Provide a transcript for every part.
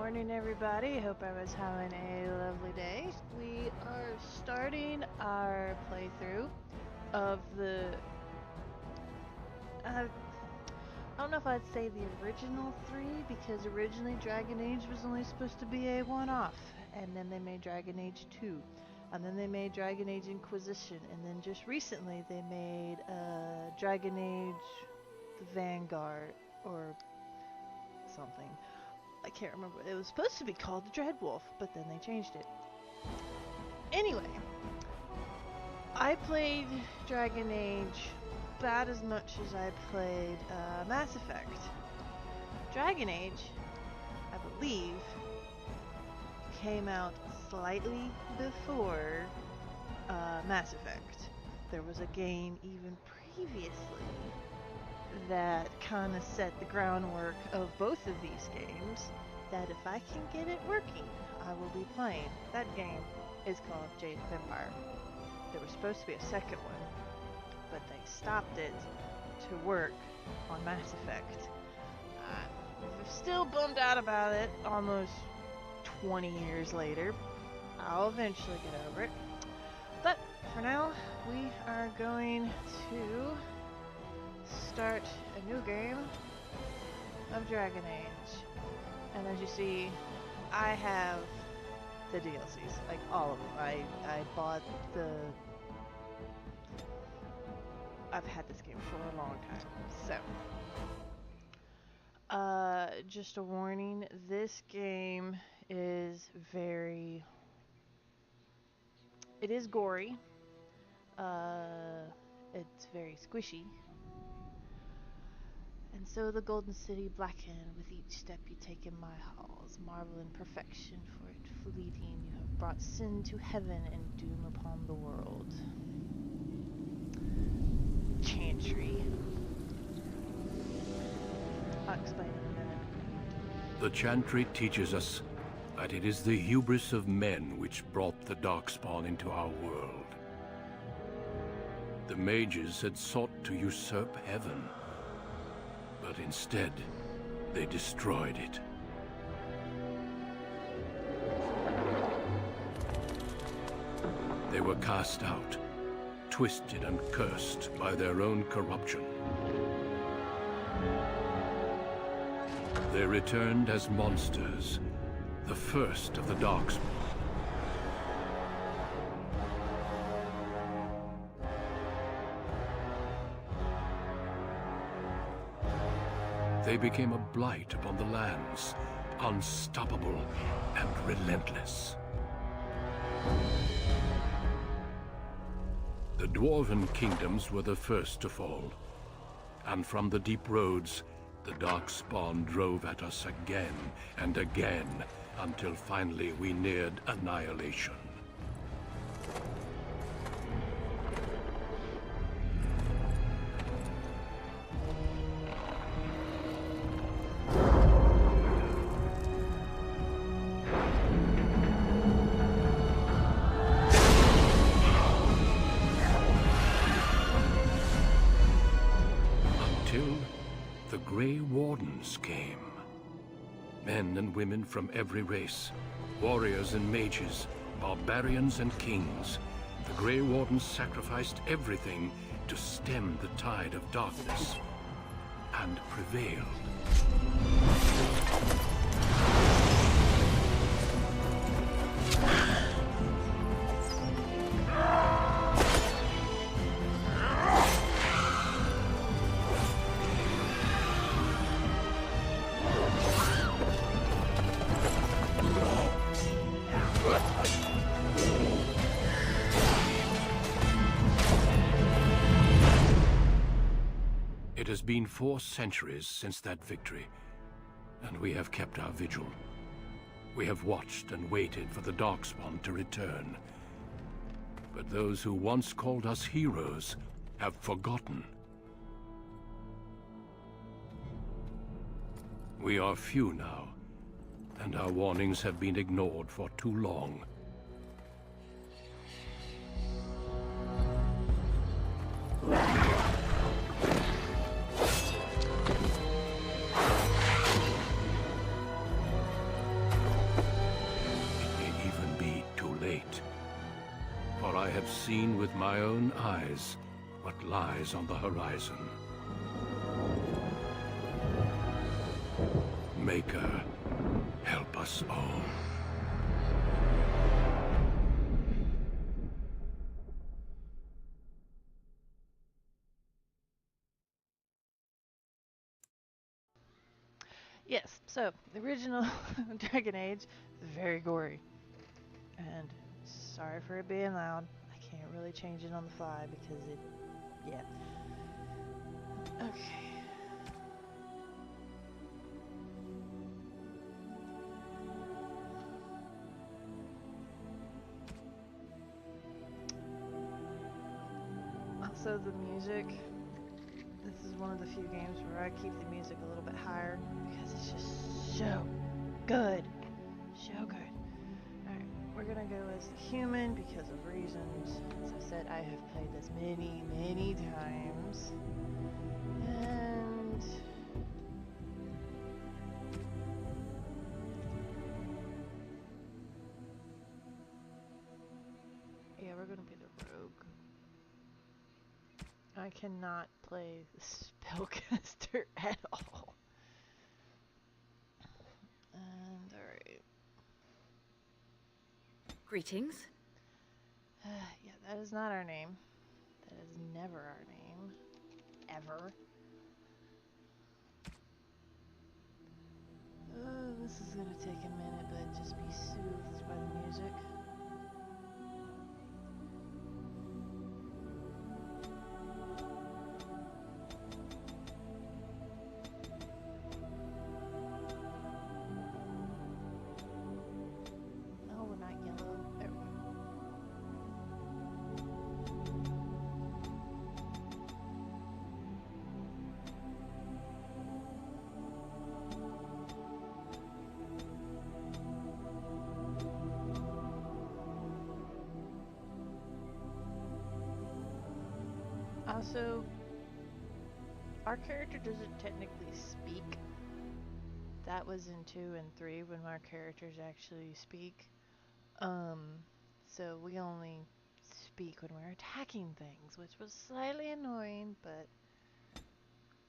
morning, everybody. Hope I was having a lovely day. We are starting our playthrough of the... I don't know if I'd say the original 3, because originally Dragon Age was only supposed to be a one-off, and then they made Dragon Age 2, and then they made Dragon Age Inquisition, and then just recently they made Dragon Age the Vanguard, or something. I can't remember. It was supposed to be called the Dreadwolf, but then they changed it. Anyway, I played Dragon Age about as much as I played Mass Effect. Dragon Age, I believe, came out slightly before Mass Effect. There was a game even previously that kind of set the groundwork of both of these games that if I can get it working, I will be playing. That game is called Jade of Empire. There was supposed to be a second one, but they stopped it to work on Mass Effect. I'm still bummed out about it almost 20 years later. I'll eventually get over it. But for now, we are going to start a new game of Dragon Age. And as you see, I have the DLCs, like all of them. I bought the... I've had this game for a long time. So, just a warning, this game is very... It is gory. It's very squishy. And so the Golden City blackened with each step you take in my halls. Marvel in perfection, for it fleeting. You have brought sin to heaven and doom upon the world. Chantry. I'll explain in a minute. The Chantry teaches us that it is the hubris of men which brought the Darkspawn into our world. The mages had sought to usurp heaven, but instead, they destroyed it. They were cast out, twisted and cursed by their own corruption. They returned as monsters, the first of the Darkspawn. They became a blight upon the lands, unstoppable and relentless. The Dwarven kingdoms were the first to fall, and from the deep roads, the Darkspawn drove at us again and again, until finally we neared annihilation. The Grey Wardens came. Men and women from every race, warriors and mages, barbarians and kings. The Grey Wardens sacrificed everything to stem the tide of darkness, and prevailed. It has been 4 centuries since that victory, and we have kept our vigil. We have watched and waited for the Darkspawn to return. But those who once called us heroes have forgotten. We are few now, and our warnings have been ignored for too long. seen with my own eyes what lies on the horizon. Maker, help us all. Yes, so the original Dragon Age is very gory. And sorry for it being loud. I can't really change it on the fly because it, yeah. Okay. Also the music. This is one of the few games where I keep the music a little bit higher because it's just so good. So good. Alright, we're gonna go as the human because of reasons. As I said, I have played this many, many times. And yeah, we're gonna be the rogue. I cannot play the spellcaster at all. And alright. Greetings. Yeah, that is not our name. That is never our name. Ever. This is gonna take a minute, but just be soothed by the music. No, we're not yellow. There we go. Also, our character doesn't technically speak. That was in 2 and 3 when our characters actually speak. So we only speak when we're attacking things, which was slightly annoying, but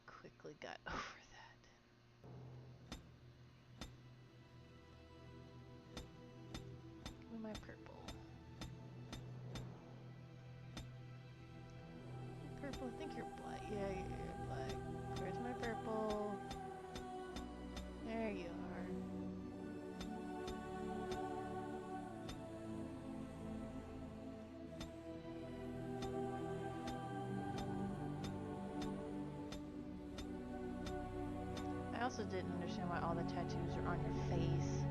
quickly got over that. Give me my purple. Purple, I think you're black. Yeah, you're black. Where's my purple? There you are. I also didn't understand why all the tattoos are on your face.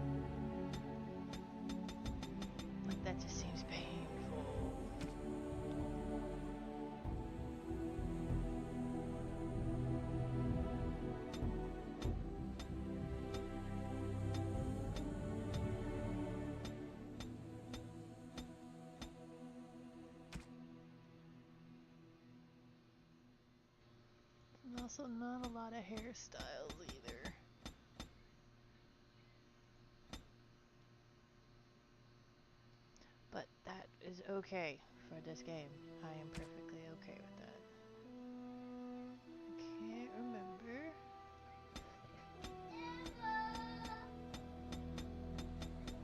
Like, that just seems painful. And also not a lot of hairstyles either. But that is okay for this game. I am perfectly okay with that. I can't remember.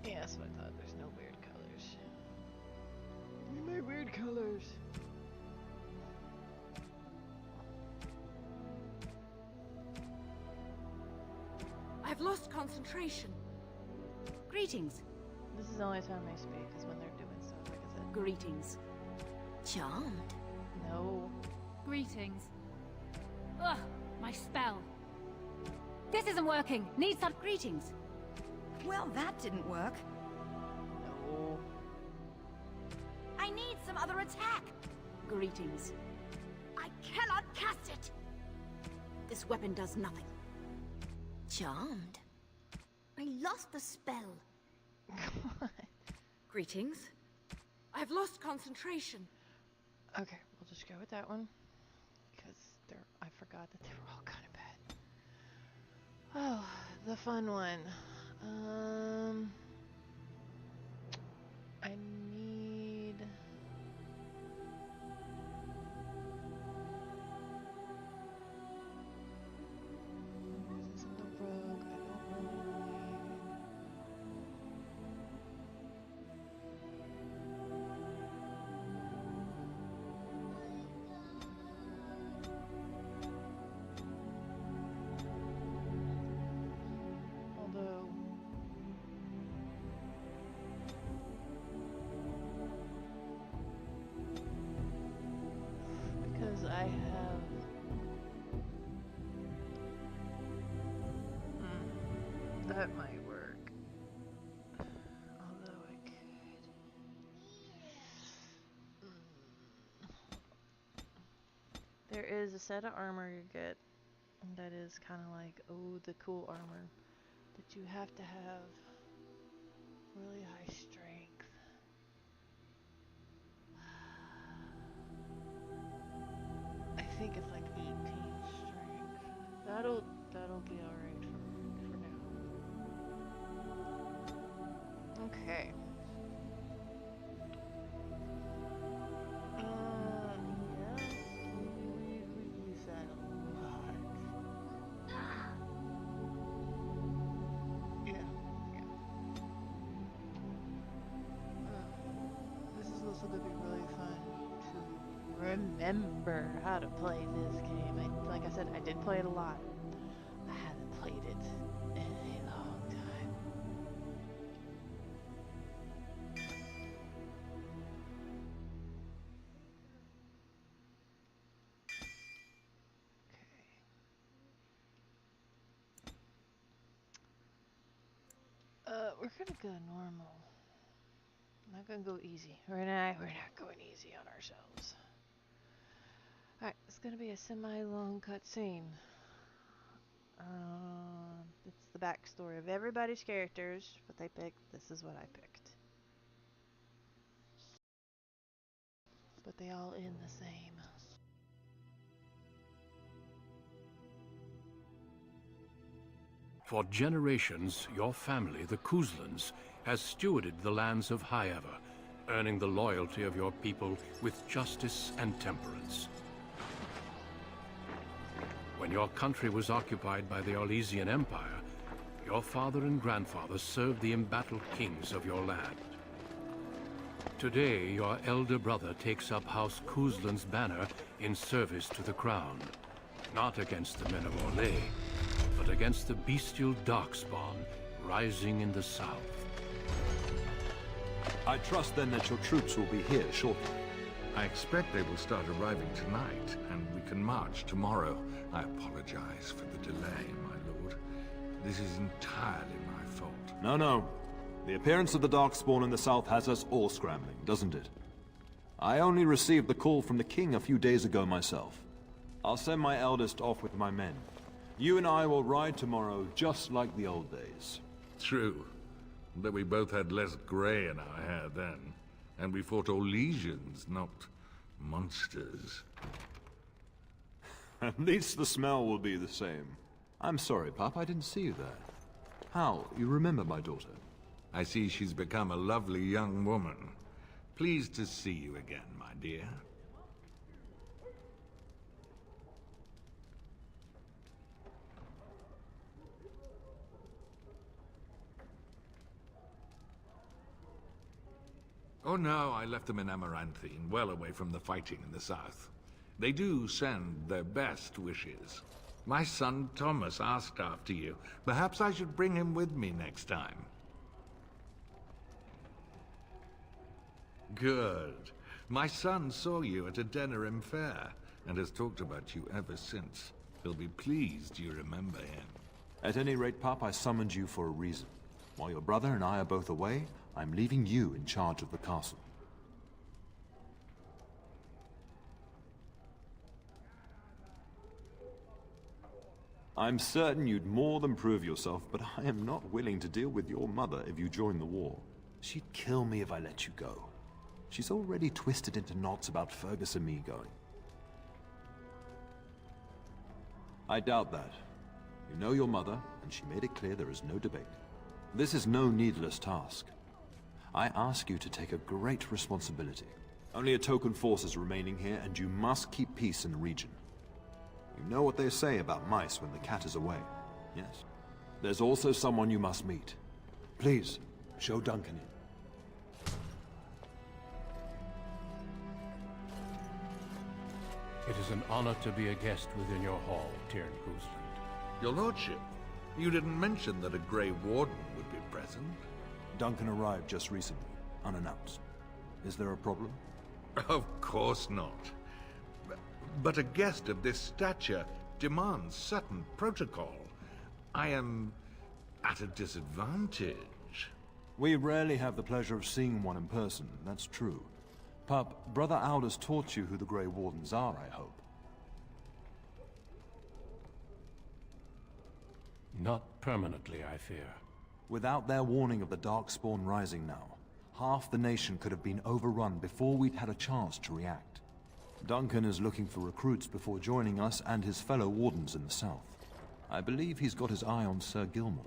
Yeah, that's what I thought. There's no weird colors. Give me my weird colors. I've lost concentration. Greetings. This is the only time they speak, is when they're doing stuff, like I said. Greetings. Charmed. No. Greetings. Ugh, my spell. This isn't working. Need some Greetings. Well, that didn't work. No. I need some other attack. Greetings. I cannot cast it. This weapon does nothing. Charmed. I lost the spell. What? Greetings. I've lost concentration. Okay, we'll just go with that one. Because I forgot that they were all kind of bad. Oh, the fun one. I need... That might work. Although I could. There is a set of armor you get that is kind of like, oh, the cool armor. That you have to have really high strength. I think it's like 18 strength. That'll be alright for now. Okay. Yeah. We said a lot. Yeah. This is also gonna be really fun to remember how to play this game. Like I said, I did play it a lot. I haven't played it in a long time. Okay. We're gonna go normal. I'm not gonna go easy. We're not going easy on ourselves. Alright, it's gonna be a semi-long cutscene. It's the backstory of everybody's characters, what they picked. This is what I picked. But they all end the same. For generations, your family, the Kuzlans, has stewarded the lands of Highever, earning the loyalty of your people with justice and temperance. When your country was occupied by the Orlesian Empire, your father and grandfather served the embattled kings of your land. Today, your elder brother takes up House Kuzlan's banner in service to the crown, not against the men of Orlais, but against the bestial Darkspawn rising in the south. I trust then that your troops will be here shortly. I expect they will start arriving tonight, and we can march tomorrow. I apologize for the delay, my lord. This is entirely my fault. No. The appearance of the Darkspawn in the south has us all scrambling, doesn't it? I only received the call from the king a few days ago myself. I'll send my eldest off with my men. You and I will ride tomorrow just like the old days. True. But we both had less grey in our hair then. And we fought Orlesians, not monsters. At least the smell will be the same. I'm sorry, Pop, I didn't see you there. Hal, you remember my daughter? I see she's become a lovely young woman. Pleased to see you again, my dear. Oh no, I left them in Amaranthine, well away from the fighting in the south. They do send their best wishes. My son Thomas asked after you. Perhaps I should bring him with me next time. Good. My son saw you at a Denerim fair, and has talked about you ever since. He'll be pleased you remember him. At any rate, Pop, I summoned you for a reason. While your brother and I are both away, I'm leaving you in charge of the castle. I'm certain you'd more than prove yourself, but I am not willing to deal with your mother if you join the war. She'd kill me if I let you go. She's already twisted into knots about Fergus and me going. I doubt that. You know your mother, and she made it clear there is no debate. This is no needless task. I ask you to take a great responsibility. Only a token force is remaining here, and you must keep peace in the region. You know what they say about mice when the cat is away, yes? There's also someone you must meet. Please, show Duncan in. It is an honor to be a guest within your hall, Tyrn Kuzland. Your lordship, you didn't mention that a Grey Warden would be present. Duncan arrived just recently, unannounced. Is there a problem? Of course not. But a guest of this stature demands certain protocol. I am at a disadvantage. We rarely have the pleasure of seeing one in person, that's true. Pup, Brother Aldous taught you who the Grey Wardens are, I hope. Not permanently, I fear. Without their warning of the Darkspawn rising now, half the nation could have been overrun before we'd had a chance to react. Duncan is looking for recruits before joining us and his fellow Wardens in the south. I believe he's got his eye on Sir Gilmore.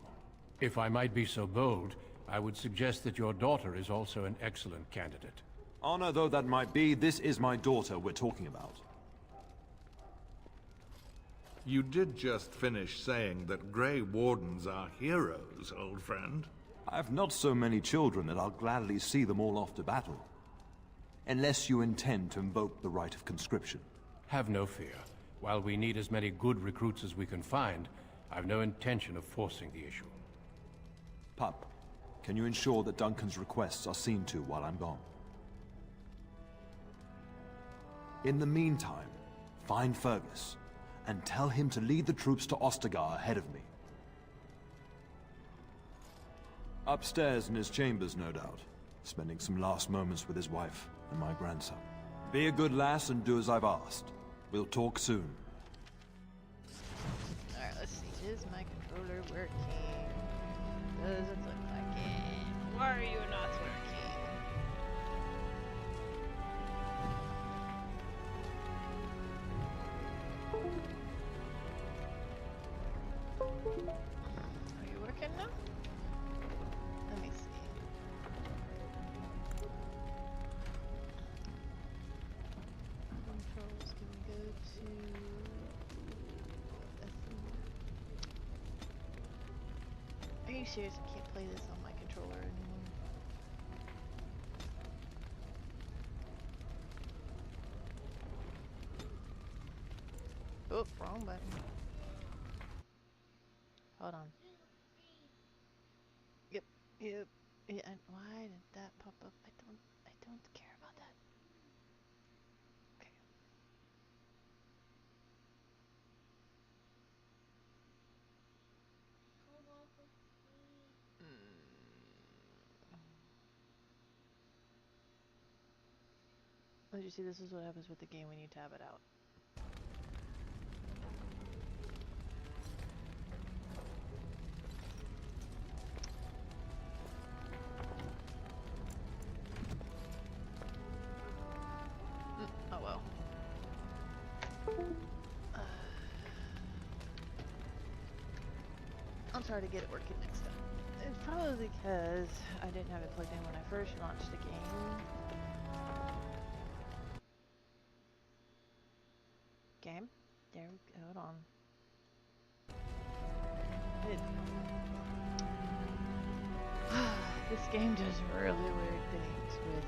If I might be so bold, I would suggest that your daughter is also an excellent candidate. Honor though that might be, this is my daughter we're talking about. You did just finish saying that Grey Wardens are heroes, old friend. I've not so many children that I'll gladly see them all off to battle. Unless you intend to invoke the right of conscription. Have no fear. While we need as many good recruits as we can find, I've no intention of forcing the issue. Pup, can you ensure that Duncan's requests are seen to while I'm gone? In the meantime, find Fergus, and tell him to lead the troops to Ostagar ahead of me. Upstairs in his chambers, no doubt, spending some last moments with his wife and my grandson. Be a good lass and do as I've asked. We'll talk soon. Alright, let's see. Is my controller working? Does it look like it? Why are you not working? Are you working now? Let me see. Controls, can we go to... Are you serious? I can't play this on my controller anymore. Oh, wrong button. Hold on. Yep. Yeah, and why did that pop up? I don't care about that. Okay. As you see, this is what happens with the game when you tab it out. Oh well. I'll try to get it working next time. It's probably because I didn't have it plugged in when I first launched the game. Game? There we go. Hold on. This game does really weird things with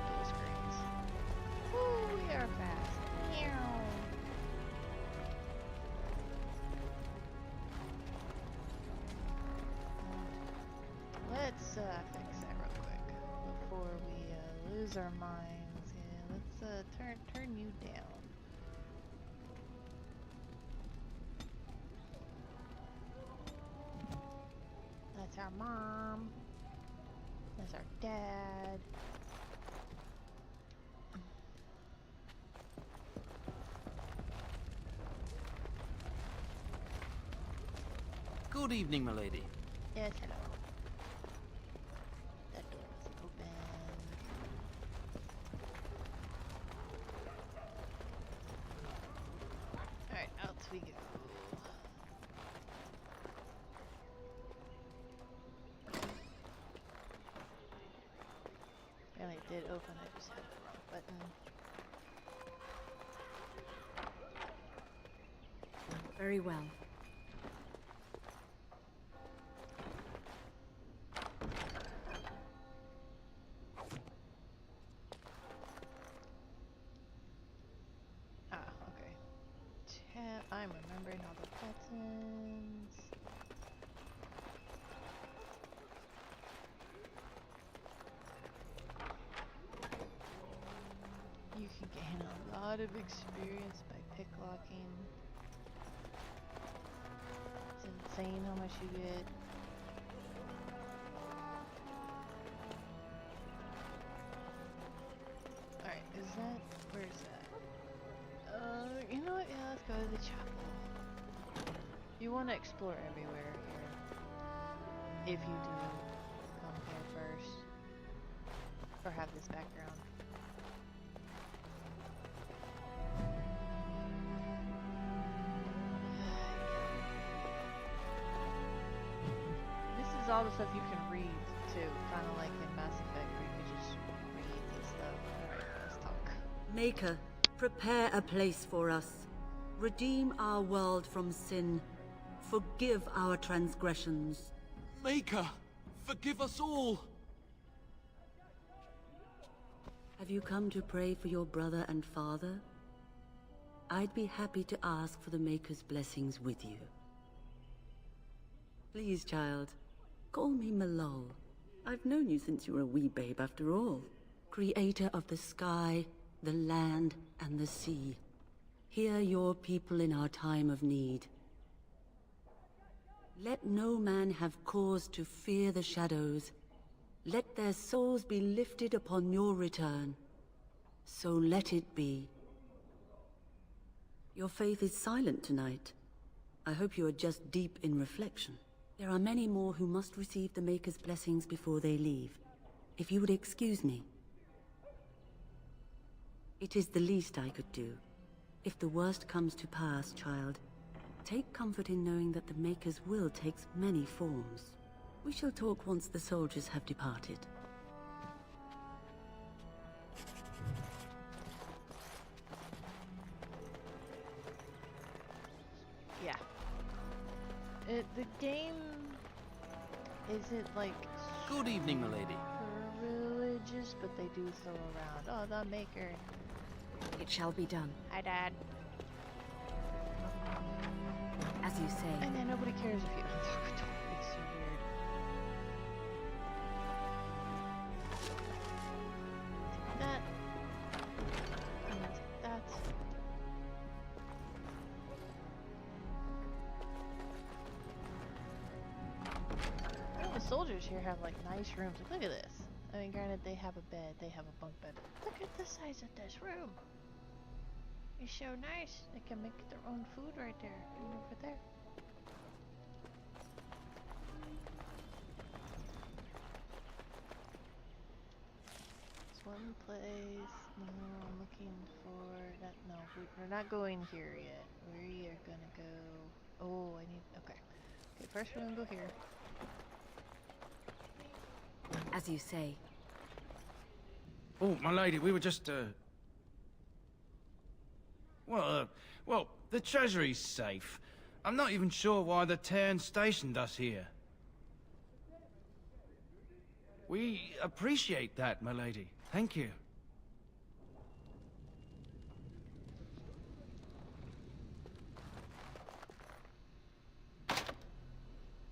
dual screens. Woo, we are fast. Meow. Let's fix that real quick before we lose our minds. Yeah, let's turn you down. That's our mom. That's our dad. Good evening, milady. Yes, hello. That door is open. Alright, out we go. Apparently it did open, I just had the wrong button. Very well. Okay. I'm remembering all the buttons. You can gain a lot of experience by picklocking. It's insane how much you get. go to the chapel. You want to explore everywhere here. If you do come here first. Or have this background. This is all the stuff you can read too. Kind of like in Mass Effect where you can just read the stuff. Alright, let's talk. Maker, prepare a place for us. Redeem our world from sin. Forgive our transgressions. Maker, forgive us all! Have you come to pray for your brother and father? I'd be happy to ask for the Maker's blessings with you. Please, child, call me Malol. I've known you since you were a wee babe after all. Creator of the sky, the land, and the sea. Hear your people in our time of need. Let no man have cause to fear the shadows. Let their souls be lifted upon your return. So let it be. Your faith is silent tonight. I hope you are just deep in reflection. There are many more who must receive the Maker's blessings before they leave. If you would excuse me. It is the least I could do. If the worst comes to pass, child, take comfort in knowing that the Maker's will takes many forms. We shall talk once the soldiers have departed. Yeah. The game isn't like Good evening, milady. super religious, but they do throw around, oh, the Maker. It shall be done. Hi, Dad. As you say. And then nobody cares if you unlock a door. It's so weird. Take that. And then take that. Oh, the soldiers here have like nice rooms. Like, look at this. I mean, granted, they have a bed. They have a bunk bed. Look at the size of this room. It's so nice. They can make their own food right there and over there. It's one place. No, I'm looking for that. No, we're not going here yet. We are gonna go. Oh, I need. Okay. Okay, first we're gonna go here. As you say. Oh, my lady, we were just, well, the treasury's safe. I'm not even sure why the Terran stationed us here. We appreciate that, my lady. Thank you.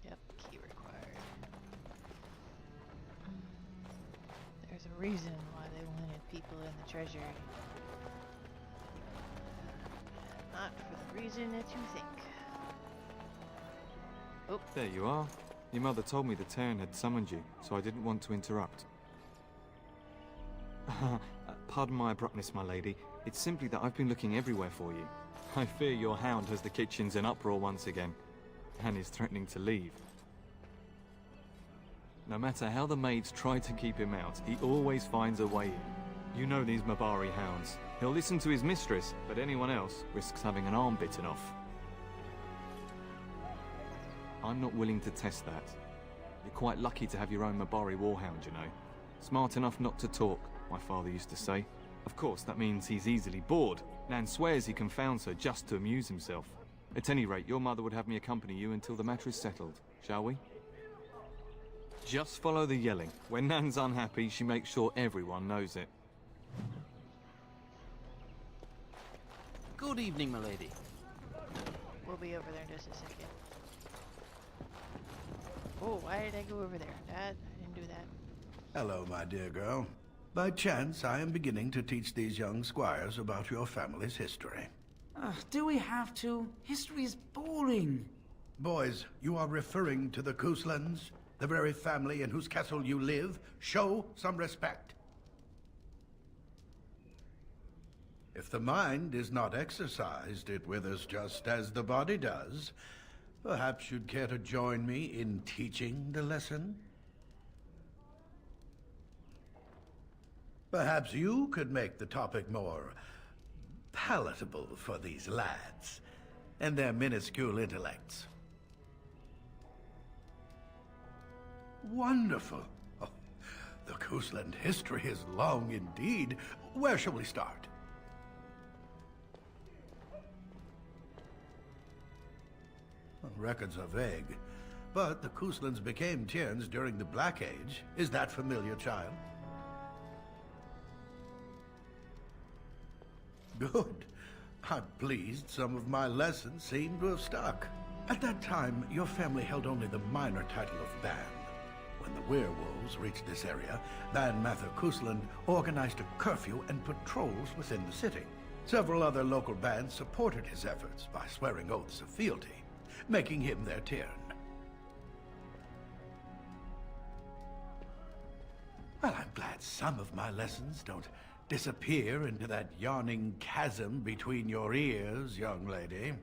Yep, key required. There's a reason why they wanted people in the treasury. Not for the reason that you think. Oh. There you are. Your mother told me the Terran had summoned you, so I didn't want to interrupt. Pardon my abruptness, my lady. It's simply that I've been looking everywhere for you. I fear your hound has the kitchens in uproar once again, and is threatening to leave. No matter how the maids try to keep him out, he always finds a way in. You know these Mabari hounds. He'll listen to his mistress, but anyone else risks having an arm bitten off. I'm not willing to test that. You're quite lucky to have your own Mabari warhound, you know. Smart enough not to talk, my father used to say. Of course, that means he's easily bored. Nan swears he confounds her just to amuse himself. At any rate, your mother would have me accompany you until the matter is settled, shall we? Just follow the yelling. When Nan's unhappy, she makes sure everyone knows it. Good evening, milady. We'll be over there in just a second. Oh, why did I go over there? Dad, I didn't do that. Hello, my dear girl. By chance, I am beginning to teach these young squires about your family's history. Do we have to? History is boring. Boys, you are referring to the Kuslands, the very family in whose castle you live. Show some respect. If the mind is not exercised, it withers just as the body does. Perhaps you'd care to join me in teaching the lesson? Perhaps you could make the topic more palatable for these lads and their minuscule intellects. Wonderful. Oh, the Cousland history is long indeed. Where shall we start? Records are vague, but the Couslands became Tierns during the Black Age. Is that familiar, child? Good. I'm pleased some of my lessons seem to have stuck. At that time, your family held only the minor title of Ban. When the werewolves reached this area, Ban Mather Cousland organized a curfew and patrols within the city. Several other local bands supported his efforts by swearing oaths of fealty, making him their Tiern. Well, I'm glad some of my lessons don't disappear into that yawning chasm between your ears, young lady.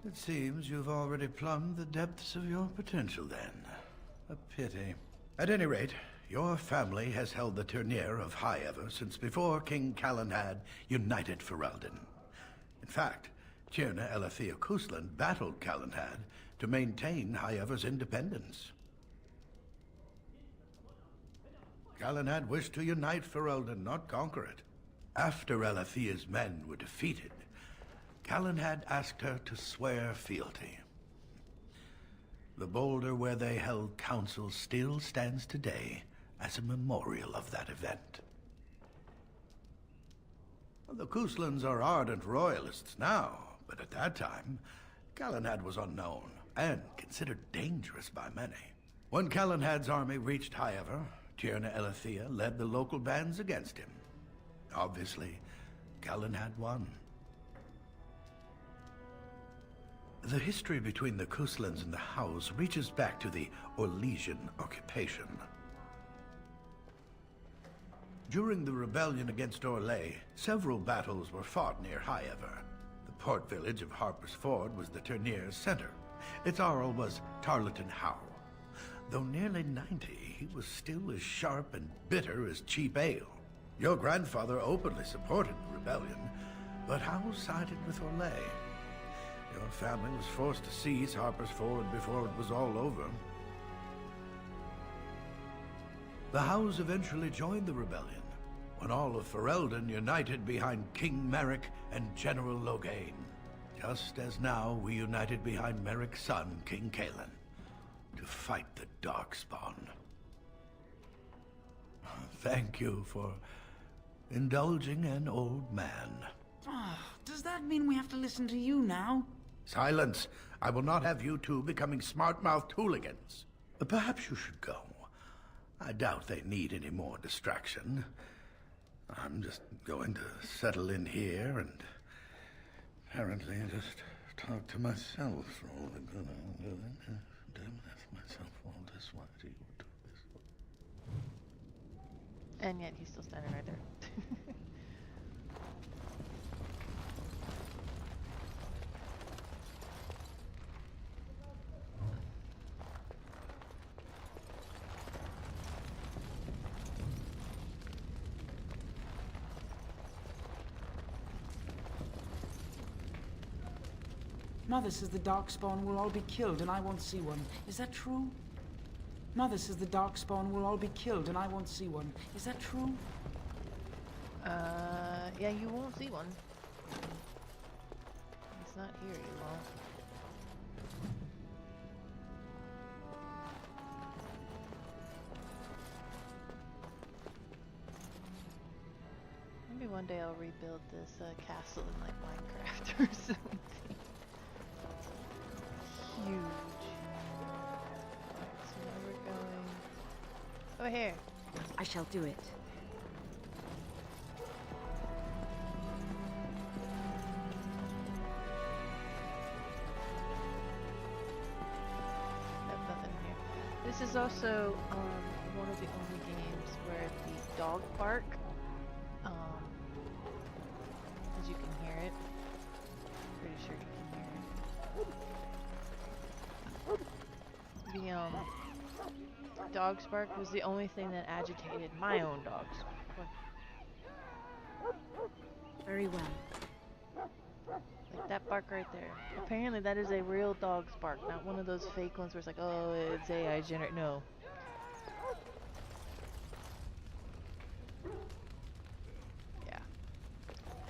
It seems you've already plumbed the depths of your potential, then. A pity. At any rate, your family has held the Tourneur of High Ever since before King Calenhad united Ferelden. In fact, Tierna Elethea Cousland battled Calenhad to maintain High Ever's independence. Calenhad wished to unite Ferelden, not conquer it. After Elethea's men were defeated, Calenhad asked her to swear fealty. The boulder where they held council still stands today as a memorial of that event. The Couslands are ardent royalists now, but at that time, Calenhad was unknown and considered dangerous by many. When Calenhad's army reached High Ever, Tierna Elethea led the local bands against him. Obviously, Calenhad won. The history between the Couslands and the House reaches back to the Orlesian occupation. During the rebellion against Orlais, several battles were fought near High Ever. The port village of Harper's Ford was the Tourneur's center. Its Jarl was Tarleton Howe. Though nearly 90, he was still as sharp and bitter as cheap ale. Your grandfather openly supported the rebellion, but Howe sided with Orlais. Your family was forced to seize Harper's Ford before it was all over. The Howes eventually joined the rebellion, when all of Ferelden united behind King Merrick and General Loghain, just as now we united behind Merrick's son, King Cailan, to fight the Darkspawn. Thank you for indulging an old man. Does that mean we have to listen to you now? Silence! I will not have you two becoming smart-mouthed hooligans. Perhaps you should go. I doubt they need any more distraction. I'm just going to settle in here and apparently just talk to myself for all the good I'm doing. Damn, that's myself all this while you do this. And yet he's still standing right there. Mother says the Darkspawn will all be killed and I won't see one. Is that true? Mother says the Darkspawn will all be killed and I won't see one. Is that true? Yeah, you won't see one. It's not here, you won't. Maybe one day I'll rebuild this castle in like Minecraft or something. Huge. Alright, so now we're going over here. I shall do it. Nope, nothing here. This is also one of the only games where the dog bark Because you can hear it. Pretty sure you can hear it. The dog's bark was the only thing that agitated my own dogs. Very well. Like that bark right there. Apparently that is a real dog's bark, not one of those fake ones where it's like, oh, it's AI generate. No. Yeah.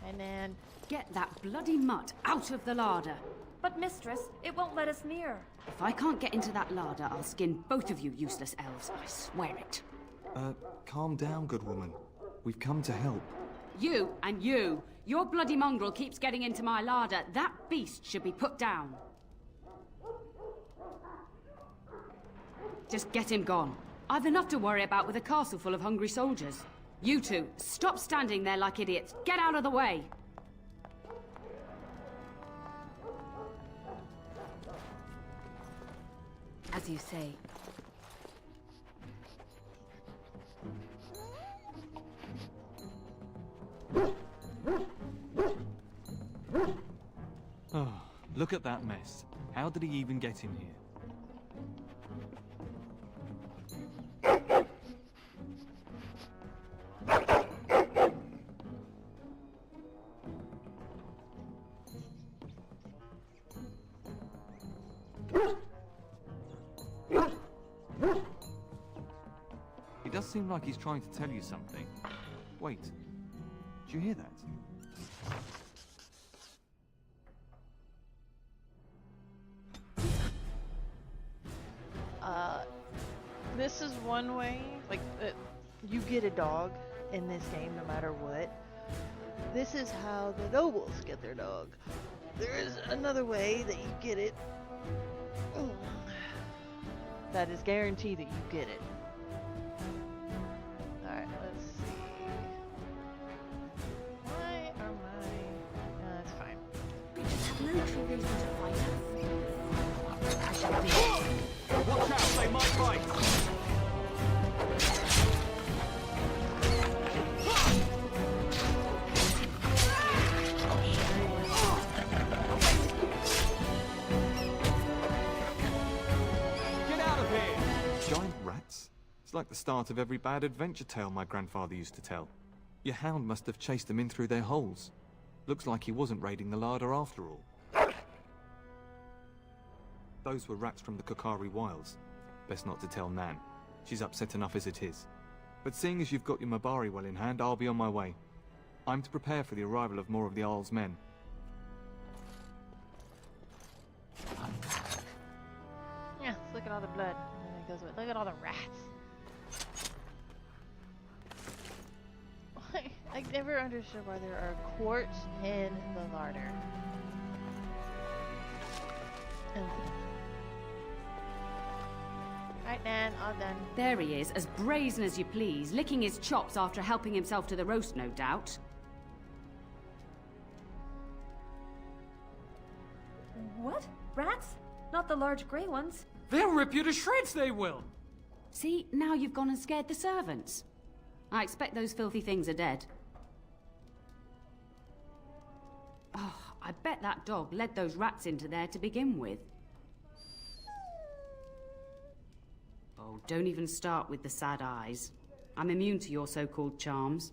And then... Get that bloody mutt out of the larder. But mistress, it won't let us near. If I can't get into that larder, I'll skin both of you useless elves. I swear it. Calm down, good woman. We've come to help. You and you. Your bloody mongrel keeps getting into my larder. That beast should be put down. Just get him gone. I've enough to worry about with a castle full of hungry soldiers. You two, stop standing there like idiots. Get out of the way. As you say. Oh, look at that mess. How did he even get in here? It does seem like he's trying to tell you something. Wait, did you hear that? This is one way, like, you get a dog in this game no matter what. This is how the nobles get their dog. There is another way that you get it. That is guaranteed that you get it. Alright, let's see. Why am I... No, that's fine. We just have no true reason to fight us. I shall be. Watch out, they might fight! It's like the start of every bad adventure tale my grandfather used to tell. Your hound must have chased them in through their holes. Looks like he wasn't raiding the larder after all. Those were rats from the Kokari Wilds. Best not to tell Nan. She's upset enough as it is. But seeing as you've got your Mabari well in hand, I'll be on my way. I'm to prepare for the arrival of more of the Isle's men. Yeah, look at all the blood. And then it goes with, look at all the rats. I never understood why there are quartz in the larder. Right, Nan, all done. There he is, as brazen as you please, licking his chops after helping himself to the roast, no doubt. What? Rats? Not the large grey ones. They'll rip you to shreds, they will! See, now you've gone and scared the servants. I expect those filthy things are dead. Oh, I bet that dog led those rats into there to begin with. Oh, don't even start with the sad eyes. I'm immune to your so-called charms.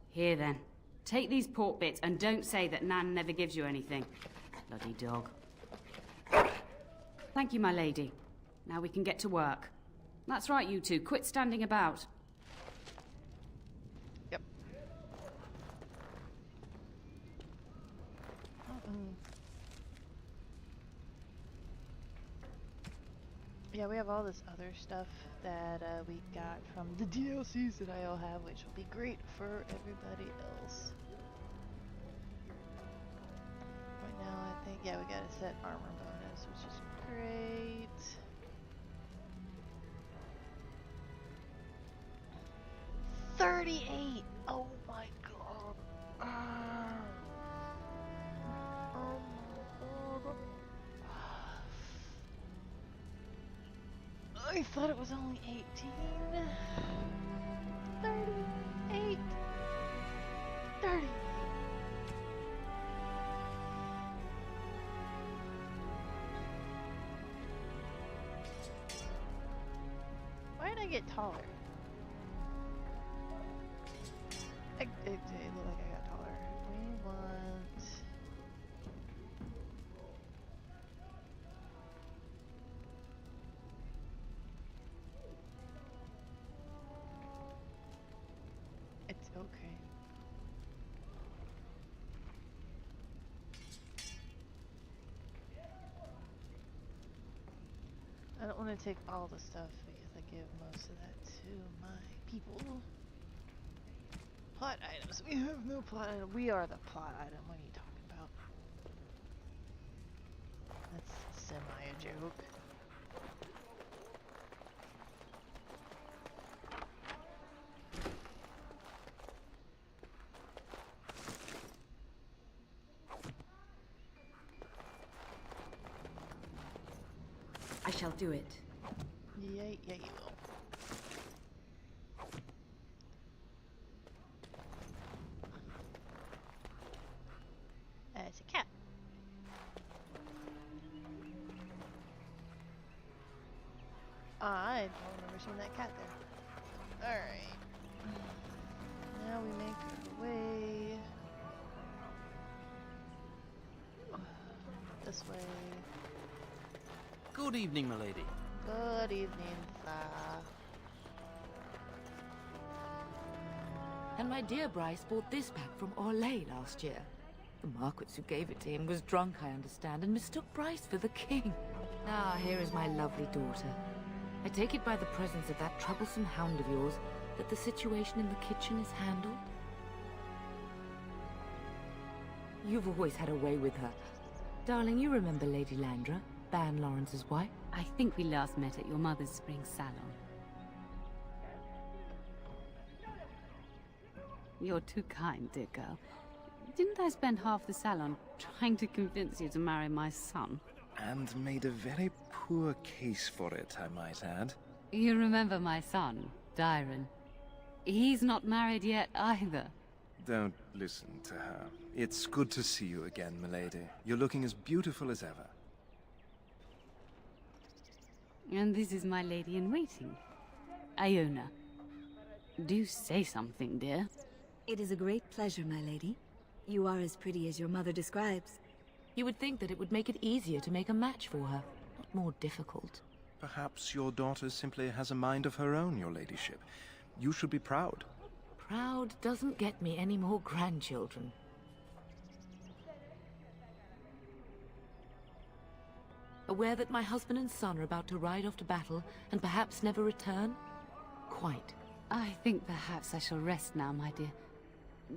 Here then, take these pork bits and don't say that Nan never gives you anything. Bloody dog. Thank you, my lady. Now we can get to work. That's right, you two. Quit standing about. Yep. Yeah, we have all this other stuff that we got from the DLCs that I all have, which will be great for everybody else. Right now, I think, yeah, we got a set armor bonus, which is great. $38! Oh my god! Oh my god! I thought it was only 18. get taller. It looked like I got taller. We want... It's okay. I don't want to take all the stuff because I give most of that to my people. Plot items. We have no plot item. We are the plot item. What are you talking about? That's semi a joke. I shall do it. Yeah, you will. It's a cat. I don't remember seeing that cat there. Alright. Now we make our way this way. Good evening, milady. Good evening, sir. And my dear Bryce bought this back from Orlais last year. The Marquis who gave it to him was drunk, I understand, and mistook Bryce for the king. Ah, here is my lovely daughter. I take it by the presence of that troublesome hound of yours that the situation in the kitchen is handled? You've always had a way with her. Darling, you remember Lady Landra, Ban Lawrence's wife? I think we last met at your mother's spring salon. You're too kind, dear girl. Didn't I spend half the salon trying to convince you to marry my son? And made a very poor case for it, I might add. You remember my son, Dyron. He's not married yet either. Don't listen to her. It's good to see you again, milady. You're looking as beautiful as ever. And this is my lady-in-waiting, Iona. Do say something, dear. It is a great pleasure, my lady. You are as pretty as your mother describes. You would think that it would make it easier to make a match for her, not more difficult. Perhaps your daughter simply has a mind of her own, your ladyship. You should be proud. Proud doesn't get me any more grandchildren. Aware that my husband and son are about to ride off to battle and perhaps never return? Quite. I think perhaps I shall rest now, my dear.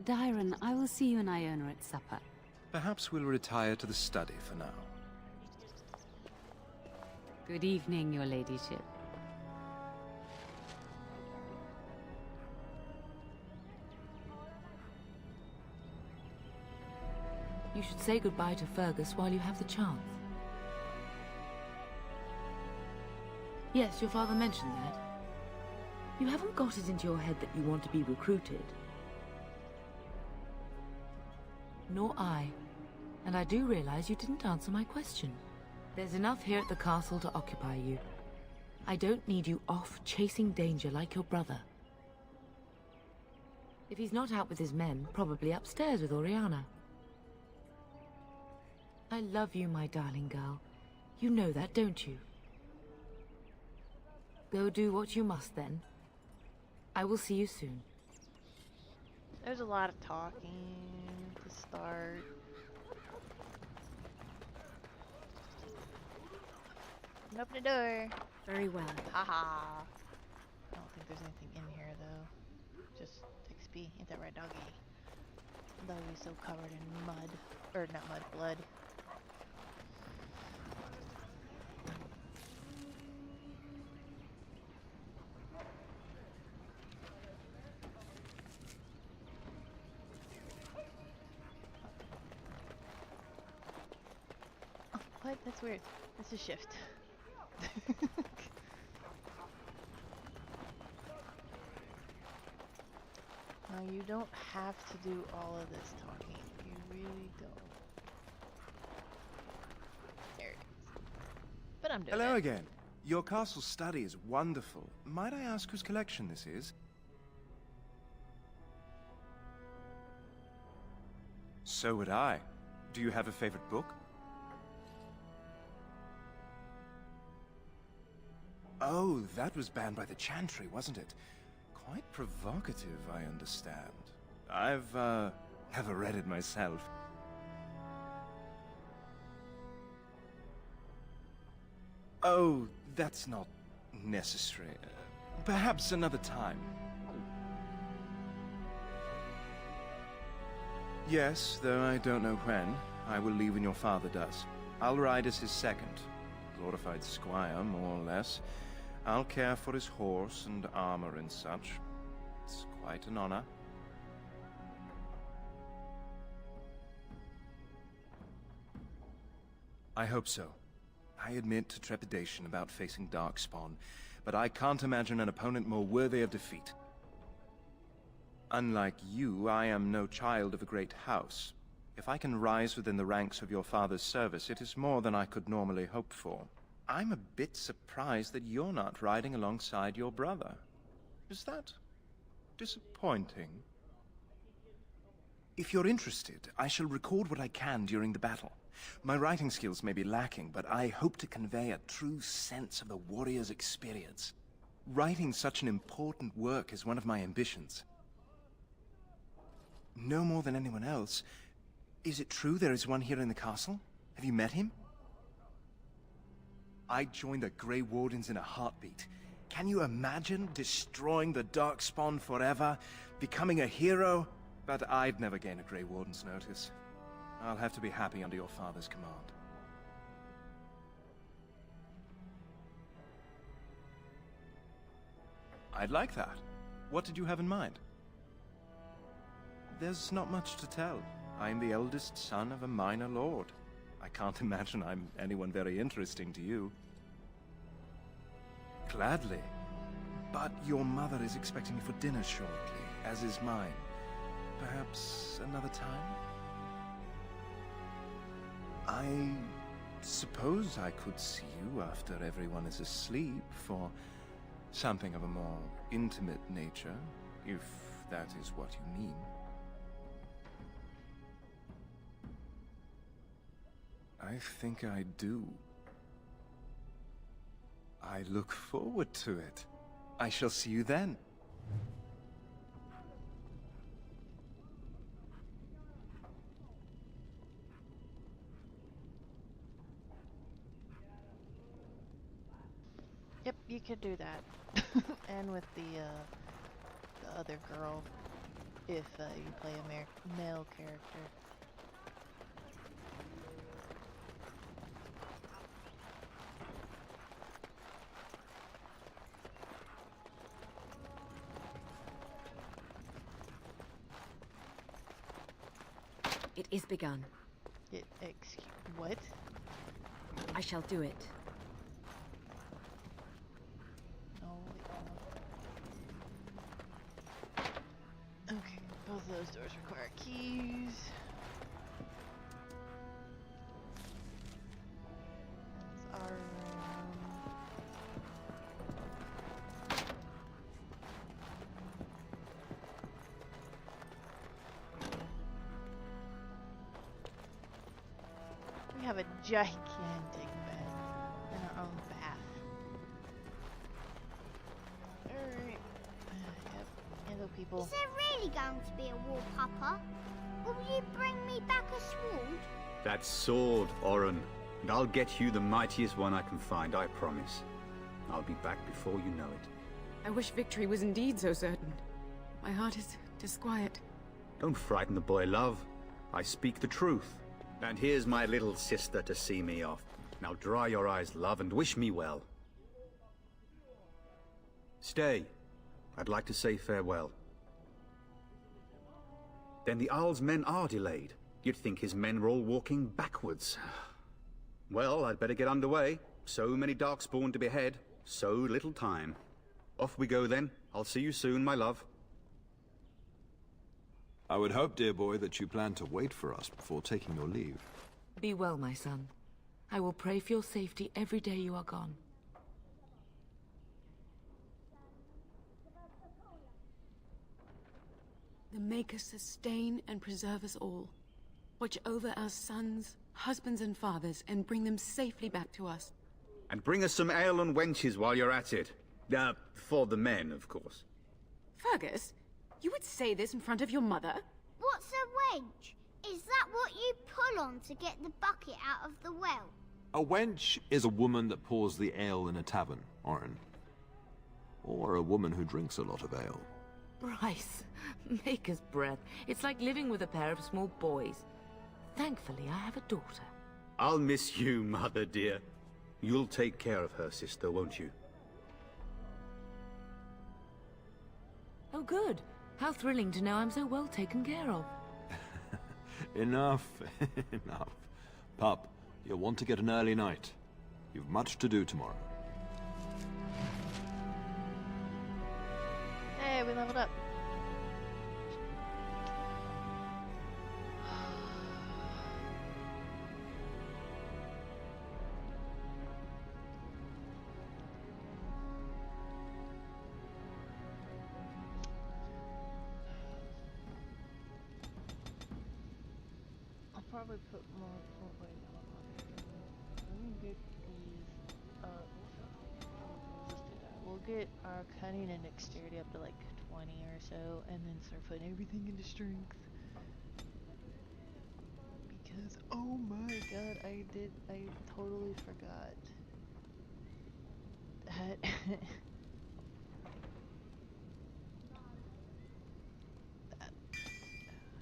Dyron, I will see you and Iona at supper. Perhaps we'll retire to the study for now. Good evening, your ladyship. You should say goodbye to Fergus while you have the chance. Yes, your father mentioned that. You haven't got it into your head that you want to be recruited. Nor I. And I do realize you didn't answer my question. There's enough here at the castle to occupy you. I don't need you off chasing danger like your brother. If he's not out with his men, probably upstairs with Oriana. I love you, my darling girl. You know that, don't you? Go do what you must, then. I will see you soon. There's a lot of talking to start. Open the door. Very well. Haha. I don't think there's anything in here though. Just XP. Ain't that right, doggy? Doggy's so covered in mud. Or not mud, blood. Oh, what? That's weird. That's a shift. Now you don't have to do all of this talking. You really don't. There it is. But I'm doing Hello it. again. Your castle study is wonderful. Might I ask whose collection this is? So would I. Do you have a favorite book? Oh, that was banned by the Chantry, wasn't it? Quite provocative, I understand. I've, never read it myself. Oh, that's not necessary. Perhaps another time. Yes, though I don't know when. I will leave when your father does. I'll ride as his second. Glorified squire, more or less. I'll care for his horse and armor and such. It's quite an honor. I hope so. I admit to trepidation about facing Darkspawn, but I can't imagine an opponent more worthy of defeat. Unlike you, I am no child of a great house. If I can rise within the ranks of your father's service, it is more than I could normally hope for. I'm a bit surprised that you're not riding alongside your brother. Is that disappointing? If you're interested, I shall record what I can during the battle. My writing skills may be lacking, but I hope to convey a true sense of the warrior's experience. Writing such an important work is one of my ambitions. No more than anyone else. Is it true there is one here in the castle? Have you met him? I'd join the Grey Wardens in a heartbeat. Can you imagine destroying the Darkspawn forever? Becoming a hero? But I'd never gain a Grey Warden's notice. I'll have to be happy under your father's command. I'd like that. What did you have in mind? There's not much to tell. I'm the eldest son of a minor lord. I can't imagine I'm anyone very interesting to you. Gladly. But your mother is expecting me for dinner shortly, as is mine. Perhaps another time? I suppose I could see you after everyone is asleep for something of a more intimate nature, if that is what you mean. I think I do. I look forward to it. I shall see you then. Yep, you could do that. And with the other girl, if you play a male character. It is begun. Excuse... what? I shall do it. Okay, both of those doors require keys. That's our room. We have a gigantic bed and our own bath. Alright. Yep. Hello, people. Is there really going to be a war, Papa? Will you bring me back a sword? That sword, Oren. And I'll get you the mightiest one I can find, I promise. I'll be back before you know it. I wish victory was indeed so certain. My heart is disquiet. Don't frighten the boy, love. I speak the truth. And here's my little sister to see me off. Now dry your eyes, love, and wish me well. Stay. I'd like to say farewell. Then the Owl's men are delayed. You'd think his men were all walking backwards. Well, I'd better get underway. So many Darkspawn to behead, so little time. Off we go then. I'll see you soon, my love. I would hope, dear boy, that you plan to wait for us before taking your leave. Be well, my son. I will pray for your safety every day you are gone. make us sustain and preserve us all. Watch over our sons, husbands and fathers, and bring them safely back to us. And bring us some ale and wenches while you're at it. For the men, of course. Fergus, you would say this in front of your mother? What's a wench? Is that what you pull on to get the bucket out of the well? A wench is a woman that pours the ale in a tavern, Orin. Or a woman who drinks a lot of ale. Bryce, maker's breath. It's like living with a pair of small boys. Thankfully, I have a daughter. I'll miss you, Mother dear. You'll take care of her, sister, won't you? Oh, good. How thrilling to know I'm so well taken care of. Enough, enough. Pup, you'll want to get an early night. You've much to do tomorrow. Hey, we leveled up. I'll probably put more. Oh, wait, hold on. Let me get these. Let's do that. We'll get our cunning and dexterity up to like 20 or so, and then start putting everything into strength. Because oh my god, I totally forgot that.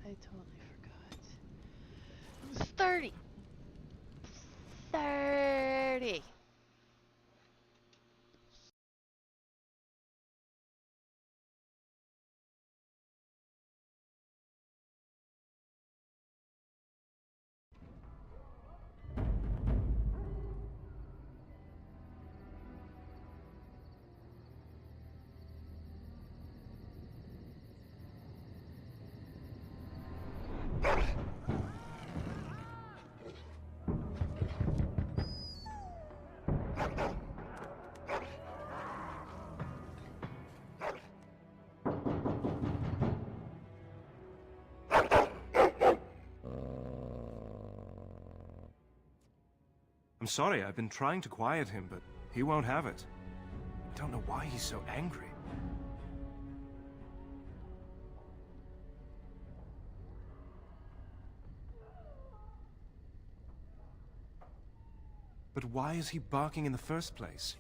I totally forgot. It was 30. 30. I'm sorry, I've been trying to quiet him, but he won't have it. I don't know why he's so angry. But why is he barking in the first place?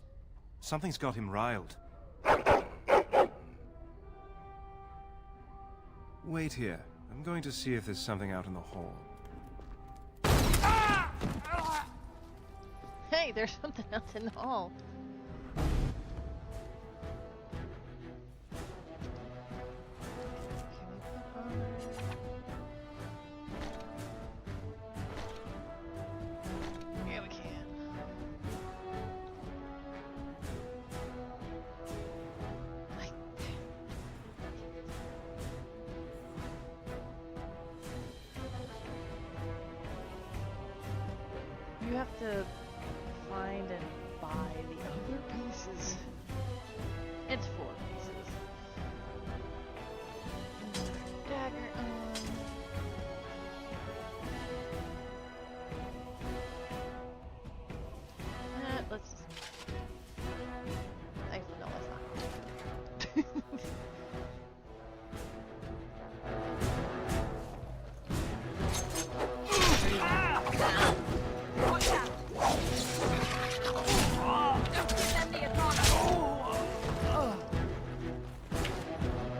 Something's got him riled. Wait here. I'm going to see if there's something out in the hall. Hey, there's something else in the hall. Yeah, we can. You have to find and buy the other pieces. It's 4 pieces. Dagger on. Let's. Actually, no, let's not.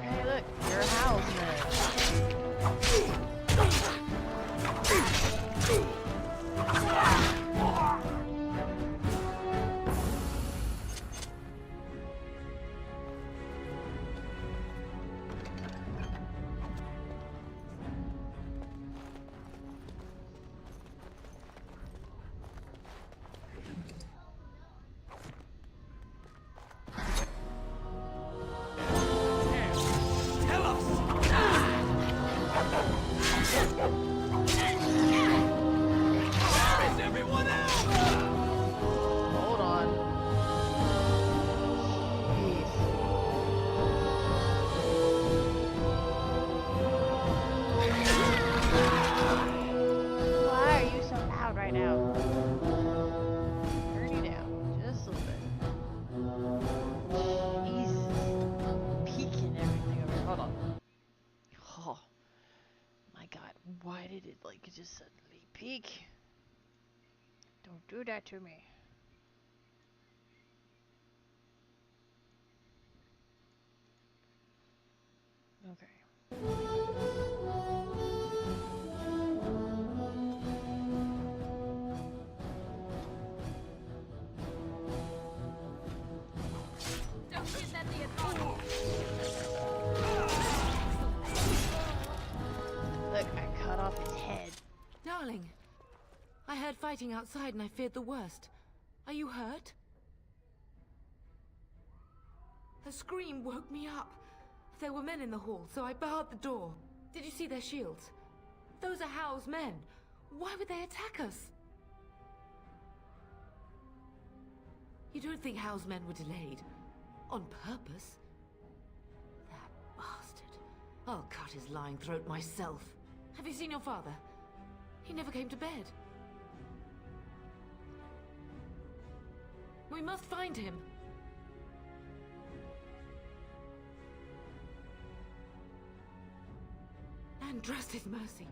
Hey, look, you're housing it. did it like just suddenly peak. Don't do that to me. Okay. Don't give them the advantage. Look, I cut off his head. Darling, I heard fighting outside and I feared the worst. Are you hurt? The scream woke me up. There were men in the hall, so I barred the door. Did you see their shields? Those are Howl's men. Why would they attack us? You don't think Howl's men were delayed? On purpose? That bastard. I'll cut his lying throat myself. Have you seen your father? He never came to bed. We must find him. And trust his mercy.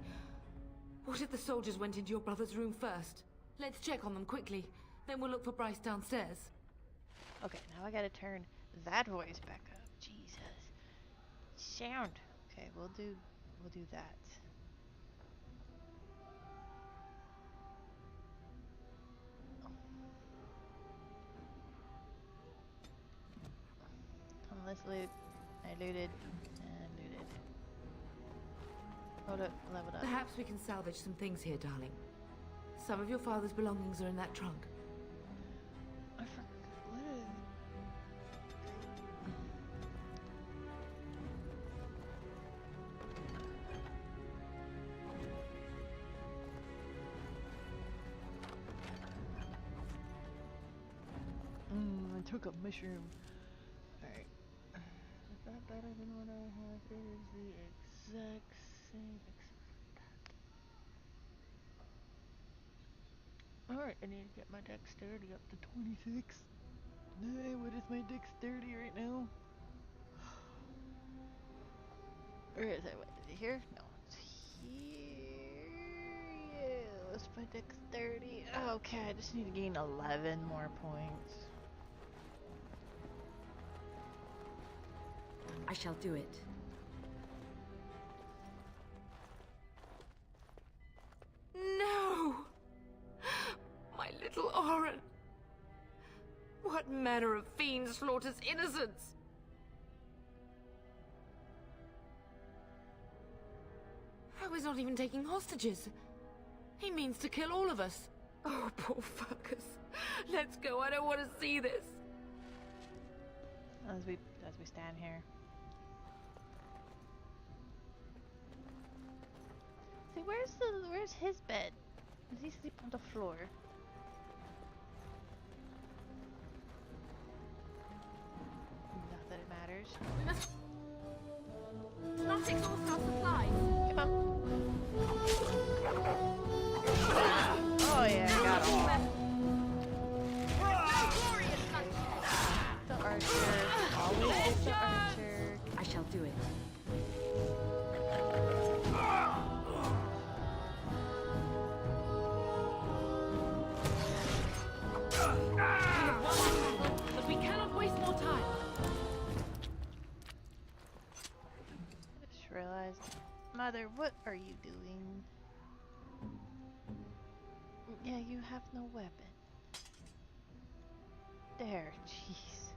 What if the soldiers went into your brother's room first? Let's check on them quickly. Then we'll look for Bryce downstairs. Okay, now I gotta turn that voice back up. Jesus. Sound. Okay, we'll do that. Let's loot. I looted and looted. Hold up, leveled up. Perhaps we can salvage some things here, darling. Some of your father's belongings are in that trunk. I forgot. What is... I took a mushroom. Alright. Is that better than what I have? It is the exact same except for that. Alright, I need to get my dexterity up to 26. Hey, what is my dexterity right now? Where is it? What, is it here? No, it's here. Yeah, what's my dexterity? Okay, I just need to gain 11 more points. I shall do it. No! My little Oren! What manner of fiend slaughters innocents? How is not even taking hostages? He means to kill all of us. Oh, poor Fergus. Let's go, I don't want to see this. As we stand here. See, where's his bed? Does he sleep on the floor? Not that it matters. We must not exhaust our supplies. Come on. Oh yeah, I got him. The archer. Always get the archer. I shall do it. But we cannot waste more time. I just realized, Mother, what are you doing? Yeah, you have no weapon. There, jeez.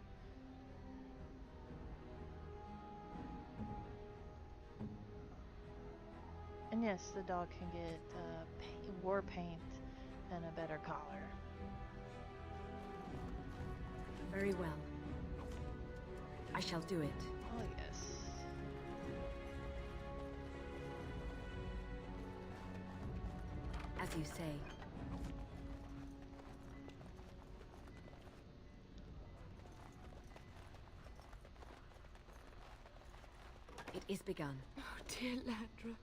And yes, the dog can get war paint and a better collar. Very well. I shall do it. Oh yes. As you say. It is begun. Oh, dear Landra.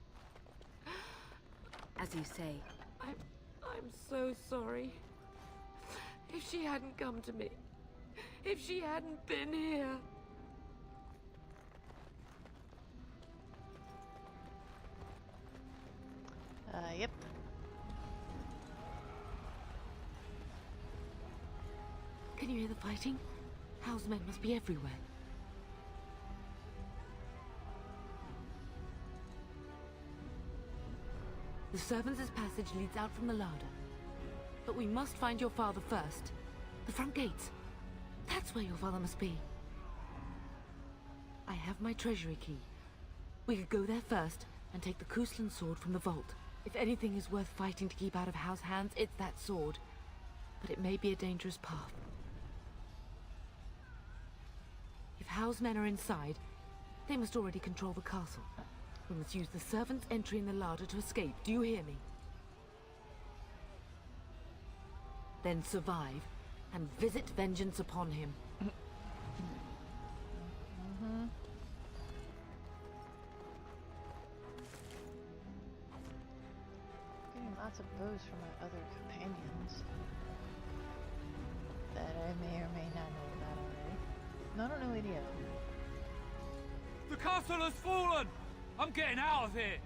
As you say. I'm so sorry. If she hadn't come to me, if she hadn't been here. Yep. Can you hear the fighting? Hal's men must be everywhere. The servants' passage leads out from the larder. But we must find your father first. The front gates. That's where your father must be. I have my treasury key. We could go there first and take the Kuslan sword from the vault. If anything is worth fighting to keep out of Hal's hands, it's that sword. But it may be a dangerous path. If Hal's men are inside, they must already control the castle. We must use the servants' entry in the larder to escape. Do you hear me? Then survive and visit vengeance upon him. Getting lots of bows from my other companions that I may or may not know about already. No, I don't know any of them. The castle has fallen! I'm getting out of here!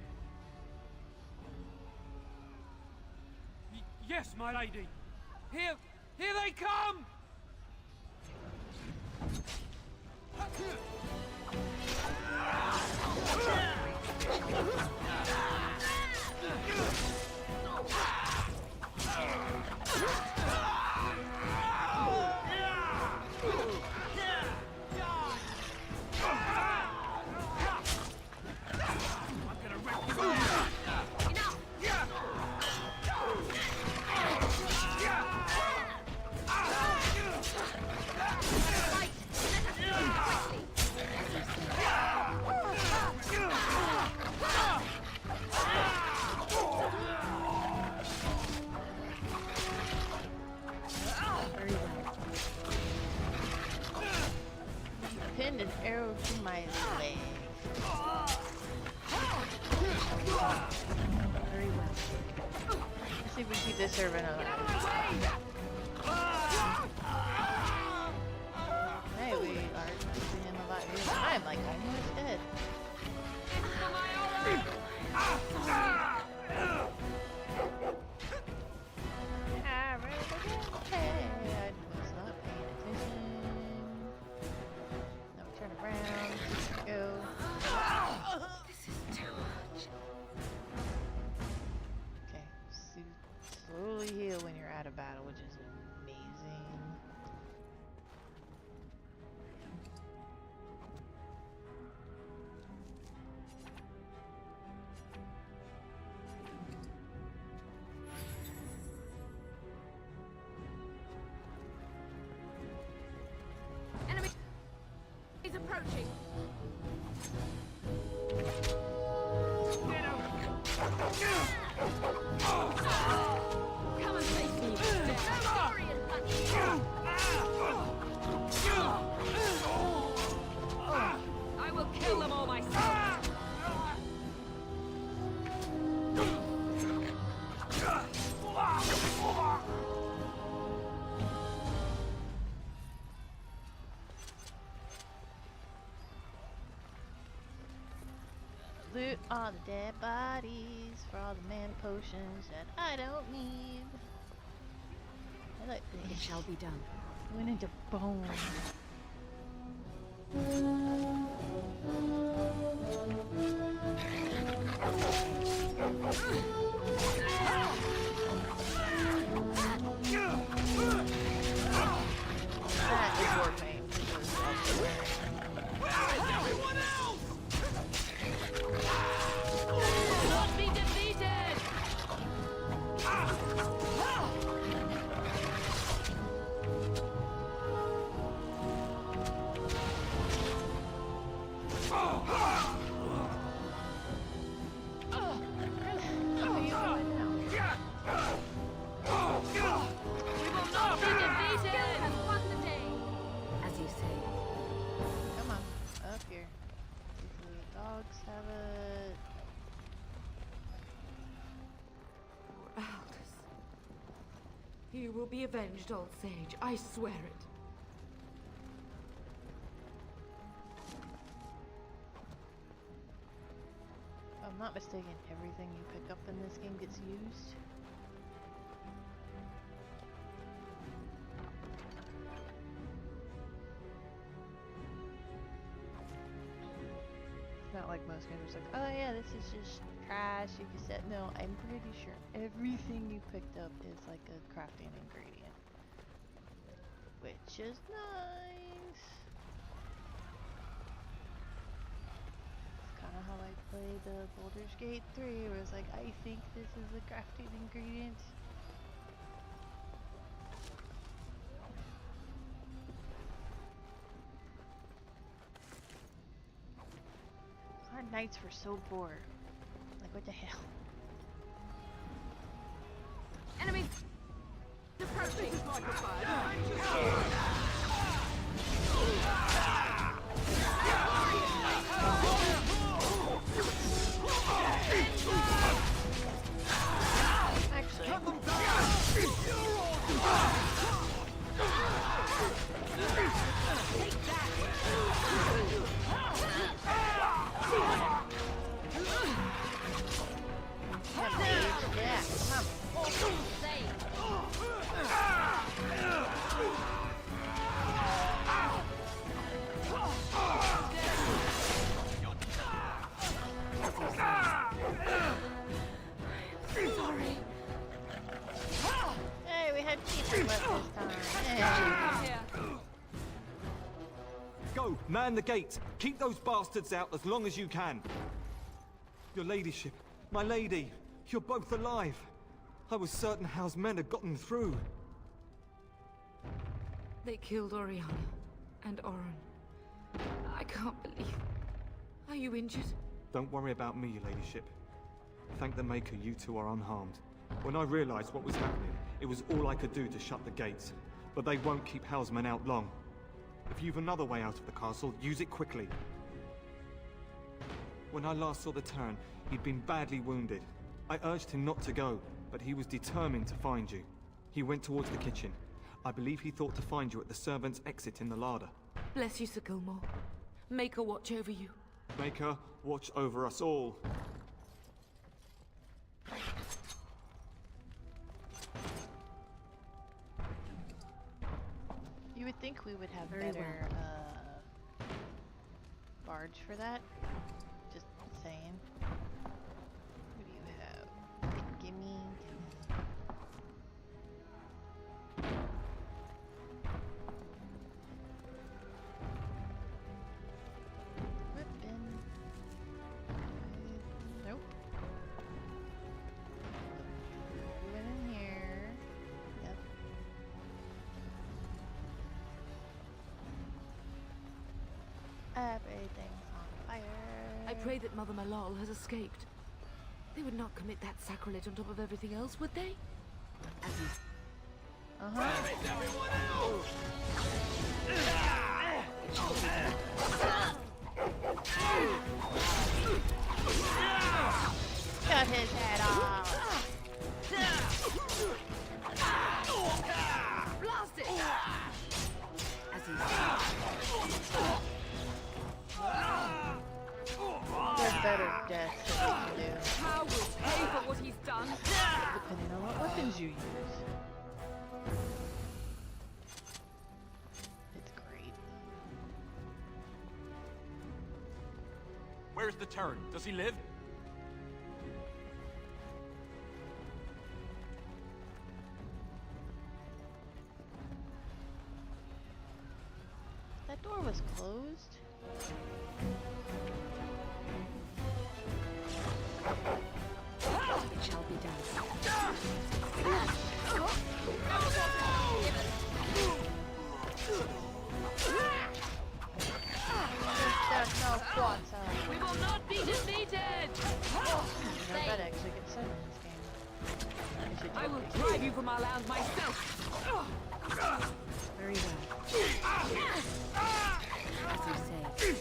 Yes, my lady! Here they come! Pinned an arrow to my leg. Very well. Let's see if we can keep this servant alive. Hey, we are keeping him alive. I'm like almost dead. Hey, I was not paying attention. Now we turn around. Go. This is too much. Okay, so you slowly heal when you're out of battle, which is amazing. Enemy is approaching. Come and face me. I will kill them all myself. Loot all the dead bodies for all the mana potions that I don't need. I like these. It shall be done. Went into bone. That is war paint. Everyone else! Not be defeated! As you say. Come on, up here. Hopefully the dogs have it. Aldous. You will be avenged, old sage. I swear it. Oh, I'm not mistaken, everything you pick up in this game gets used. It's not like most games are like, oh yeah, this is just trash, you can set. No, I'm pretty sure everything you picked up is like a crafting ingredient. Which is nice. It's kind of how I play the Baldur's Gate 3, where it's like, I think this is a crafting ingredient. Our nights were so bored. Like, what the hell? Enemy approaching. Actually, take that. yeah, come on. Sorry. Hey, we had people left this time. Hey. Go, man the gate. Keep those bastards out as long as you can. Your ladyship, my lady, you're both alive. I was certain Hal's men had gotten through. They killed Oriana and Oren. I can't believe. Are you injured? Don't worry about me, your ladyship. Thank the Maker you two are unharmed. When I realized what was happening, it was all I could do to shut the gates. But they won't keep Hal's men out long. If you've another way out of the castle, use it quickly. When I last saw the Terran, he'd been badly wounded. I urged him not to go, but he was determined to find you. He went towards the kitchen. I believe he thought to find you at the servants' exit in the larder. Bless you, Sir Gilmore. Make her watch over you. Maker, watch over us all. You would think we would have Very better barge for that. Just saying. What do you have? Gimme. Whippin'. Nope. We went in here. Yep. Everything's on fire. I pray that Mother Malal has escaped. They would not commit that sacrilege on top of everything else, would they? Cut his head off. Blast it! There's better deaths that we can do. How will pay for what he's done? Depending on what weapons you use. It's great. Where's the Terran? Does he live? That door was closed. It shall be done. There's no quanta. We will not be defeated! That actually gets said in this game. I will drive you from our land myself! Very well. As you say.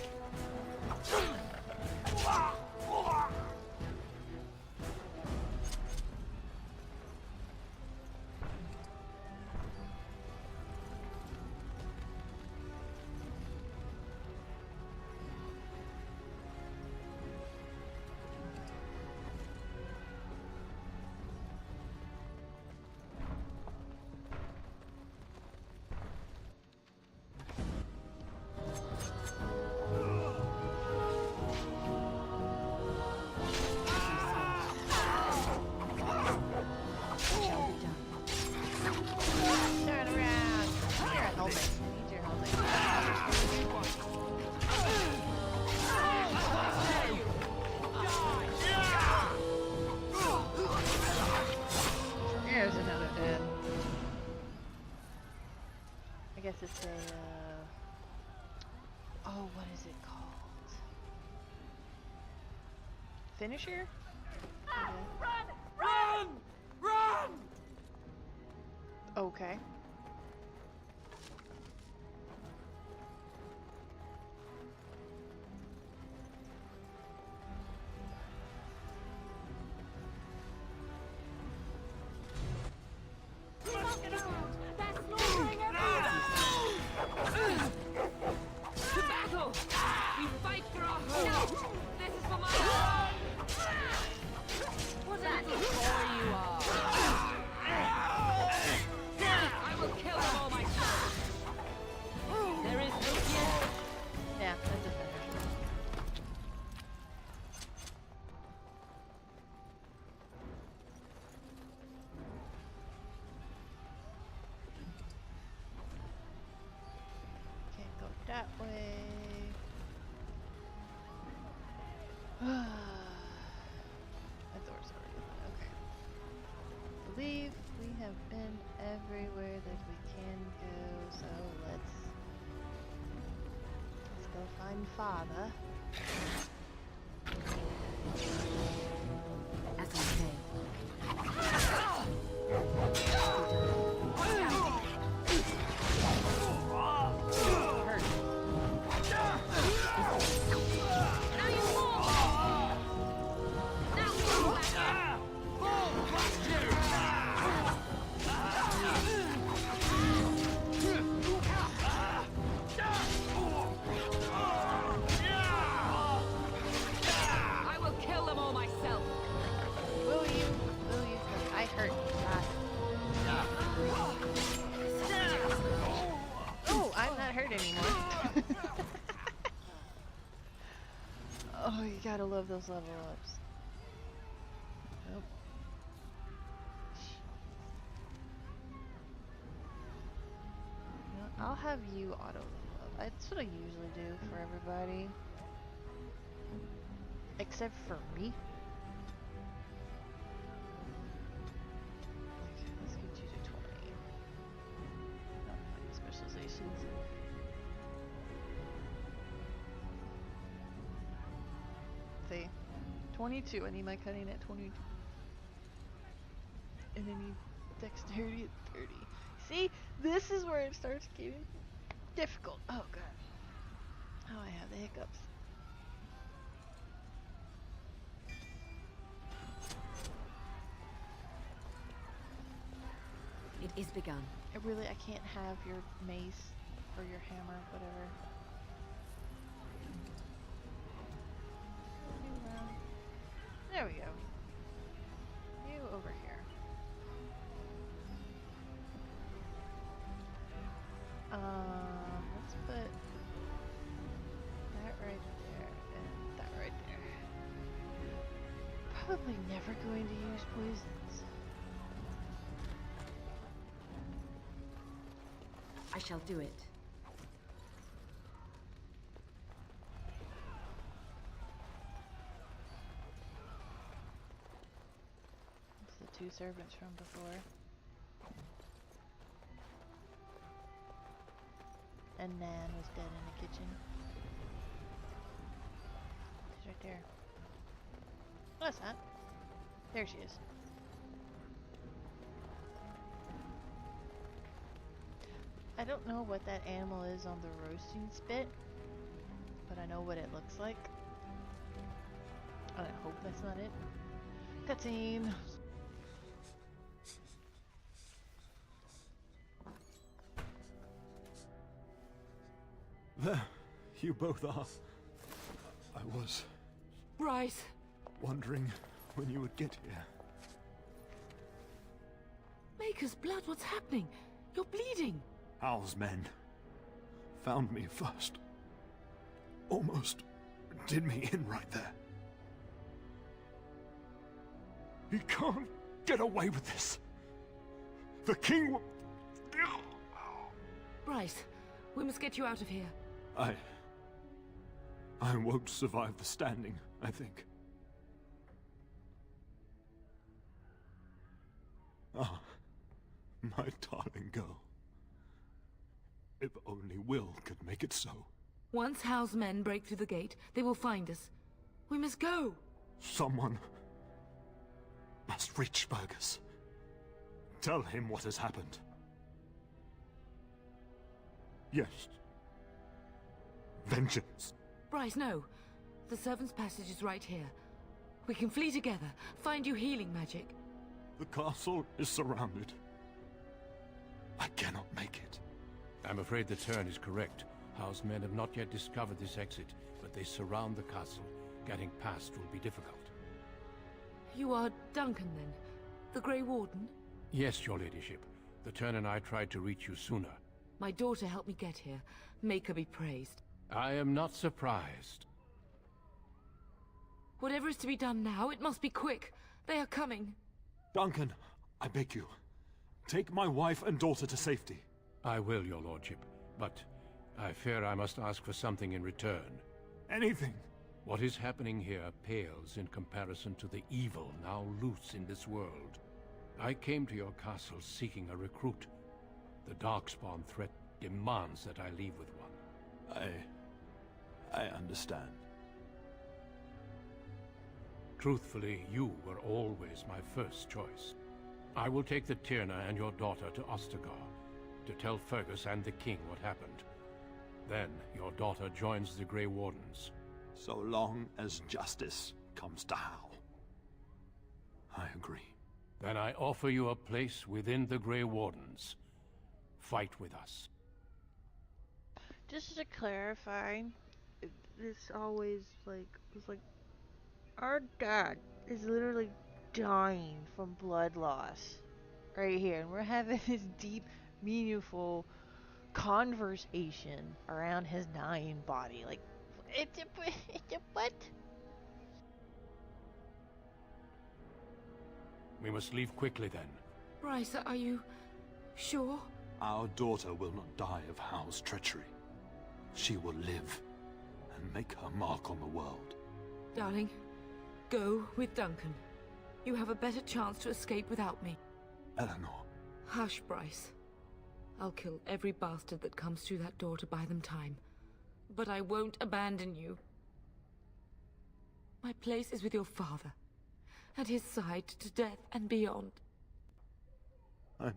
guess it's a, oh, what is it called? Finisher? Run! Run! Run! Okay. To battle! We fight for our home! This is for my home! What a little boy you are! I will kill them all myself! There is no fear. Yeah, that's a finish. Can't go that way. That door's already open. Okay. I believe we have been everywhere that we can go, so let's go find Father. As I say. I will kill them all myself! Will you? Will you? I hurt Oh, I'm not hurt anymore. Oh, you gotta love those level ups. Nope. You know, I'll have you auto level up. That's what I usually do for everybody. Except for me. Okay, let's get you to 20. Not any specializations. See? 22. I need my cutting at 22. And I need dexterity at 30. See? This is where it starts getting difficult. Oh god. Oh, I have the hiccups. It is begun. I can't have your mace or your hammer, whatever. There we go. You over here. Let's put that right there and that right there. Probably never going to use poisons. I shall do it. It's the two servants from before. And Nan was dead in the kitchen. She's right there. Oh, that's not. There she is. I don't know what that animal is on the roasting spit, but I know what it looks like. I hope that's not it. Cutscene! There, you both are. I was Bryce! wondering when you would get here. Maker's blood, what's happening? You're bleeding. Hal's men found me first. Almost did me in right there. He can't get away with this. The king will... Bryce, we must get you out of here. I won't survive the standing, I think. Ah, my darling girl. If only Will could make it so. Once Hal's men break through the gate, they will find us. We must go! Someone must reach Fergus. Tell him what has happened. Yes. Vengeance. Bryce, no. The servant's passage is right here. We can flee together, find you healing magic. The castle is surrounded. I cannot make it. I'm afraid the Turn is correct. Howe's men have not yet discovered this exit, but they surround the castle. Getting past will be difficult. You are Duncan, then? The Grey Warden? Yes, your ladyship. The Turn and I tried to reach you sooner. My daughter helped me get here. Make her be praised. I am not surprised. Whatever is to be done now, it must be quick. They are coming. Duncan, I beg you. Take my wife and daughter to safety. I will, your lordship. But I fear I must ask for something in return. Anything. What is happening here pales in comparison to the evil now loose in this world. I came to your castle seeking a recruit. The Darkspawn threat demands that I leave with one. I understand. Truthfully, you were always my first choice. I will take the Tyrna and your daughter to Ostagar, to tell Fergus and the king what happened. Then your daughter joins the Grey Wardens. So long as justice comes to Hal. I agree. Then I offer you a place within the Grey Wardens. Fight with us. Just to clarify, this always, was our dad is literally dying from blood loss. Right here. And we're having this deep, meaningful conversation around his dying body. Like, it's a what? We must leave quickly then. Bryce, are you sure? Our daughter will not die of Hal's treachery. She will live and make her mark on the world. Darling, go with Duncan. You have a better chance to escape without me. Eleanor. Hush, Bryce. I'll kill every bastard that comes through that door to buy them time. But I won't abandon you. My place is with your father. At his side to death and beyond. I'm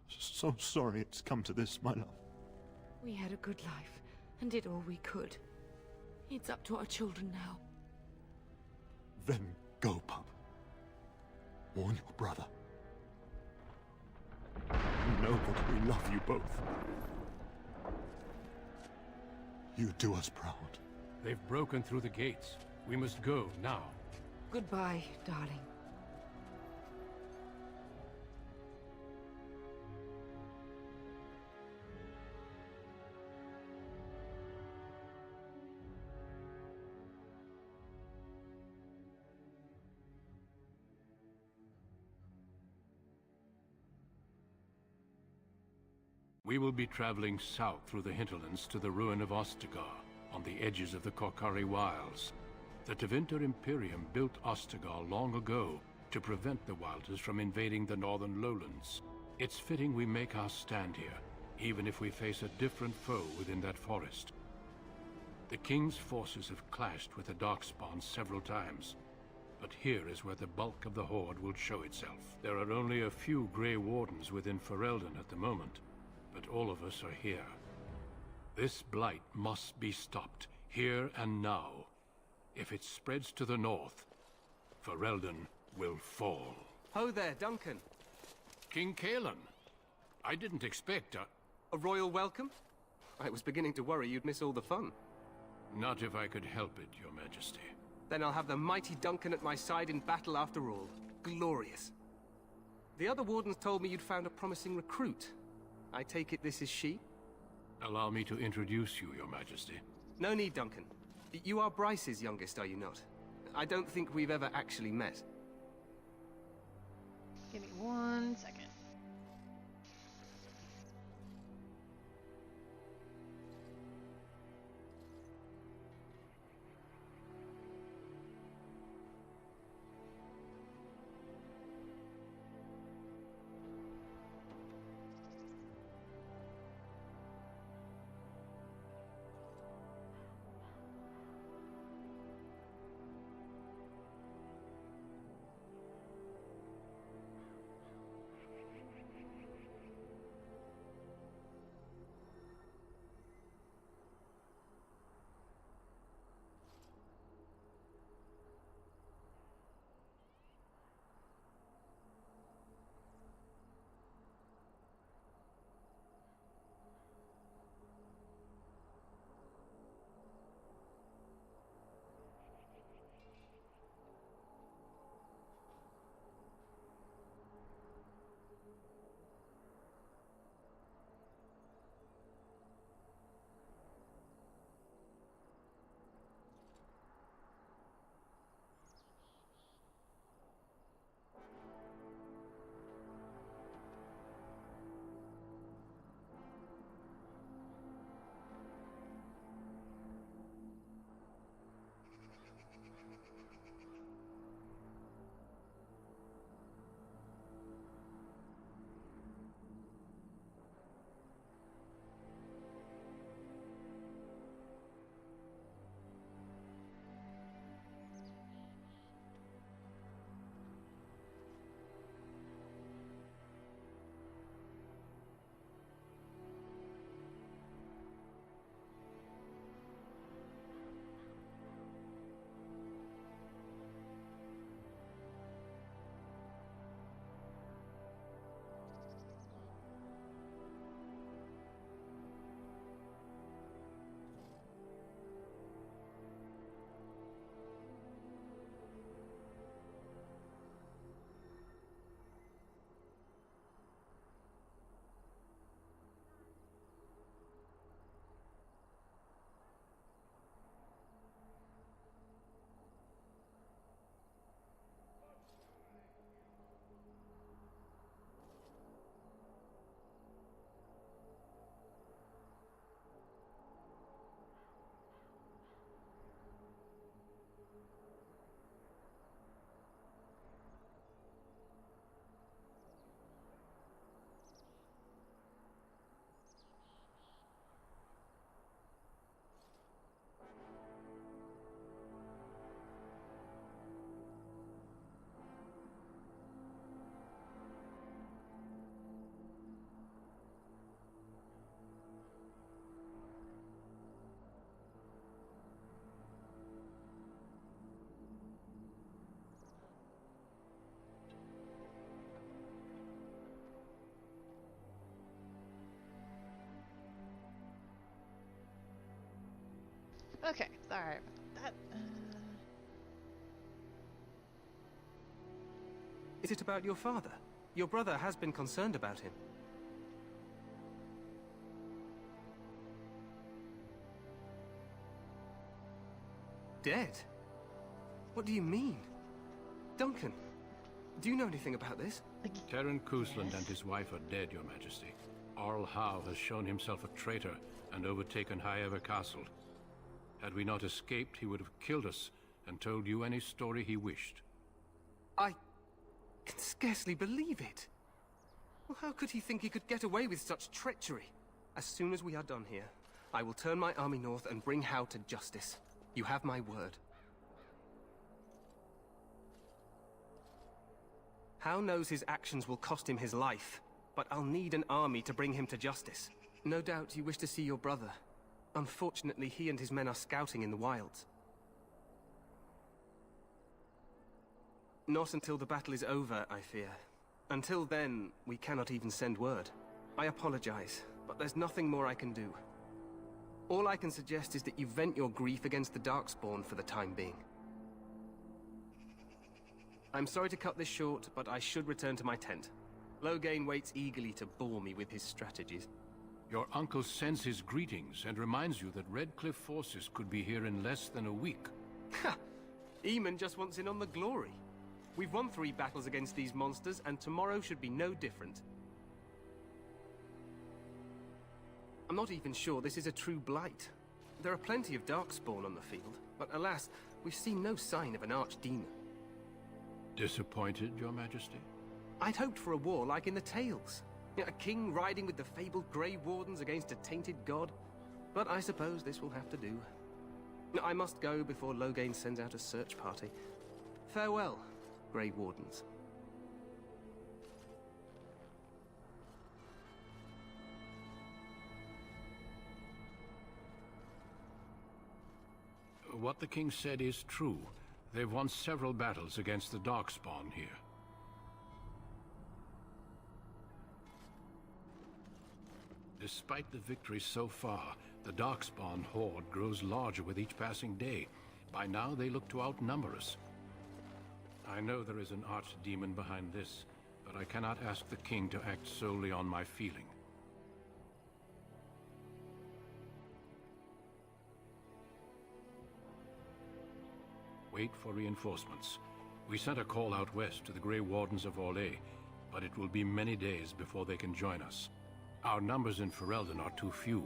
so sorry it's come to this, my love. We had a good life and did all we could. It's up to our children now. Then go, pup. Warn your brother. Know that we love you both. You do us proud. They've broken through the gates. We must go now. Goodbye, darling. We will be traveling south through the hinterlands to the ruin of Ostagar, on the edges of the Korcari Wilds. The Tevinter Imperium built Ostagar long ago to prevent the Wilders from invading the northern lowlands. It's fitting we make our stand here, even if we face a different foe within that forest. The King's forces have clashed with the Darkspawn several times, but here is where the bulk of the Horde will show itself. There are only a few Grey Wardens within Ferelden at the moment, but all of us are here. This blight must be stopped, here and now. If it spreads to the north, Ferelden will fall. Ho there, Duncan. King Cailan. I didn't expect a royal welcome? I was beginning to worry you'd miss all the fun. Not if I could help it, Your Majesty. Then I'll have the mighty Duncan at my side in battle after all. Glorious. The other wardens told me you'd found a promising recruit. I take it this is she? Allow me to introduce you, Your Majesty. No need, Duncan. You are Bryce's youngest, are you not? I don't think we've ever actually met. Give me 1 second. Okay, sorry about that. Is it about your father? Your brother has been concerned about him. Dead? What do you mean? Duncan, do you know anything about this? Terran Cousland and his wife are dead, Your Majesty. Arl Howe has shown himself a traitor and overtaken High Ever Castle. Had we not escaped, he would have killed us and told you any story he wished. I can scarcely believe it. Well, how could he think he could get away with such treachery? As soon as we are done here, I will turn my army north and bring Howe to justice. You have my word. Howe knows his actions will cost him his life, but I'll need an army to bring him to justice. No doubt you wish to see your brother. Unfortunately, he and his men are scouting in the wilds. Not until the battle is over, I fear. Until then, we cannot even send word. I apologize, but there's nothing more I can do. All I can suggest is that you vent your grief against the Darkspawn for the time being. I'm sorry to cut this short, but I should return to my tent. Loghain waits eagerly to bore me with his strategies. Your uncle sends his greetings and reminds you that Redcliffe forces could be here in less than a week. Ha! Eamon just wants in on the glory. We've won 3 battles against these monsters, and tomorrow should be no different. I'm not even sure this is a true blight. There are plenty of Darkspawn on the field, but alas, we've seen no sign of an archdemon. Disappointed, Your Majesty? I'd hoped for a war like in the Tales. A king riding with the fabled Grey Wardens against a tainted god. But I suppose this will have to do. I must go before Loghain sends out a search party. Farewell, Grey Wardens. What the king said is true. They've won several battles against the Darkspawn here. Despite the victories so far, the Darkspawn horde grows larger with each passing day. By now, they look to outnumber us. I know there is an archdemon behind this, but I cannot ask the king to act solely on my feeling. Wait for reinforcements. We sent a call out west to the Grey Wardens of Orlais, but it will be many days before they can join us. Our numbers in Ferelden are too few.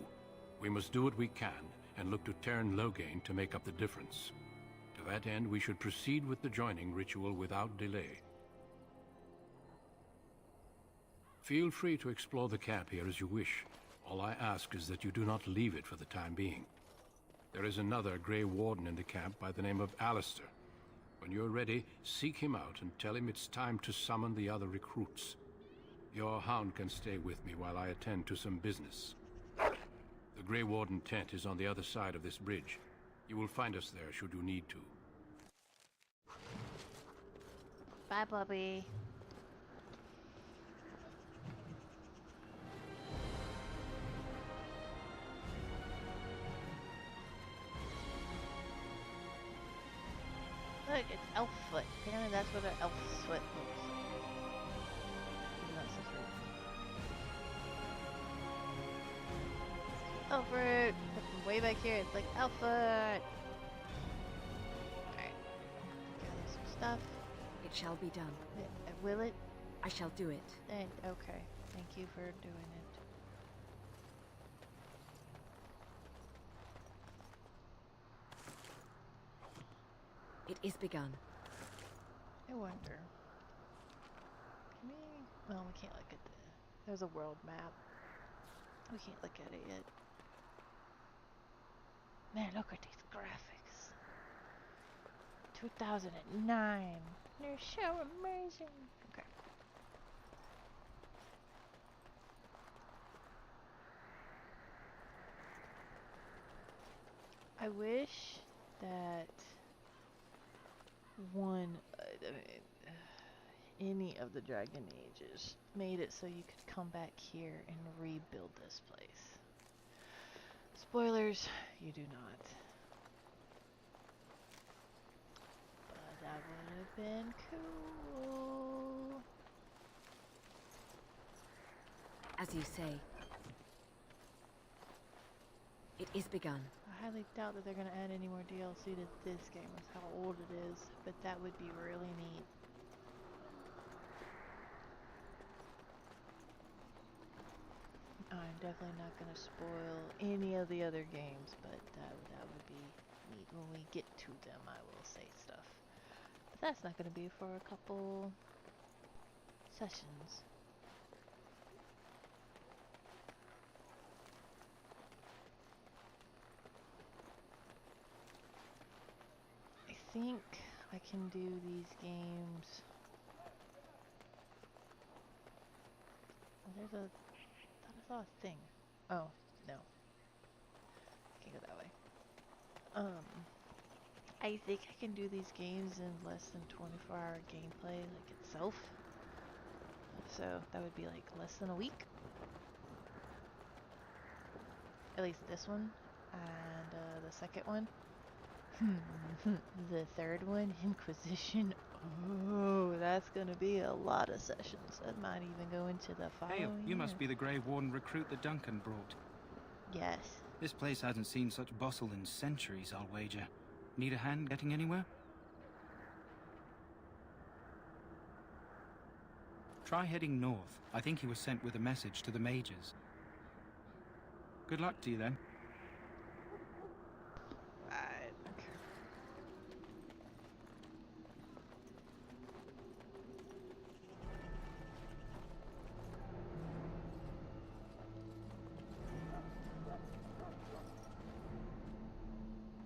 We must do what we can, and look to Teyrn Loghain to make up the difference. To that end, we should proceed with the joining ritual without delay. Feel free to explore the camp here as you wish. All I ask is that you do not leave it for the time being. There is another Grey Warden in the camp by the name of Alistair. When you're ready, seek him out and tell him it's time to summon the other recruits. Your hound can stay with me while I attend to some business. The Grey Warden tent is on the other side of this bridge. You will find us there should you need to. Bye, Bubby. Look, it's elf foot. Apparently that's what an elf's foot looks. Even though it says root. Elfert! From way back here, it's like Elfert! Alright. Gather some stuff. It shall be done. Will it? I shall do it. And, okay. Thank you for doing it. It is begun. I wonder. Can we? Well, we can't look at the. There's a world map. We can't look at it yet. Man, look at these graphics. 2009. They're so amazing. Okay. I wish that any of the Dragon Ages made it so you could come back here and rebuild this place. Spoilers, you do not. That would have been cool. As you say, it is begun. I highly doubt that they're going to add any more DLC to this game with how old it is, but that would be really neat. I'm definitely not going to spoil any of the other games, but that would be neat. When we get to them, I will say stuff. But that's not going to be for a couple sessions. I think I can do these games. There's a... I saw a thing. Oh, no. Can't go that way. I think I can do these games in less than 24-hour gameplay, like itself. So that would be like less than a week. At least this one. And the second one. The third one, Inquisition. Oh, that's gonna be a lot of sessions. That might even go into the following Hey, you must year. be the Grey Warden recruit that Duncan brought. Yes. This place hasn't seen such bustle in centuries, I'll wager. Need a hand getting anywhere? Try heading north. I think he was sent with a message to the mages. Good luck to you then.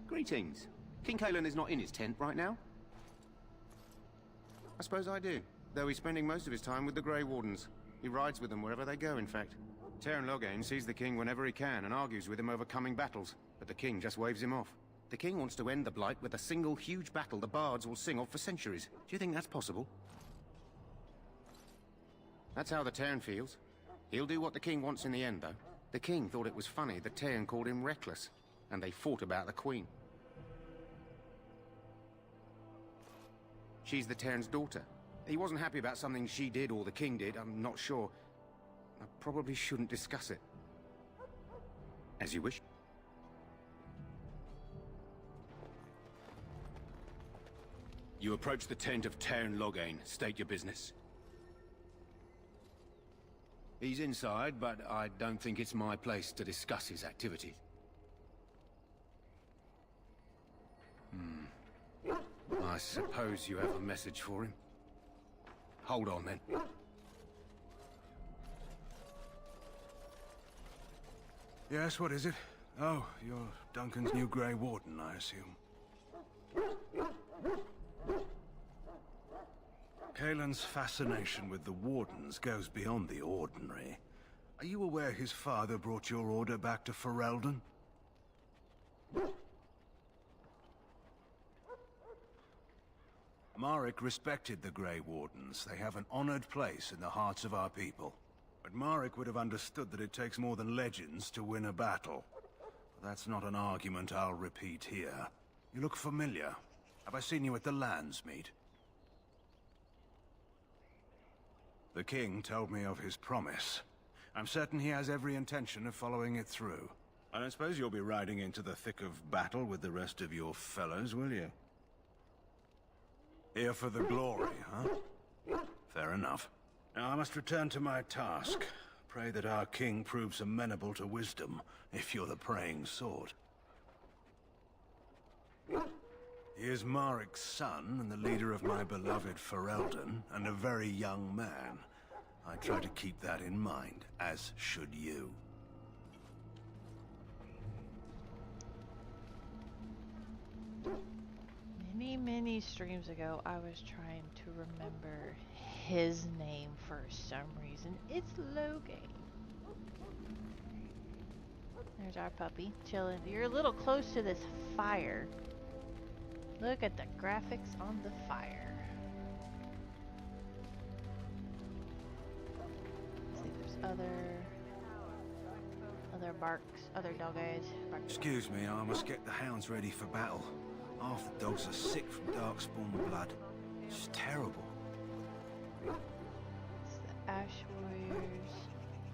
Greetings. King Cailan is not in his tent right now? I suppose I do, though he's spending most of his time with the Grey Wardens. He rides with them wherever they go, in fact. Teyrn Loghain sees the king whenever he can and argues with him over coming battles, but the king just waves him off. The king wants to end the Blight with a single huge battle the bards will sing of for centuries. Do you think that's possible? That's how the Teyrn feels. He'll do what the king wants in the end, though. The king thought it was funny that Teyrn called him reckless, and they fought about the queen. She's the Teyrn's daughter. He wasn't happy about something she did or the king did, I'm not sure. I probably shouldn't discuss it. As you wish. You approach the tent of Teyrn Loghain. State your business. He's inside, but I don't think it's my place to discuss his activities. I suppose you have a message for him. Hold on, then. Yes, what is it? Oh, you're Duncan's new Grey Warden, I assume. Cailan's fascination with the Wardens goes beyond the ordinary. Are you aware his father brought your order back to Ferelden? Marek respected the Grey Wardens. They have an honored place in the hearts of our people. But Marek would have understood that it takes more than legends to win a battle. That's not an argument I'll repeat here. You look familiar. Have I seen you at the Landsmeet? The king told me of his promise. I'm certain he has every intention of following it through. I don't suppose you'll be riding into the thick of battle with the rest of your fellows, will you? Here for the glory, huh? Fair enough. Now I must return to my task. Pray that our king proves amenable to wisdom, if you're the praying sort. He is Marek's son, and the leader of my beloved Ferelden, and a very young man. I try to keep that in mind, as should you. Many streams ago, I was trying to remember his name for some reason. It's Loghain. There's our puppy, chilling. You're a little close to this fire. Look at the graphics on the fire. Let's see if there's other barks, other dog eyes. Excuse me, I must get the hounds ready for battle. Half the dogs are sick from Darkspawn blood. It's terrible. It's the Ash Warriors.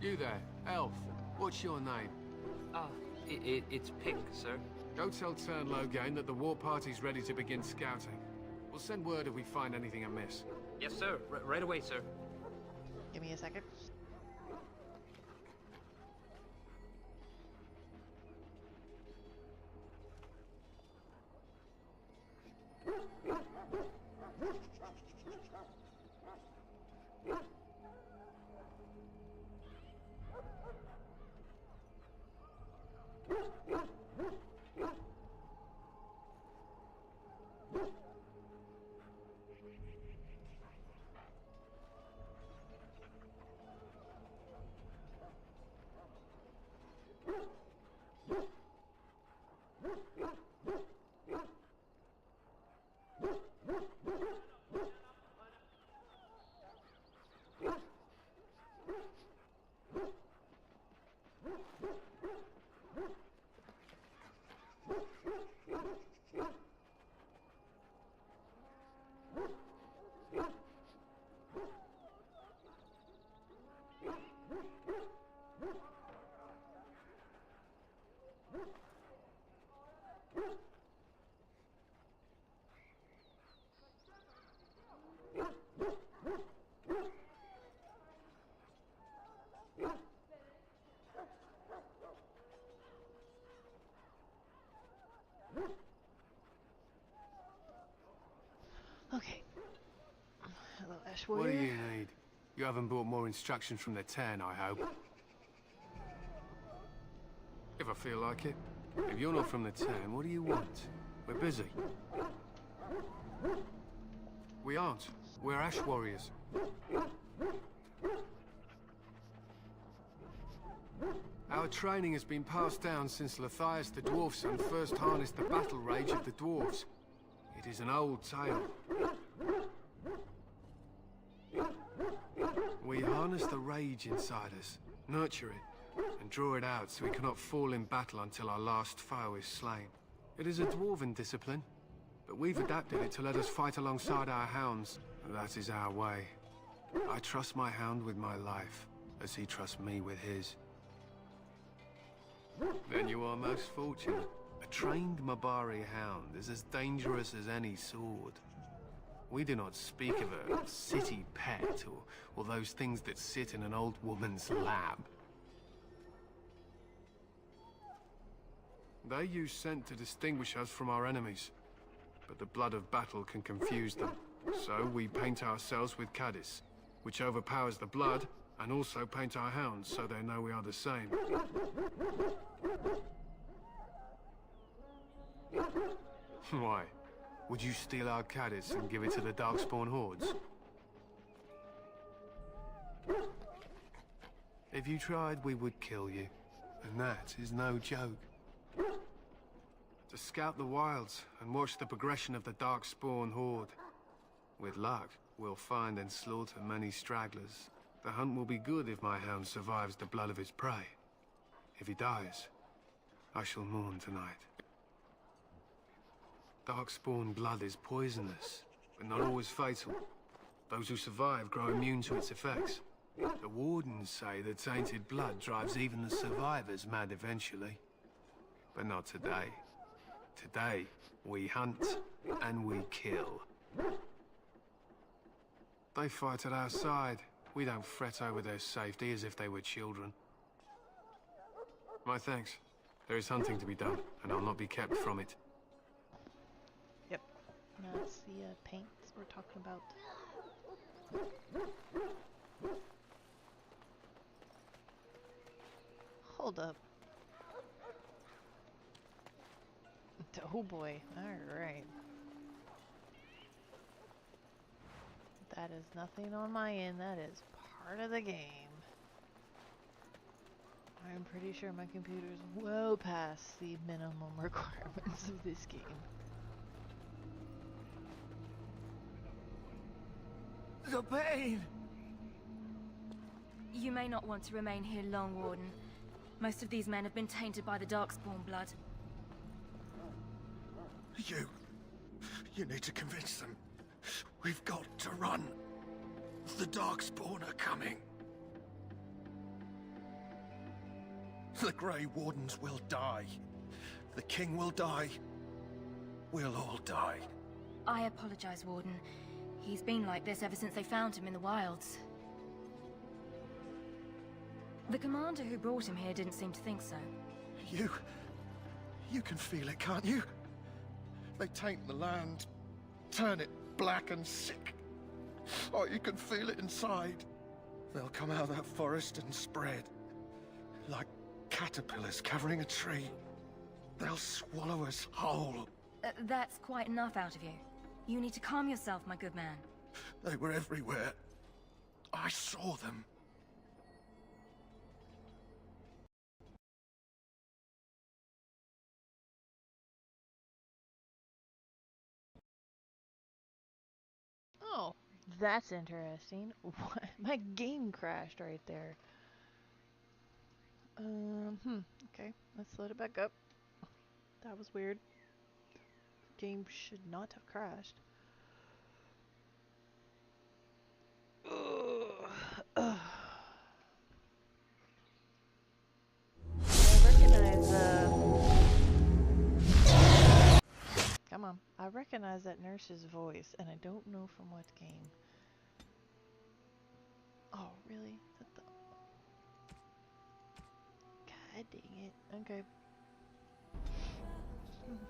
You there, elf. What's your name? It's Pink, sir. Go tell Tern Loghain that the war party's ready to begin scouting. We'll send word if we find anything amiss. Yes, sir. Right away, sir. Give me a second. Okay. Hello, Ash Warrior. What do you need? You haven't brought more instructions from the Tern, I hope. If I feel like it. If you're not from the Tern, what do you want? We're busy. We aren't. We're Ash Warriors. Our training has been passed down since Lathias the Dwarfson first harnessed the battle rage of the dwarves. It is an old tale. We harness the rage inside us, nurture it, and draw it out so we cannot fall in battle until our last foe is slain. It is a dwarven discipline, but we've adapted it to let us fight alongside our hounds. That is our way. I trust my hound with my life, as he trusts me with his. Then you are most fortunate. A trained Mabari hound is as dangerous as any sword. We do not speak of a city pet or those things that sit in an old woman's lap. They use scent to distinguish us from our enemies, but the blood of battle can confuse them. So we paint ourselves with Caddis, which overpowers the blood, and also paint our hounds so they know we are the same. Why? Would you steal our Caddis and give it to the Darkspawn hordes? If you tried, we would kill you. And that is no joke. To scout the wilds and watch the progression of the Darkspawn horde. With luck, we'll find and slaughter many stragglers. The hunt will be good if my hound survives the blood of his prey. If he dies, I shall mourn tonight. Darkspawn blood is poisonous, but not always fatal. Those who survive grow immune to its effects. The Wardens say that tainted blood drives even the survivors mad eventually. But not today. Today, we hunt and we kill. They fight at our side. We don't fret over their safety as if they were children. My thanks. There is hunting to be done, and I'll not be kept from it. Yep. That's the paints we're talking about. Hold up. Oh boy. Alright. That is nothing on my end. That is part of the game. I'm pretty sure my computer is well past the minimum requirements of this game. The pain! You may not want to remain here long, Warden. Most of these men have been tainted by the Darkspawn blood. You need to convince them. We've got to run. The Darkspawn are coming. The Grey Wardens will die. The King will die. We'll all die. I apologize, Warden. He's been like this ever since they found him in the wilds. The commander who brought him here didn't seem to think so. You can feel it, can't you? They taint the land, turn it black and sick. Oh, you can feel it inside. They'll come out of that forest and spread. Like caterpillars covering a tree. They'll swallow us whole. That's quite enough out of you. You need to calm yourself, my good man. They were everywhere. I saw them. Oh, that's interesting. My game crashed right there. Okay, let's load it back up. That was weird. Game should not have crashed. I recognize come on. I recognize that nurse's voice, and I don't know from what game. Oh, really? God dang it. Okay.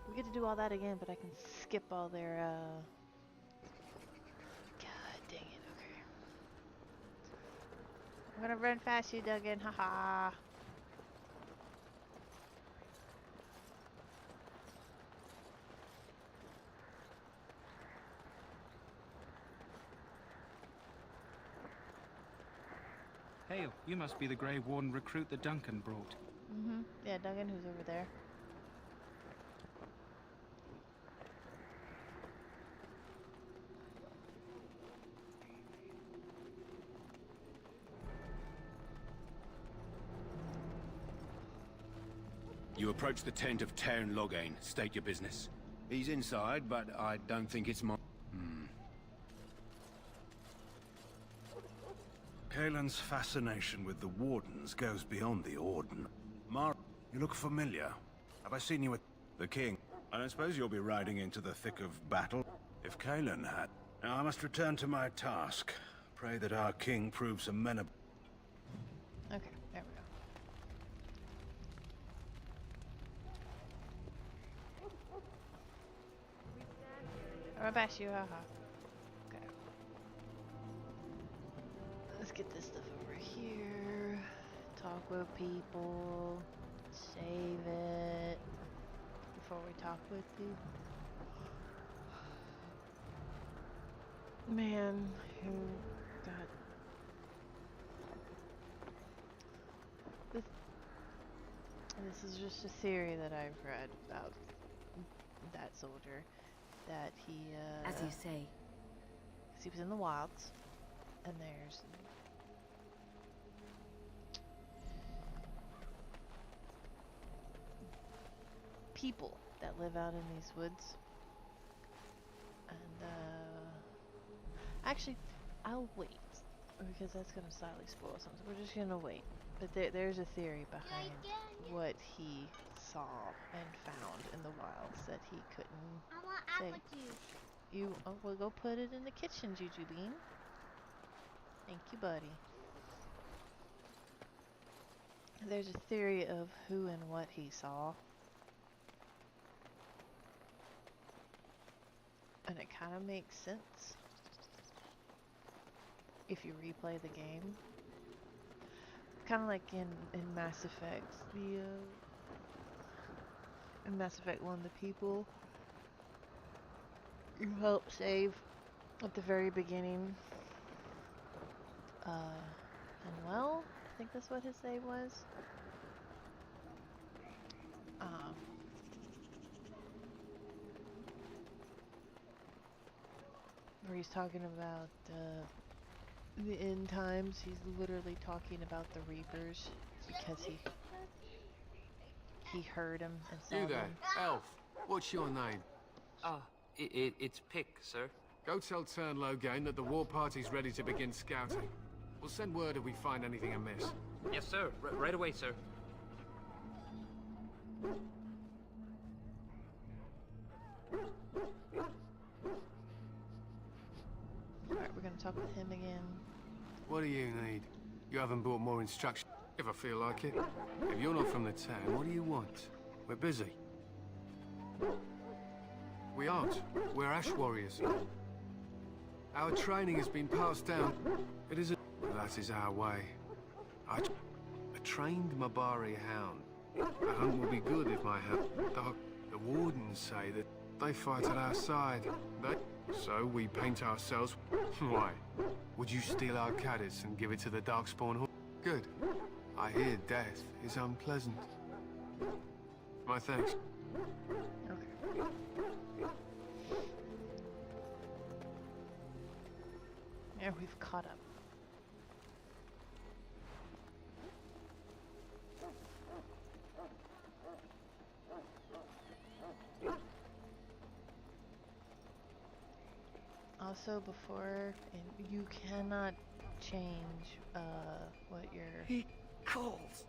We get to do all that again, but I can skip all their, God dang it, okay. I'm gonna run fast, you Duggan, haha. Hale, you must be the Grey Warden recruit that Duncan brought. Yeah, Duggan, who's over there. You approach the tent of Tairn Loghain. State your business. He's inside, but I don't think it's my... Kaelin's fascination with the Wardens goes beyond the Orden. Mar, you look familiar. Have I seen you with the King? I don't suppose you'll be riding into the thick of battle. If Kaelin had... Now I must return to my task. Pray that our King proves amenable. Okay, there we go. I'm gonna bash you, haha. Okay. Let's get this stuff over here. Talk with people. Save it. Before we talk with people. Man, who got... This is just a theory that I've read about that soldier. That he, as you say. 'Cause he was in the wilds. And there's... people that live out in these woods. And, actually, I'll wait. Because that's gonna slightly spoil something. We're just gonna wait. But there's a theory behind what he saw and found in the wilds that he couldn't say. Apple juice. You will go put it in the kitchen, Juju Bean. Thank you, buddy. There's a theory of who and what he saw. And it kind of makes sense if you replay the game. Kind of like in Mass Effect, in Mass Effect 1, the people you help save at the very beginning. And well, I think that's what his save was. Where he's talking about the end times. He's literally talking about the Reapers because he heard him and saw You there, them. elf. What's your name? It's Pick, sir. Go tell Tern Loghain that the war party's ready to begin scouting. We'll send word if we find anything amiss. Yes, sir. Right away, sir. Alright, we're gonna talk with him again. What do you need? You haven't brought more instruction. If I feel like it. If you're not from the town, what do you want? We're busy. We aren't. We're Ash Warriors. Our training has been passed down. It isn't. That is our way. A trained Mabari hound. The hunt will be good if my help. The wardens say that they fight at our side. So we paint ourselves. Why? Would you steal our caddis and give it to the Darkspawn Horde? Good. I hear death is unpleasant. My thanks. Okay. Yeah, we've caught up. Also, before, and you cannot change what your... He calls.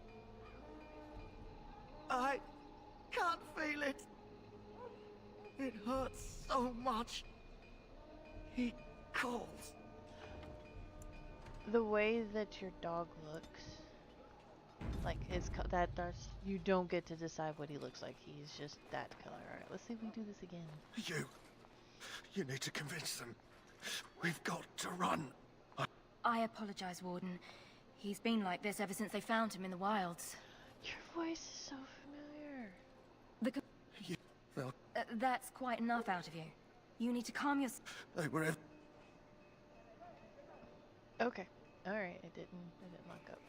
I can't feel it. It hurts so much. He calls. The way that your dog looks, like that's you don't get to decide what he looks like. He's just that color. All right, let's see if we do this again. You need to convince them. We've got to run. I apologize, Warden. He's been like this ever since they found him in the wilds. Your voice is so familiar. That's quite enough out of you. You need to calm yourself. They were... Okay. All right. It didn't lock up.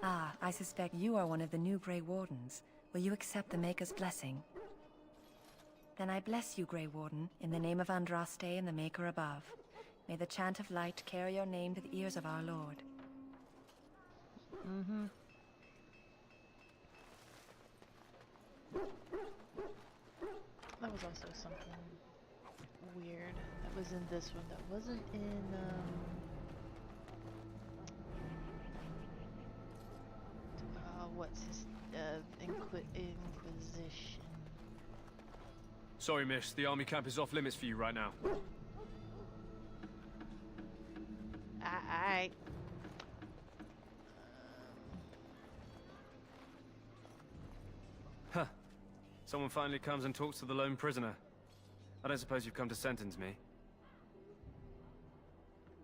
Ah, I suspect you are one of the new Grey Wardens. Will you accept the Maker's blessing? Then I bless you, Grey Warden, in the name of Andraste and the Maker above. May the chant of light carry your name to the ears of our Lord. Mm-hmm. That was also something weird. That was in this one. That wasn't in, what's his, Inquisition. Sorry, miss. The army camp is off limits for you right now. Aight. Huh. Someone finally comes and talks to the lone prisoner. I don't suppose you've come to sentence me?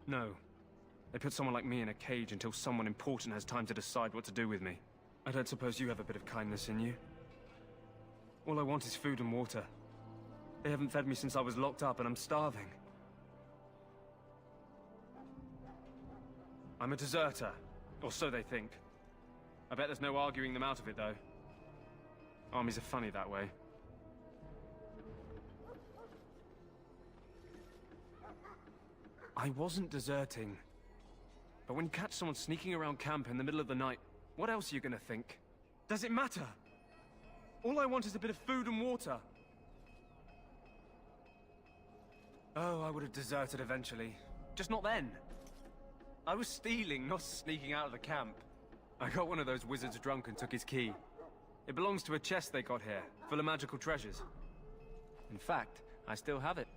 No. They put someone like me in a cage until someone important has time to decide what to do with me. I don't suppose you have a bit of kindness in you? All I want is food and water. They haven't fed me since I was locked up and I'm starving. I'm a deserter, or so they think. I bet there's no arguing them out of it, though. Armies are funny that way. I wasn't deserting. But when you catch someone sneaking around camp in the middle of the night, what else are you gonna think? Does it matter? All I want is a bit of food and water. Oh, I would have deserted eventually. Just not then. I was stealing, not sneaking out of the camp. I got one of those wizards drunk and took his key. It belongs to a chest they got here, full of magical treasures. In fact, I still have it.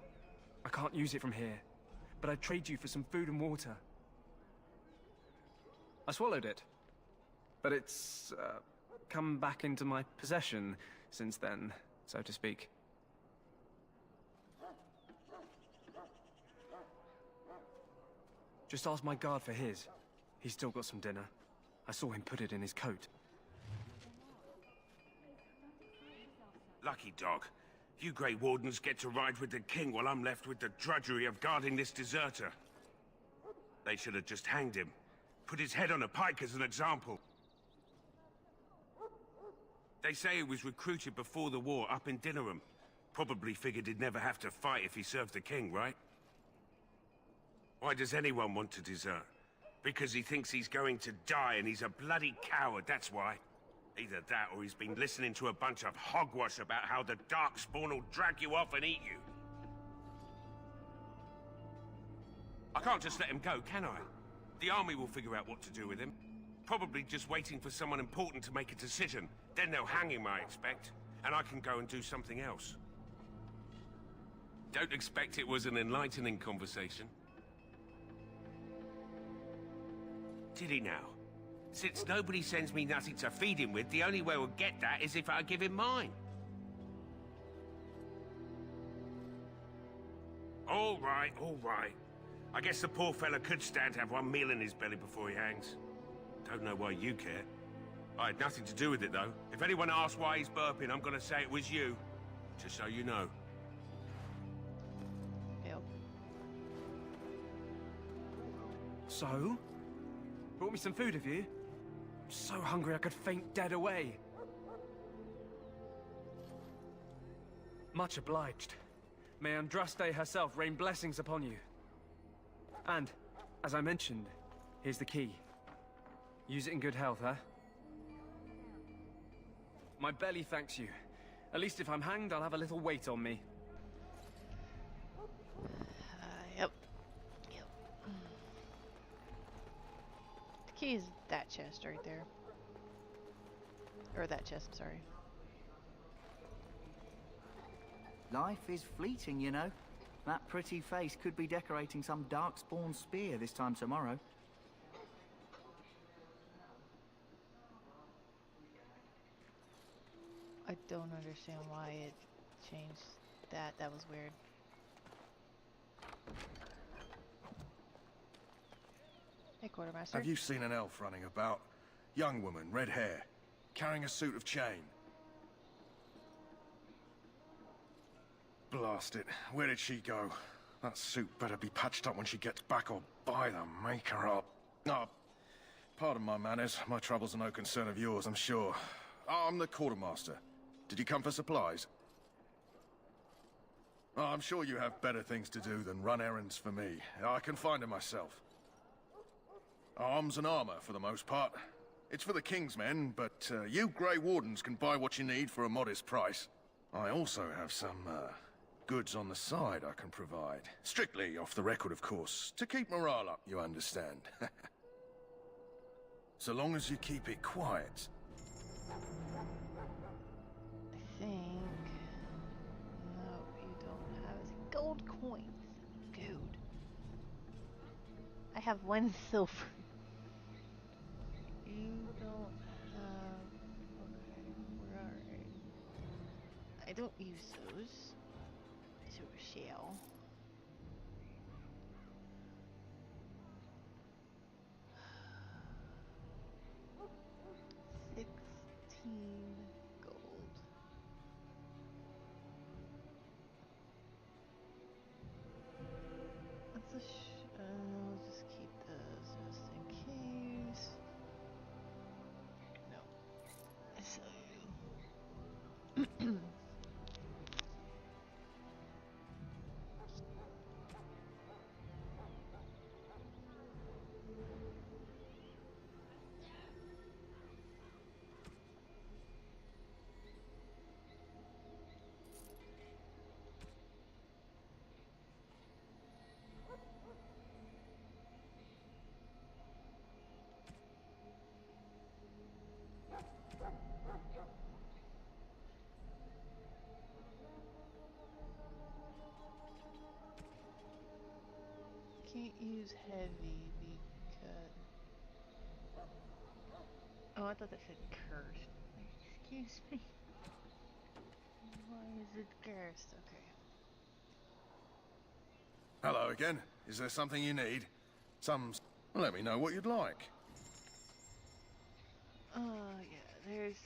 I can't use it from here, but I'd trade you for some food and water. I swallowed it, but it's come back into my possession since then, so to speak. Just ask my guard for his. He's still got some dinner. I saw him put it in his coat. Lucky dog. You Grey Wardens get to ride with the king while I'm left with the drudgery of guarding this deserter. They should have just hanged him. Put his head on a pike as an example. They say he was recruited before the war up in Dinnerham. Probably figured he'd never have to fight if he served the king, right? Why does anyone want to desert? Because he thinks he's going to die and he's a bloody coward, that's why. Either that or he's been listening to a bunch of hogwash about how the Darkspawn will drag you off and eat you. I can't just let him go, can I? The army will figure out what to do with him. Probably just waiting for someone important to make a decision. Then they'll hang him, I expect. And I can go and do something else. Don't expect it was an enlightening conversation. Did he now? Since nobody sends me nothing to feed him with, the only way we'll get that is if I give him mine. All right, all right. I guess the poor fella could stand to have one meal in his belly before he hangs. Don't know why you care. I had nothing to do with it, though. If anyone asks why he's burping, I'm gonna say it was you. Just so you know. Yep. So? Brought me some food, have you? I'm so hungry I could faint dead away. Much obliged. May Andraste herself rain blessings upon you. And, as I mentioned, here's the key. Use it in good health, huh? My belly thanks you. At least if I'm hanged, I'll have a little weight on me. Yep. Yep. The key is that chest right there. Or that chest, sorry. Life is fleeting, you know. That pretty face could be decorating some Darkspawn spear this time tomorrow. I don't understand why it changed that. That was weird. Hey, Quartermaster. Have you seen an elf running about? Young woman, red hair, carrying a suit of chain. Blast it. Where did she go? That suit better be patched up when she gets back, or by the maker up. Oh, pardon my manners. My troubles are no concern of yours, I'm sure. I'm the quartermaster. Did you come for supplies? Oh, I'm sure you have better things to do than run errands for me. I can find them myself. Arms and armor, for the most part. It's for the King's men, but you Grey Wardens can buy what you need for a modest price. I also have some, goods on the side I can provide. Strictly off the record, of course. To keep morale up, you understand. So long as you keep it quiet. I think... No, you don't have gold coins. Good. I have 1 silver. You don't have... Okay, where are I don't use those. So shell. $16 gold. Let's I'll just keep those just in case. No. So can't use heavy because... Oh, I thought that said cursed. Excuse me. Why is it cursed? Okay. Hello again. Is there something you need? Let me know what you'd like. Oh, yeah, there's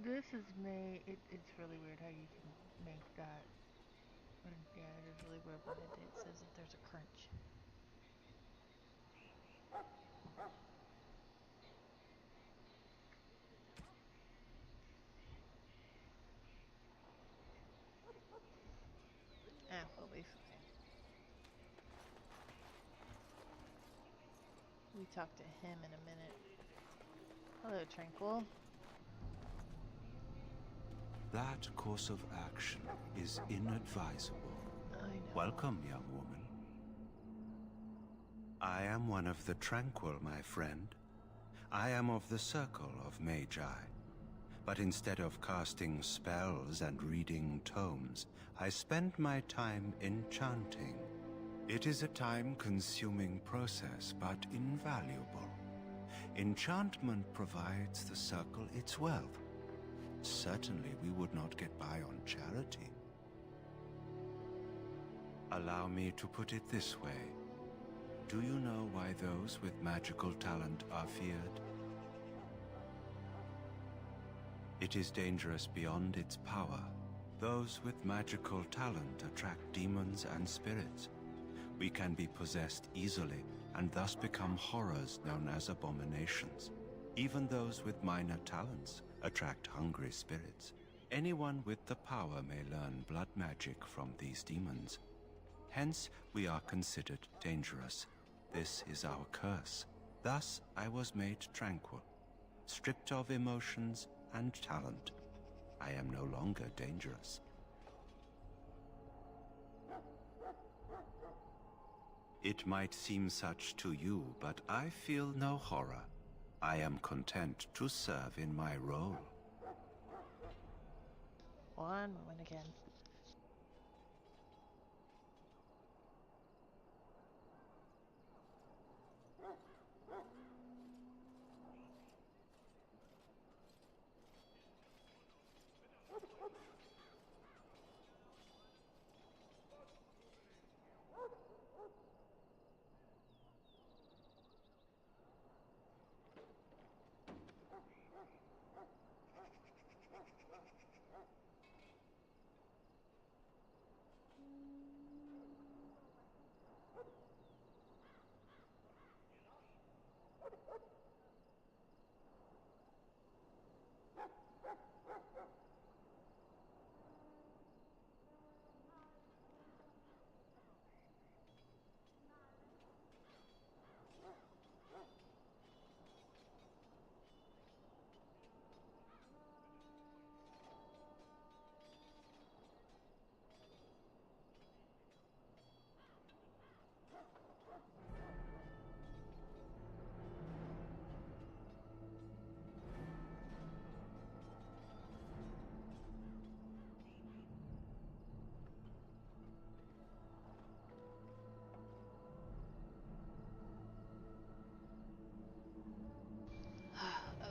this is made, it's really weird how you can make that. Yeah, it is really weird, but it says that there's a crunch. We'll be fine. We we talk to him in a minute. Hello, Tranquil. That course of action is inadvisable. I know. Welcome, young woman. I am one of the Tranquil, my friend. I am of the Circle of Magi. But instead of casting spells and reading tomes, I spend my time enchanting. It is a time-consuming process, but invaluable. Enchantment provides the Circle its wealth. Certainly we would not get by on charity. Allow me to put it this way. Do you know why those with magical talent are feared? It is dangerous beyond its power. Those with magical talent attract demons and spirits. We can be possessed easily, and thus become horrors known as abominations. Even those with minor talents attract hungry spirits. Anyone with the power may learn blood magic from these demons. Hence, we are considered dangerous. This is our curse. Thus, I was made tranquil, stripped of emotions and talent. I am no longer dangerous. It might seem such to you, but I feel no horror. I am content to serve in my role. One moment again.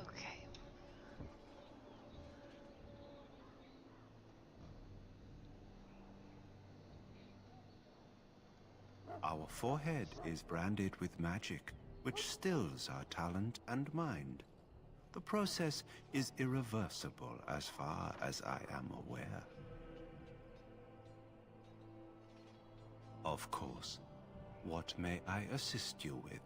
Okay. Our forehead is branded with magic, which stills our talent and mind. The process is irreversible as far as I am aware. Of course. What may I assist you with?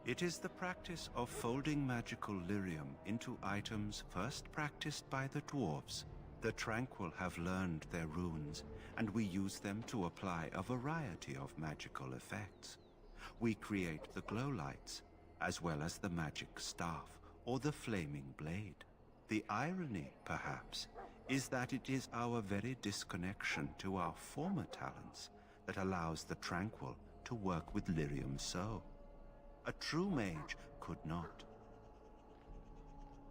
It is the practice of folding magical lyrium into items first practiced by the dwarves. The Tranquil have learned their runes, and we use them to apply a variety of magical effects. We create the glow lights, as well as the magic staff or the flaming blade. The irony, perhaps, is that it is our very disconnection to our former talents that allows the Tranquil to work with lyrium so. A true mage could not.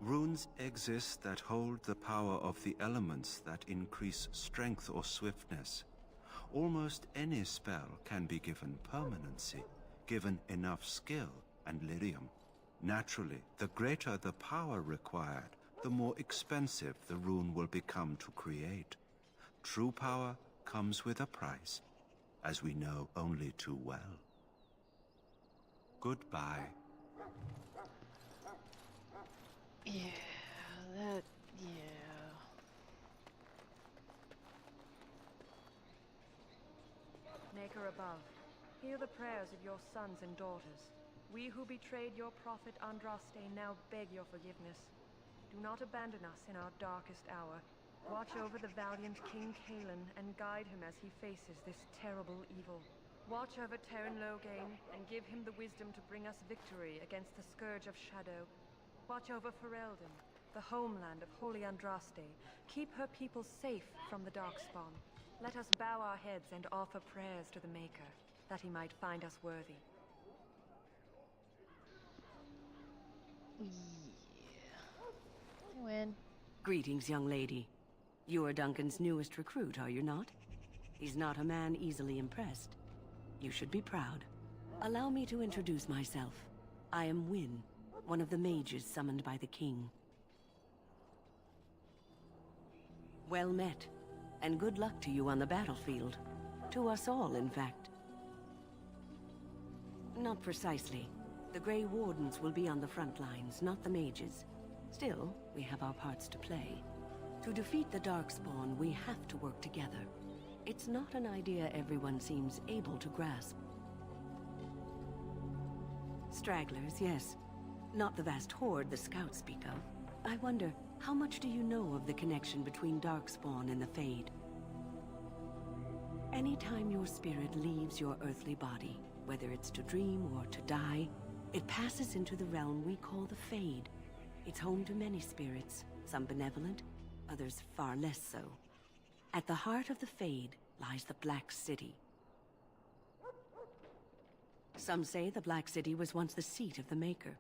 Runes exist that hold the power of the elements that increase strength or swiftness. Almost any spell can be given permanency, given enough skill and lyrium. Naturally, the greater the power required, the more expensive the rune will become to create. True power comes with a price, as we know only too well. Goodbye. Yeah. Maker above, hear the prayers of your sons and daughters. We who betrayed your prophet Andraste now beg your forgiveness. Do not abandon us in our darkest hour. Watch over the valiant King Cailan and guide him as he faces this terrible evil. Watch over Terran Loghain and give him the wisdom to bring us victory against the Scourge of Shadow. Watch over Ferelden, the homeland of Holy Andraste. Keep her people safe from the Darkspawn. Let us bow our heads and offer prayers to the Maker, that he might find us worthy. Yeah. Win. Greetings, young lady. You are Duncan's newest recruit, are you not? He's not a man easily impressed. You should be proud. Allow me to introduce myself. I am Wynne, one of the mages summoned by the king. Well met, and good luck to you on the battlefield. To us all, in fact. Not precisely. The Grey Wardens will be on the front lines, not the mages. Still, we have our parts to play. To defeat the Darkspawn, we have to work together. It's not an idea everyone seems able to grasp. Stragglers, yes. Not the vast horde the scouts speak of. I wonder, how much do you know of the connection between Darkspawn and the Fade? Anytime your spirit leaves your earthly body, whether it's to dream or to die, it passes into the realm we call the Fade. It's home to many spirits, some benevolent, others far less so. At the heart of the Fade lies the Black City. Some say the Black City was once the seat of the Maker.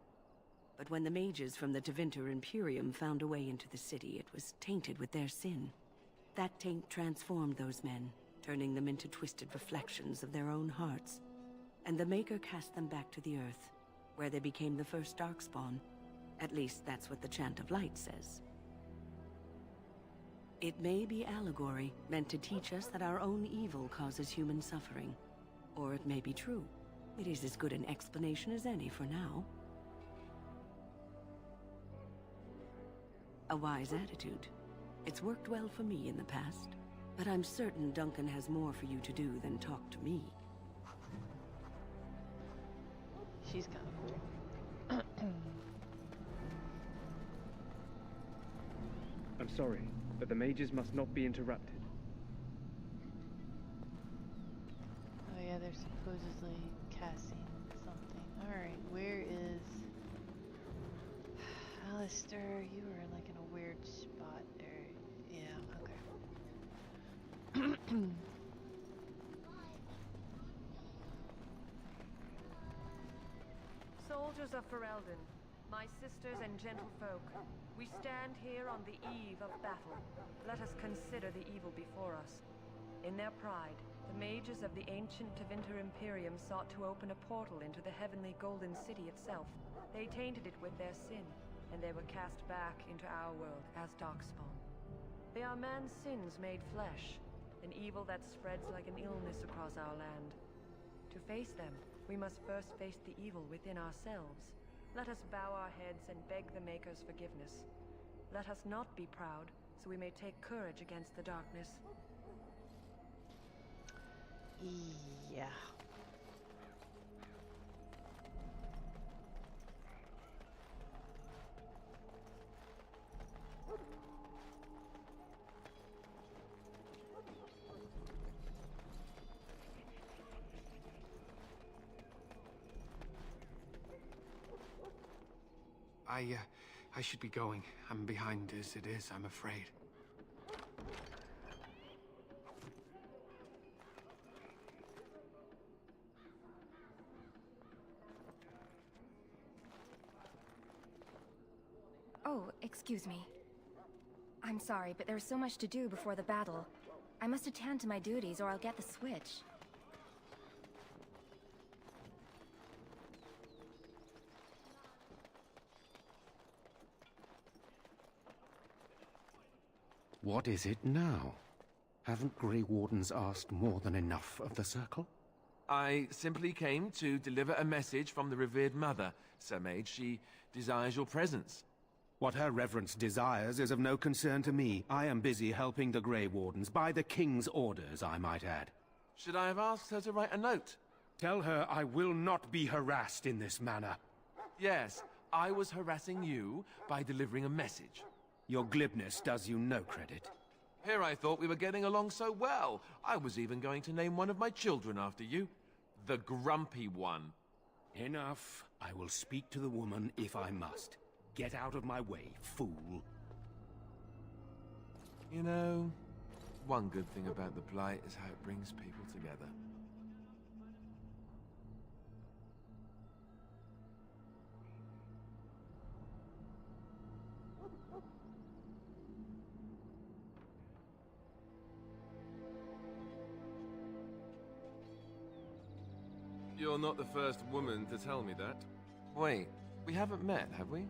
But when the mages from the Tevinter Imperium found a way into the city, it was tainted with their sin. That taint transformed those men, turning them into twisted reflections of their own hearts. And the Maker cast them back to the Earth, where they became the first Darkspawn. At least that's what the Chant of Light says. It may be allegory, meant to teach us that our own evil causes human suffering. Or it may be true. It is as good an explanation as any for now. A wise attitude. It's worked well for me in the past, but I'm certain Duncan has more for you to do than talk to me. She's kind of cool. I'm sorry, but the mages must not be interrupted. Oh yeah, they're supposedly casting something. Alright, where is... Alistair, you are like in a weird spot there. Yeah, okay. Soldiers of Ferelden, my sisters and gentlefolk, we stand here on the eve of battle. Let us consider the evil before us. In their pride, the mages of the ancient Tevinter Imperium sought to open a portal into the heavenly Golden City itself. They tainted it with their sin, and they were cast back into our world as Darkspawn. They are man's sins made flesh, an evil that spreads like an illness across our land. To face them, we must first face the evil within ourselves. Let us bow our heads and beg the Maker's forgiveness. Let us not be proud, so we may take courage against the darkness. Yeah. I should be going. I'm behind as it is, I'm afraid. Oh, excuse me. I'm sorry, but there's so much to do before the battle. I must attend to my duties or I'll get the switch. What is it now? Haven't Grey Wardens asked more than enough of the Circle? I simply came to deliver a message from the revered mother, Sir Mage. She desires your presence. What her reverence desires is of no concern to me. I am busy helping the Grey Wardens, by the King's orders, I might add. Should I have asked her to write a note? Tell her I will not be harassed in this manner. Yes, I was harassing you by delivering a message. Your glibness does you no credit. Here I thought we were getting along so well. I was even going to name one of my children after you. The grumpy one. Enough. I will speak to the woman if I must. Get out of my way, fool. You know, one good thing about the Blight is how it brings people together. You're not the first woman to tell me that. Wait, we haven't met, have we?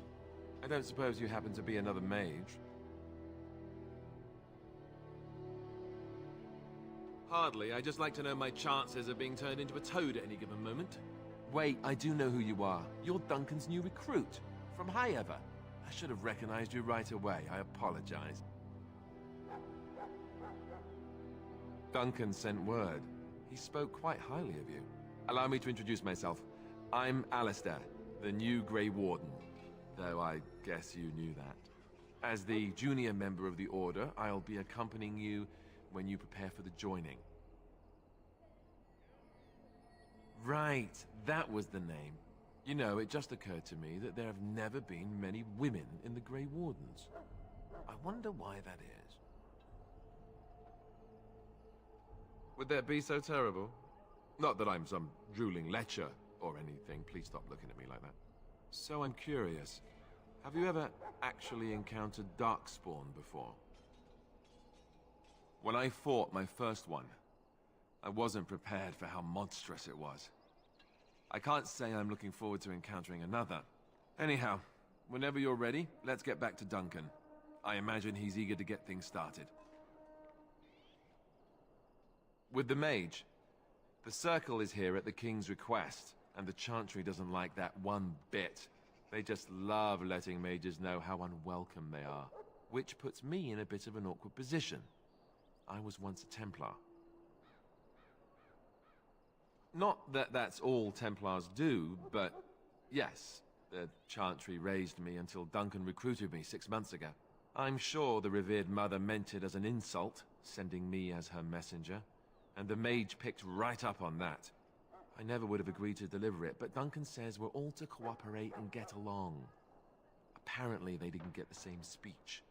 I don't suppose you happen to be another mage? Hardly. I'd just like to know my chances of being turned into a toad at any given moment. Wait, I do know who you are. You're Duncan's new recruit, from Highever. I should have recognized you right away. I apologize. Duncan sent word. He spoke quite highly of you. Allow me to introduce myself. I'm Alistair, the new Grey Warden. Though I guess you knew that. As the junior member of the Order, I'll be accompanying you when you prepare for the joining. Right, that was the name. You know, it just occurred to me that there have never been many women in the Grey Wardens. I wonder why that is. Would that be so terrible? Not that I'm some drooling lecher or anything. Please stop looking at me like that. So I'm curious. Have you ever actually encountered Darkspawn before? When I fought my first one, I wasn't prepared for how monstrous it was. I can't say I'm looking forward to encountering another. Anyhow, whenever you're ready, let's get back to Duncan. I imagine he's eager to get things started. With the mage, the Circle is here at the King's request, and the Chantry doesn't like that one bit. They just love letting mages know how unwelcome they are, which puts me in a bit of an awkward position. I was once a Templar. Not that that's all Templars do, but yes, the Chantry raised me until Duncan recruited me 6 months ago. I'm sure the revered mother meant it as an insult, sending me as her messenger, and the mage picked right up on that. I never would have agreed to deliver it, but Duncan says we're all to cooperate and get along. Apparently they didn't get the same speech.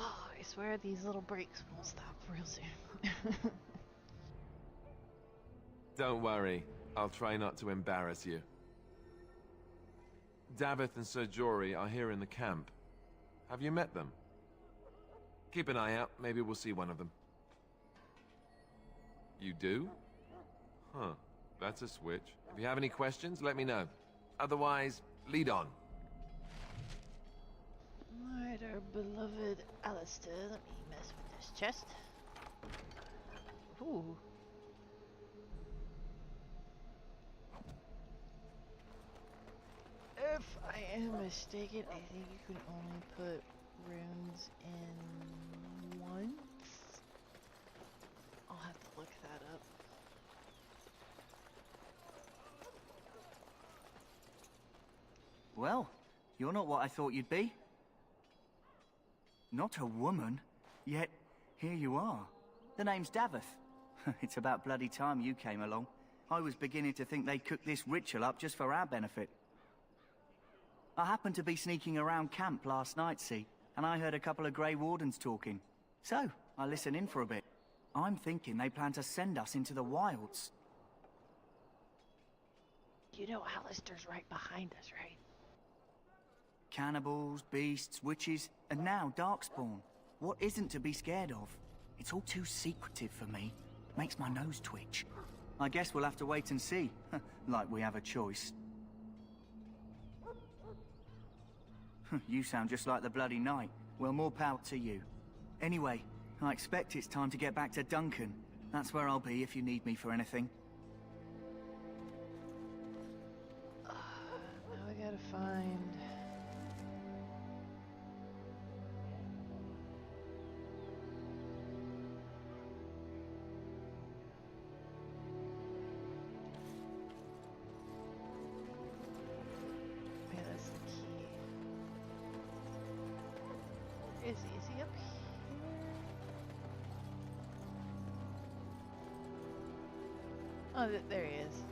I swear these little breaks won't stop real soon. Don't worry, I'll try not to embarrass you. Daveth and Sir Jory are here in the camp. Have you met them? Keep an eye out, maybe we'll see one of them. You do? Huh, that's a switch. If you have any questions, let me know. Otherwise, lead on. Alright, our beloved Alistair. Let me mess with this chest. Ooh. If I am mistaken, I think you can only put runes in once. I'll have to look that up. Well, you're not what I thought you'd be. Not a woman, yet here you are. The name's Daveth. It's about bloody time you came along. I was beginning to think they cooked this ritual up just for our benefit. I happened to be sneaking around camp last night, see, and I heard a couple of Grey Wardens talking. So, I listened in for a bit. I'm thinking they plan to send us into the wilds. You know Alistair's right behind us, right? Cannibals, beasts, witches, and now Darkspawn. What isn't to be scared of? It's all too secretive for me. Makes my nose twitch. I guess we'll have to wait and see. Like we have a choice. You sound just like the bloody knight. Well, more power to you. Anyway, I expect it's time to get back to Duncan. That's where I'll be if you need me for anything. Now we gotta find... Yeah, that's the key. Is he up here? Oh, there he is.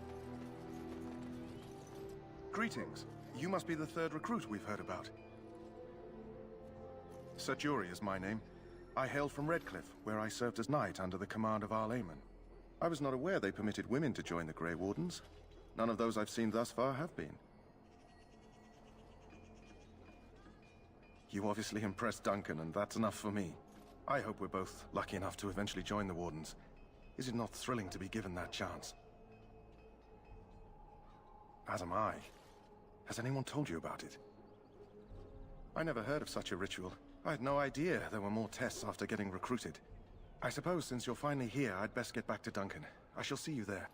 Greetings. You must be the third recruit we've heard about. Sir Jury is my name. I hail from Redcliffe, where I served as knight under the command of Arl Eamon. I was not aware they permitted women to join the Grey Wardens. None of those I've seen thus far have been. You obviously impressed Duncan, and that's enough for me. I hope we're both lucky enough to eventually join the Wardens. Is it not thrilling to be given that chance? As am I. Has anyone told you about it? I never heard of such a ritual. I had no idea there were more tests after getting recruited. I suppose since you're finally here, I'd best get back to Duncan. I shall see you there.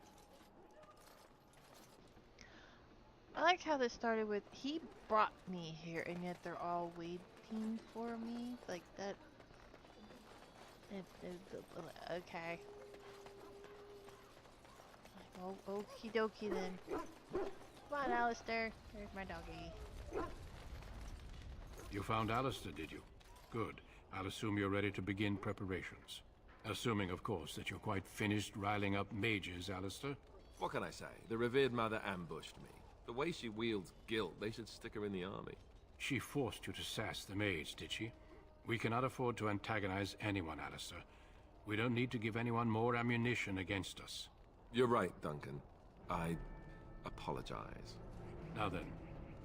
I like how this started with, he brought me here, and yet they're all waiting for me. Like that. Okay. Oh, okie dokie then. Come on, Alistair. There's my doggy. You found Alistair, did you? Good. I'll assume you're ready to begin preparations. Assuming, of course, that you're quite finished riling up mages, Alistair. What can I say? The revered mother ambushed me. The way she wields guilt, they should stick her in the army. She forced you to sass the mage, did she? We cannot afford to antagonize anyone, Alistair. We don't need to give anyone more ammunition against us. You're right, Duncan. I apologize. Now then,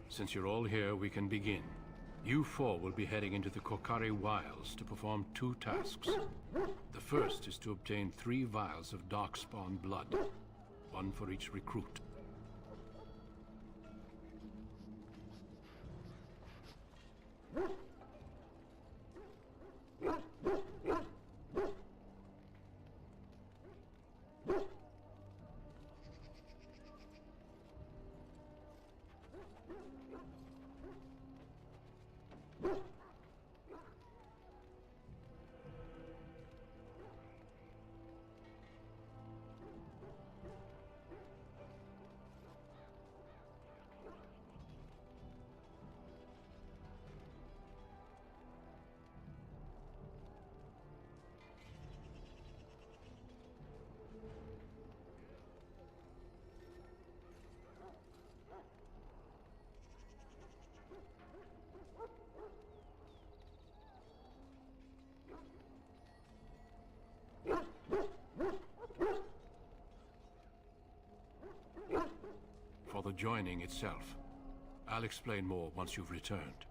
since you're all here, we can begin. You four will be heading into the Korcari Wilds to perform 2 tasks. The first is to obtain 3 vials of Darkspawn blood, 1 for each recruit. For the joining itself, I'll explain more once you've returned.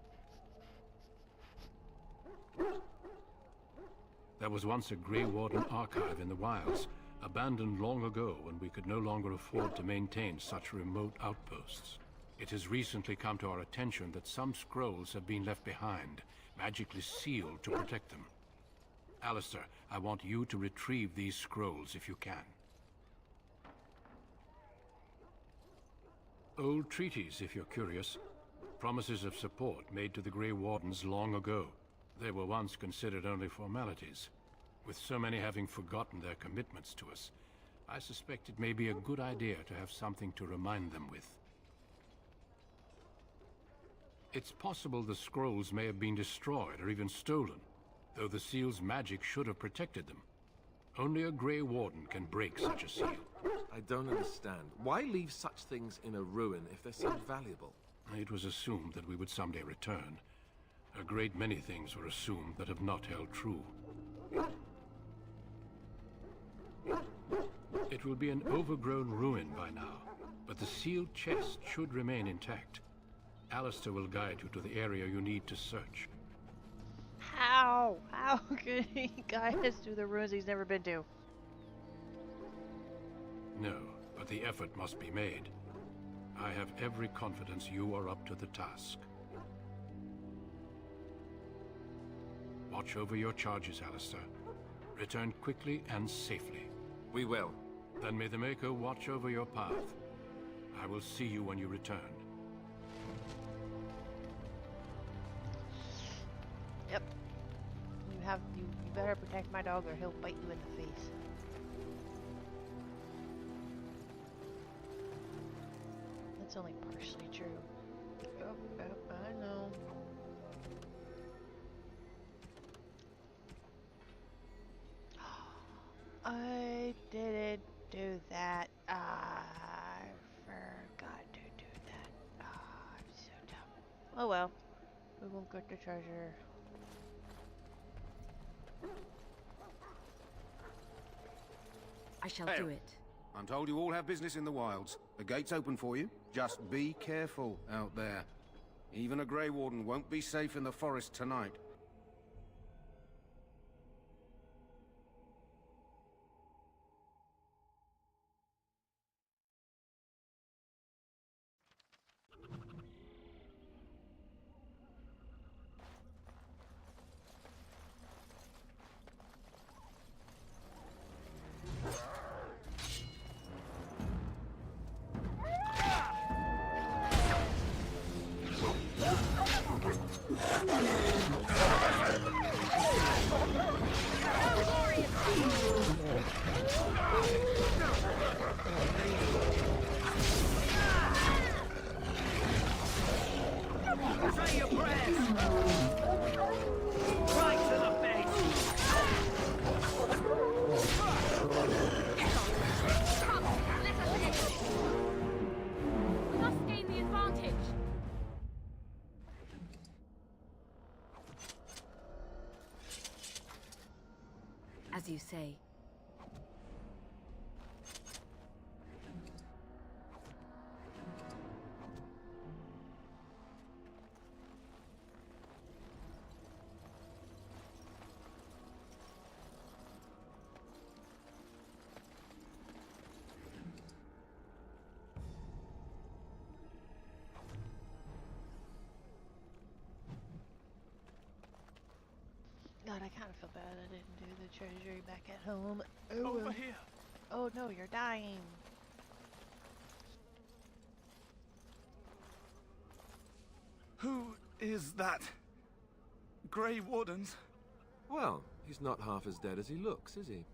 There was once a Grey Warden archive in the wilds, abandoned long ago when we could no longer afford to maintain such remote outposts. It has recently come to our attention that some scrolls have been left behind, magically sealed to protect them. Alistair, I want you to retrieve these scrolls if you can. Old treaties, if you're curious. Promises of support made to the Grey Wardens long ago. They were once considered only formalities. With so many having forgotten their commitments to us, I suspect it may be a good idea to have something to remind them with. It's possible the scrolls may have been destroyed or even stolen, though the seal's magic should have protected them. Only a Grey Warden can break such a seal. I don't understand. Why leave such things in a ruin if they're so valuable? It was assumed that we would someday return. A great many things were assumed that have not held true. It will be an overgrown ruin by now, but the sealed chest should remain intact. Alistair will guide you to the area you need to search. How? How could he guide us through the ruins he's never been to? No, but the effort must be made. I have every confidence you are up to the task. Watch over your charges, Alistair. Return quickly and safely. We will. Then may the Maker watch over your path. I will see you when you return. Yep. You better protect my dog or he'll bite you in the face. That's only partially true. Oh, I know. I didn't do that. I forgot to do that. I'm so dumb. Oh well. We won't get the treasure. I shall Hey. do it. I'm told you all have business in the wilds. The gate's open for you. Just be careful out there. Even a Grey Warden won't be safe in the forest tonight. Say your prayers! Right to the We must gain the advantage. As you say. God, I kind of feel bad I didn't do the treasury back at home. Over here. Oh no, you're dying. Who is that? Grey Wardens? Well, he's not half as dead as he looks, is he?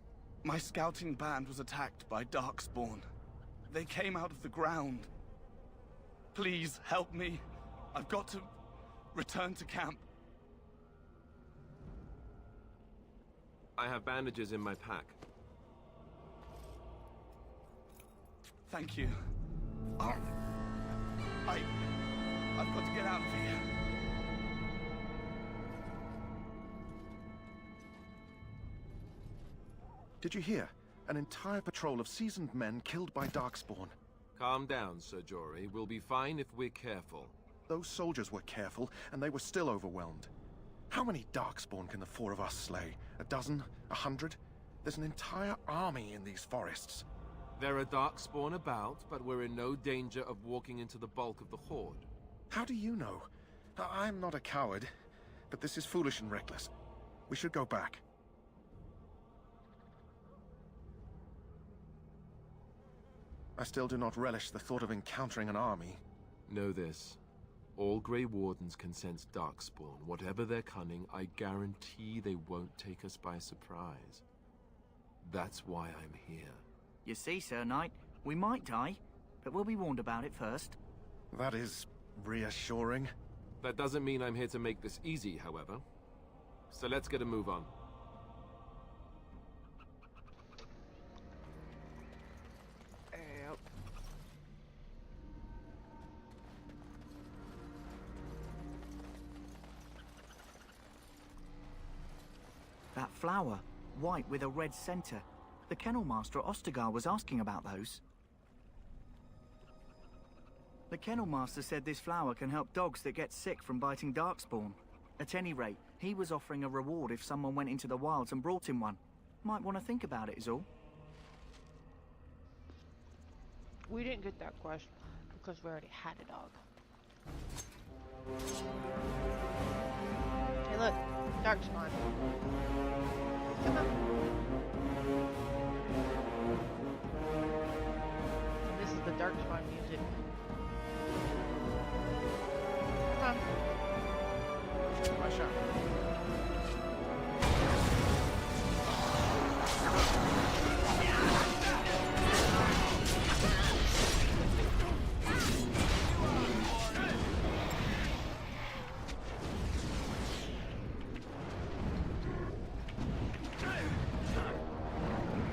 My scouting band was attacked by Darkspawn. They came out of the ground. Please help me. I've got to return to camp. I have bandages in my pack. Thank you. I've got to get out of here. Did you hear? An entire patrol of seasoned men killed by Darkspawn. Calm down, Sir Jory. We'll be fine if we're careful. Those soldiers were careful, and they were still overwhelmed. How many Darkspawn can the four of us slay? A dozen? 100? There's an entire army in these forests. There are Darkspawn about, but we're in no danger of walking into the bulk of the Horde. How do you know? I'm not a coward, but this is foolish and reckless. We should go back. I still do not relish the thought of encountering an army. Know this. All Grey Wardens can sense Darkspawn. Whatever their cunning, I guarantee they won't take us by surprise. That's why I'm here. You see, Sir Knight, we might die, but we'll be warned about it first. That is reassuring. That doesn't mean I'm here to make this easy, however. So let's get a move on. That flower, white with a red center. The Kennel Master at Ostagar was asking about those. The kennel master said this flower can help dogs that get sick from biting darkspawn. At any rate, he was offering a reward if someone went into the wilds and brought him one. Might want to think about it is all. We didn't get that quest because we already had a dog. Hey look, Darkspawn. Come on. This is the Darkspawn music. Come on. My shot.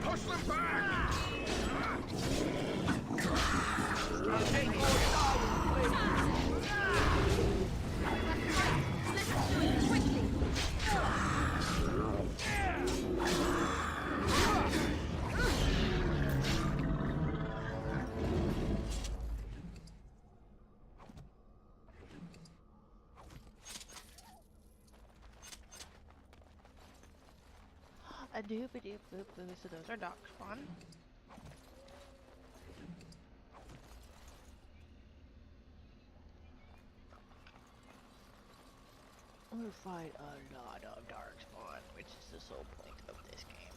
Push them back! A doobity boop boo. So those are Darkspawn. We fight a lot of Darkspawn, which is the sole point of this game.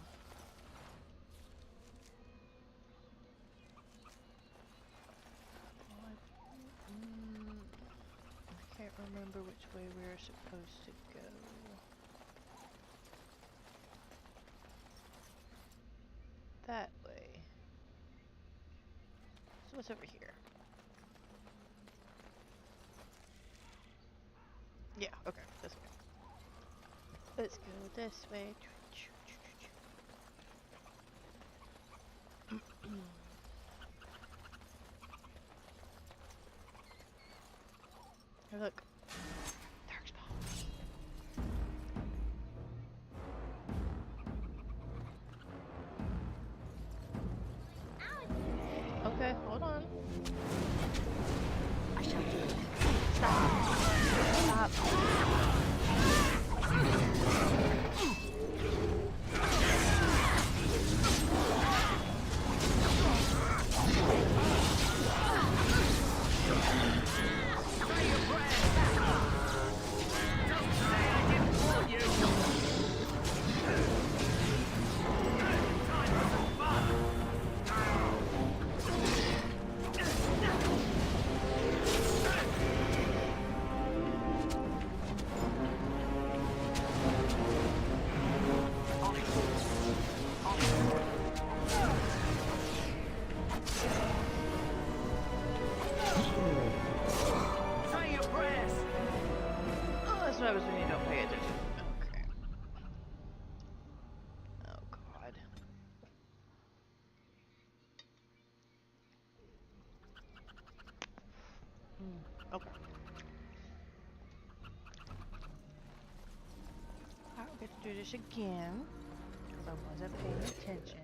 I can't remember which way we're supposed to go. That way. So what's over here? Yeah, okay, this way. Let's go this way. Here, look. Okay, hold on. I shall do it. Stop. Stop. What happens when you don't pay attention? Okay. Oh god. Okay. I don't get to do this again because I wasn't paying attention.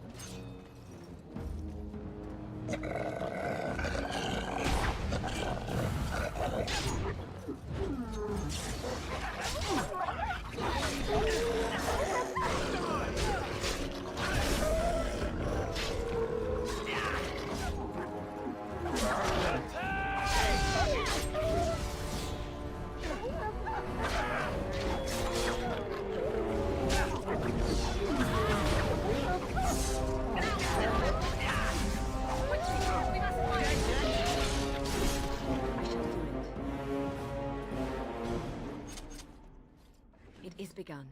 It is begun.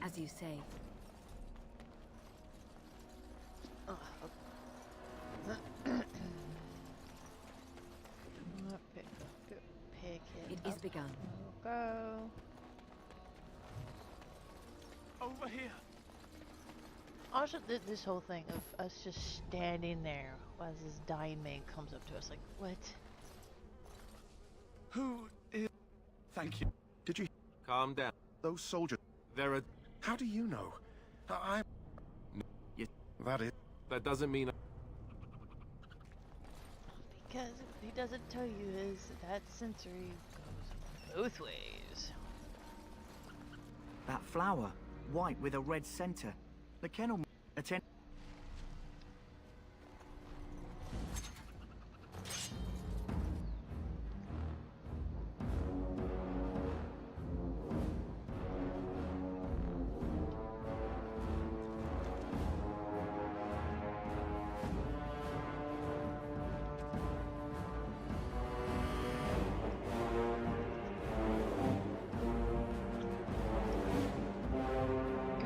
As you say. Oh, okay. It is begun. Go. Over here. Also, this whole thing of us just standing there as this dying man comes up to us, like, what? Who is... Thank you. Did you... Calm down. Those soldiers... There are... How do you know? I... You... That is... That doesn't mean... Because what he doesn't tell you is that sensory goes both ways. That flower, white with a red center. The kennel...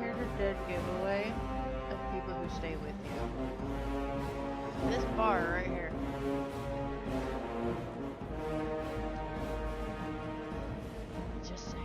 Here's a dead giveaway of people who stay with you. This bar right here. Just saying.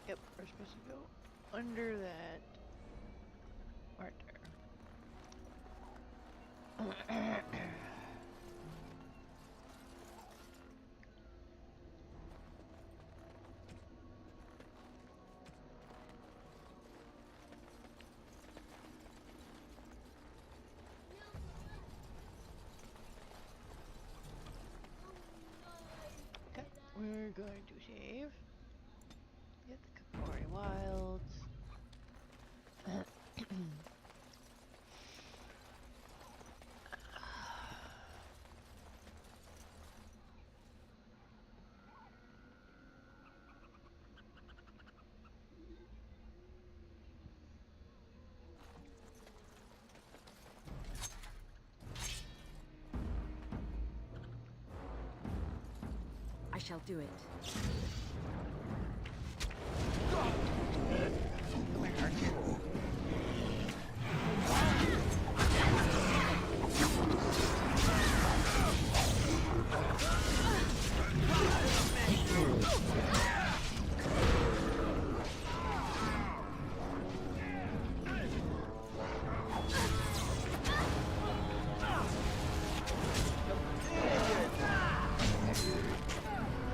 Yep, we're supposed to go under that. Right there. Okay, we're going to save. Get the Kapori Wilds. I shall do it.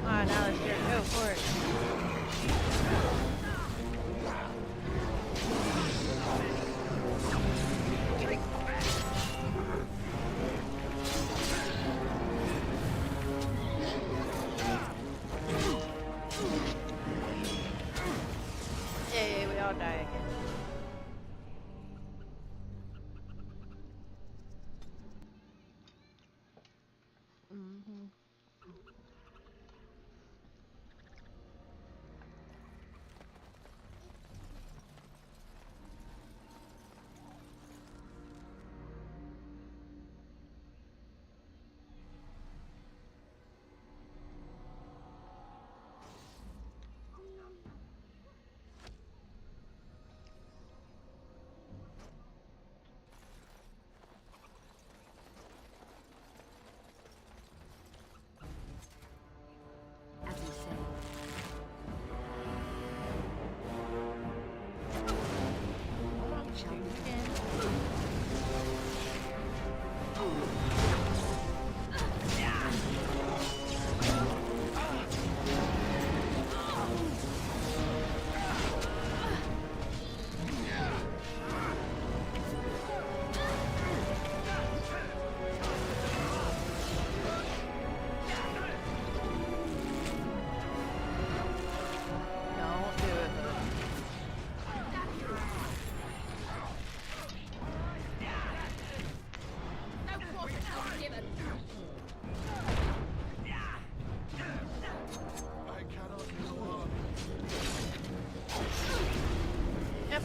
Ah, now let's just go for it. Yeah, we all die again.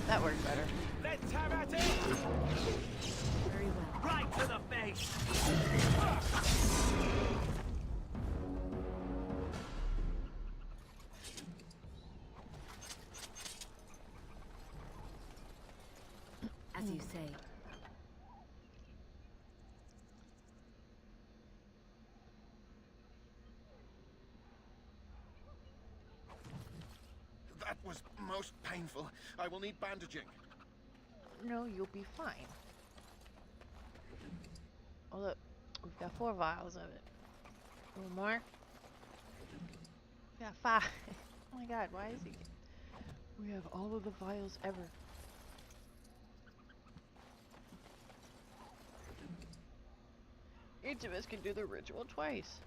That worked better. Let's have at it! Very well. Right to the face! As you say. That was most painful. I will need bandaging. No, you'll be fine. Oh look, we've got 4 vials of it. A little more. We got 5. Oh my god, why is he? We have all of the vials ever. Each of us can do the ritual twice.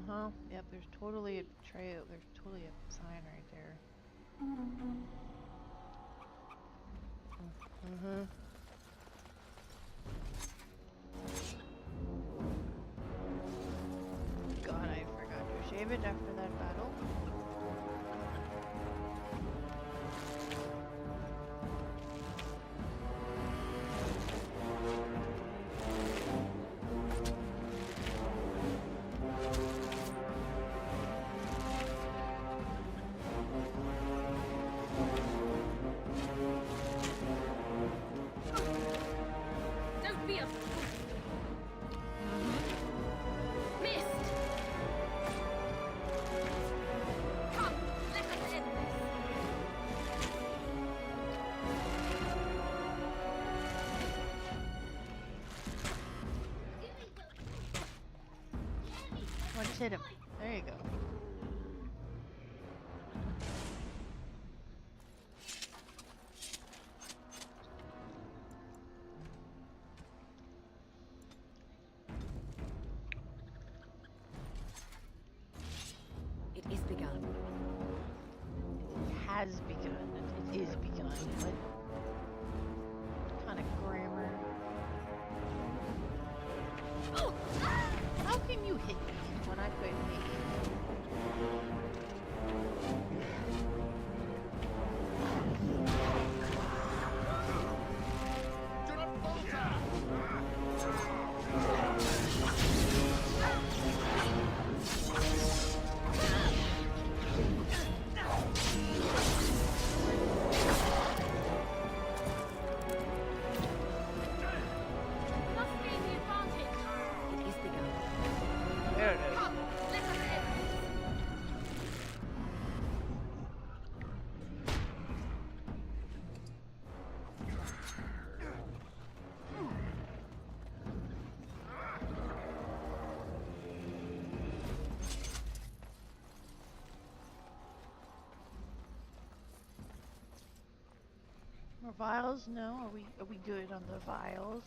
Uh-huh. Yep, there's totally a trail. There's totally a sign right there. Mm-hmm. God, I forgot to shave it after that battle. Don't be a fool. Missed. Come, let us end Come on, just hit him. There you go. It is begun. It has begun. It is begun. What kind of grammar? Oh! How can you hit me when I couldn't hit you? Must gain the advantage. It is begun. There it is. Come, let us end More vials? No? Are we good on the vials?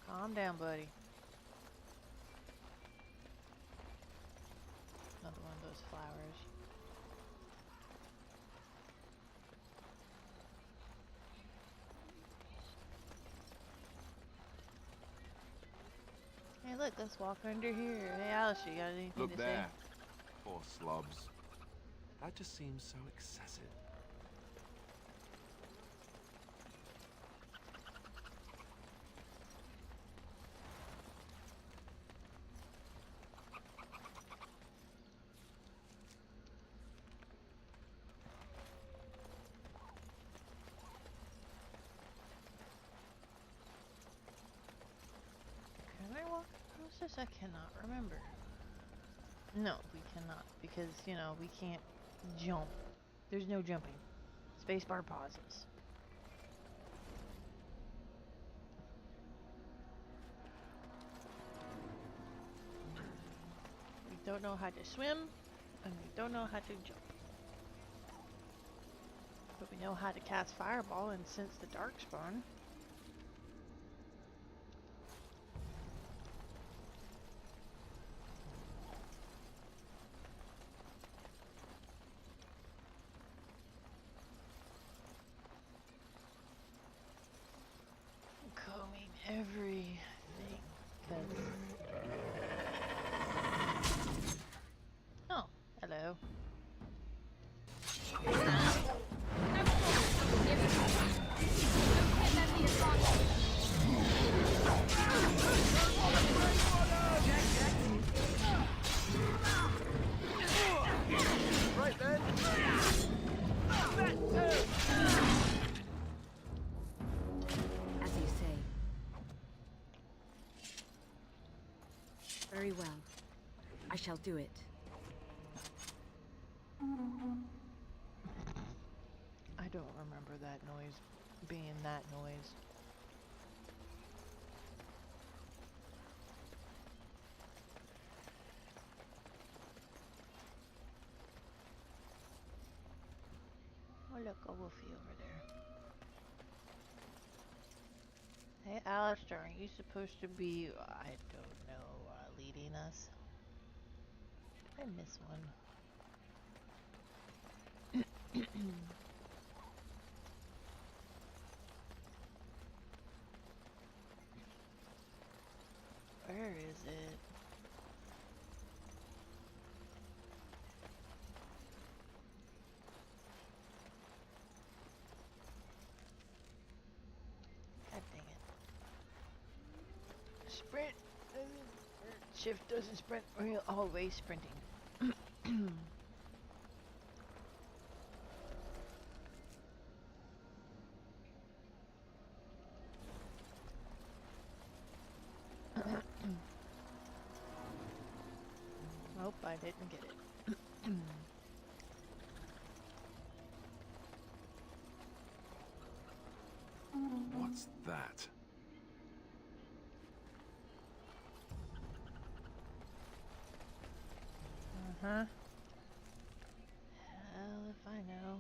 Calm down, buddy. Another one of those flowers. Hey, look, let's walk under here. Hey, Alice, you got anything Look to there. Poor slobs. That just seems so excessive. Can I walk across this? I cannot remember. No, we cannot, because, you know, we can't jump. There's no jumping. Spacebar pauses. don't know how to swim, and we don't know how to jump. But we know how to cast Fireball and sense the Darkspawn. Combing everything, 'cause... Oh, hello. Right then. As you say. Very well. I shall do it. I don't remember that noise being that noise. Oh look, a wolfie over there. Hey Alistair, are you supposed to be, I don't know, leading us? I miss one. Where is it? God dang it. Sprint! Shift doesn't sprint, we're always sprinting. Nope, I didn't get it. What's that? Uh-huh. Hell if I know.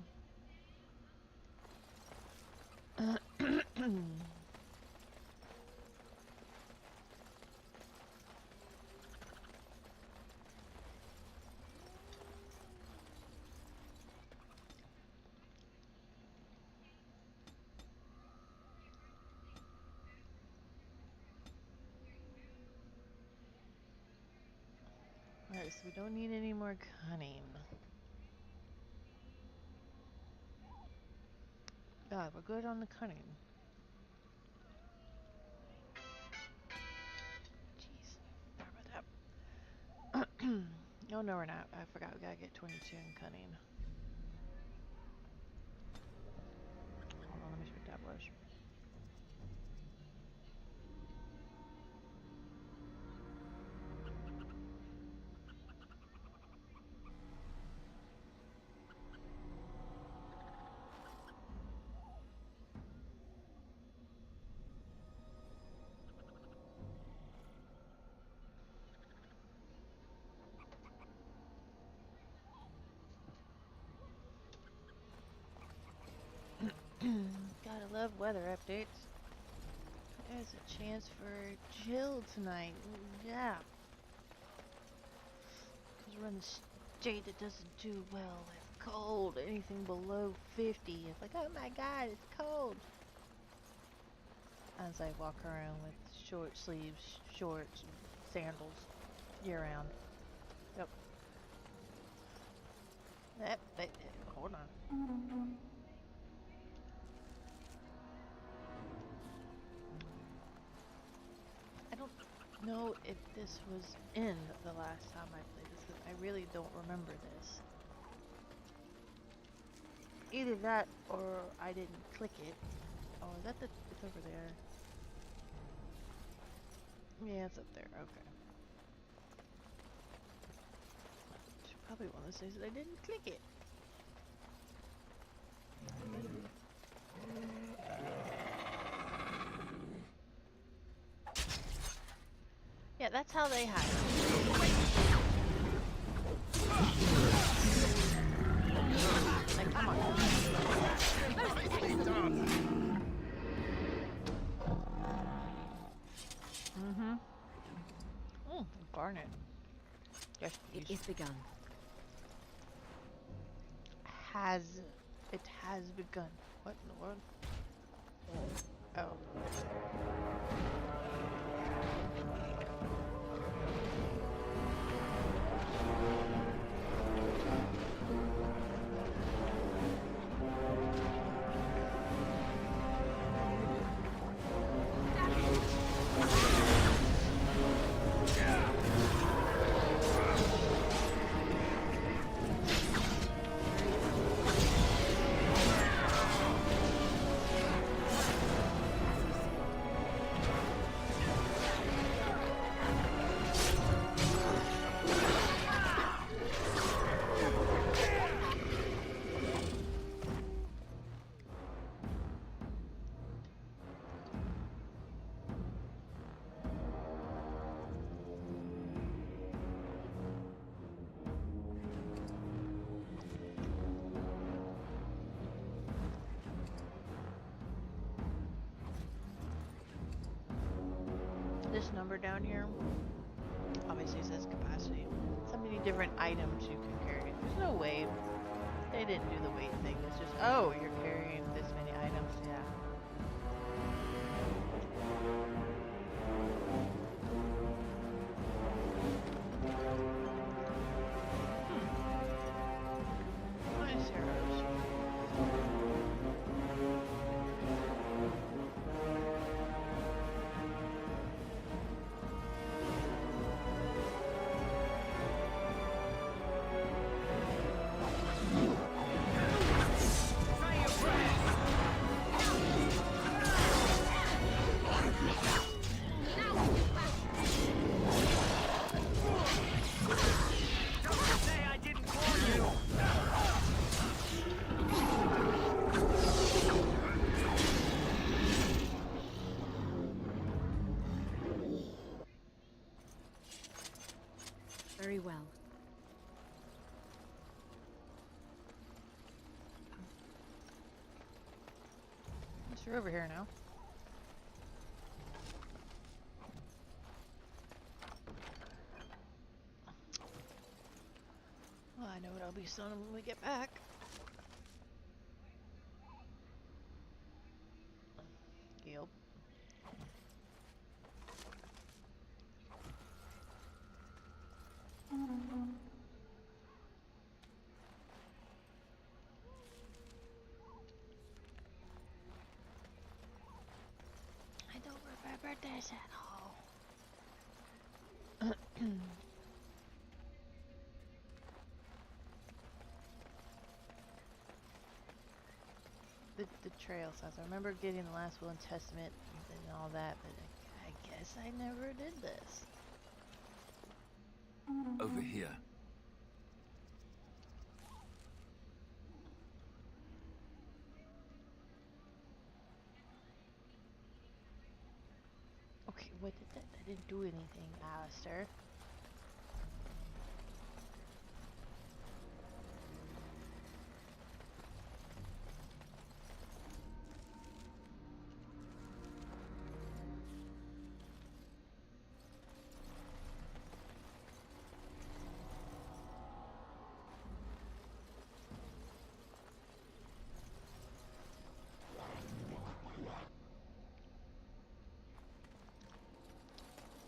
Alright, so we don't need any more cunning. God, we're good on the cunning. Jeez, sorry about that. Oh no, we're not. I forgot we gotta get 22 in cunning. Hold on, let me see what that was. Gotta love weather updates. There's a chance for Jill tonight. Yeah. Because we're in the state that doesn't do well with cold. Anything below 50. It's like, oh my god, it's cold. As I walk around with short sleeves, shorts, sandals, year round. Yep. Hold on. I don't know if this was in the last time I played this, because I really don't remember this. Either that, or I didn't click it. Oh, is that the... it's over there. Yeah, it's up there, okay. It's probably one of those days that I didn't click it. Yeah, that's how they hide. Like, come on. Mm-hmm. Garnet. Yes, it is begun. It has begun. What in the world? Oh. This number down here obviously says capacity. So many different items you can carry. There's no weight. They didn't do the weight thing. It's just, oh, you're carrying this many items. Yeah. Nice arrows. Very well. Guess you're over here now. Well, I know what I'll be selling when we get back. Yep. I don't remember this at all. The trail says, I remember getting the last will and testament and all that, but I guess I never did this. Over here. Okay, what did that? That didn't do anything, Alistair.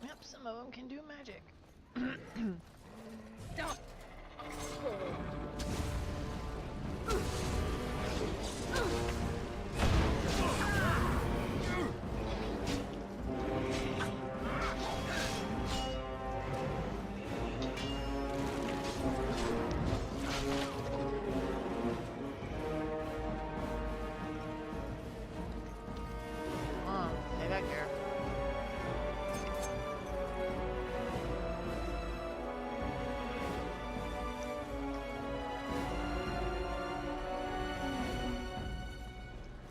Yep, some of them can do magic. Don't. Stay back here.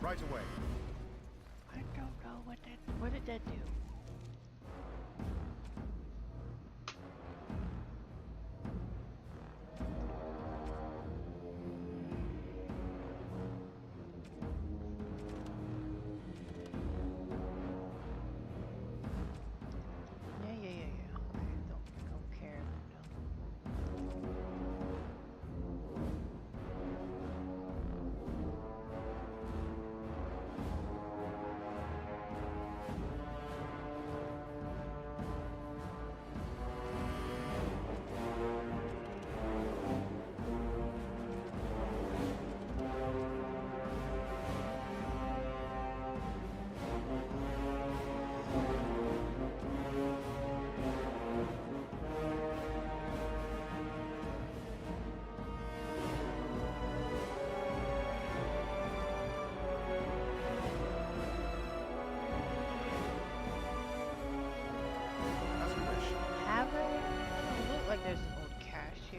Right away. I don't know what did that do?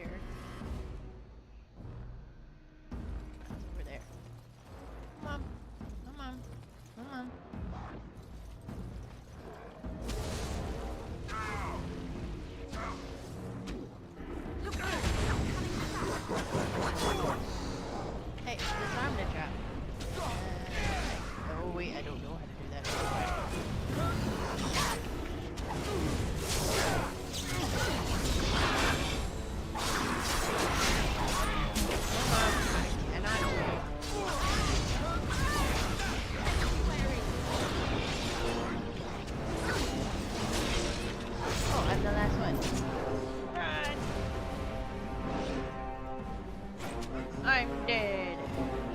here. It's over there. Come on. Come on. Come on. Hey, disarm the trap. Oh wait, I don't know how to do that. Oh, I'm the last one. Run! I'm dead.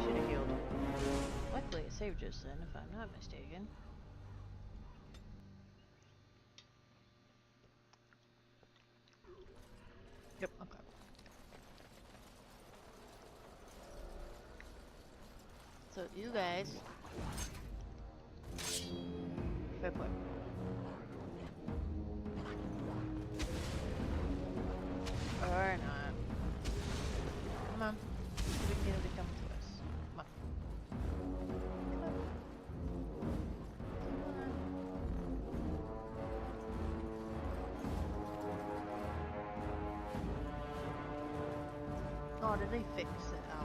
Should have healed. Luckily it saved us then, if I'm not mistaken. Yep, okay. So you guys, fair point. Or not. Come on. We can get him to come to us. Come on. Come on. Come on. Oh, did they fix it? Oh.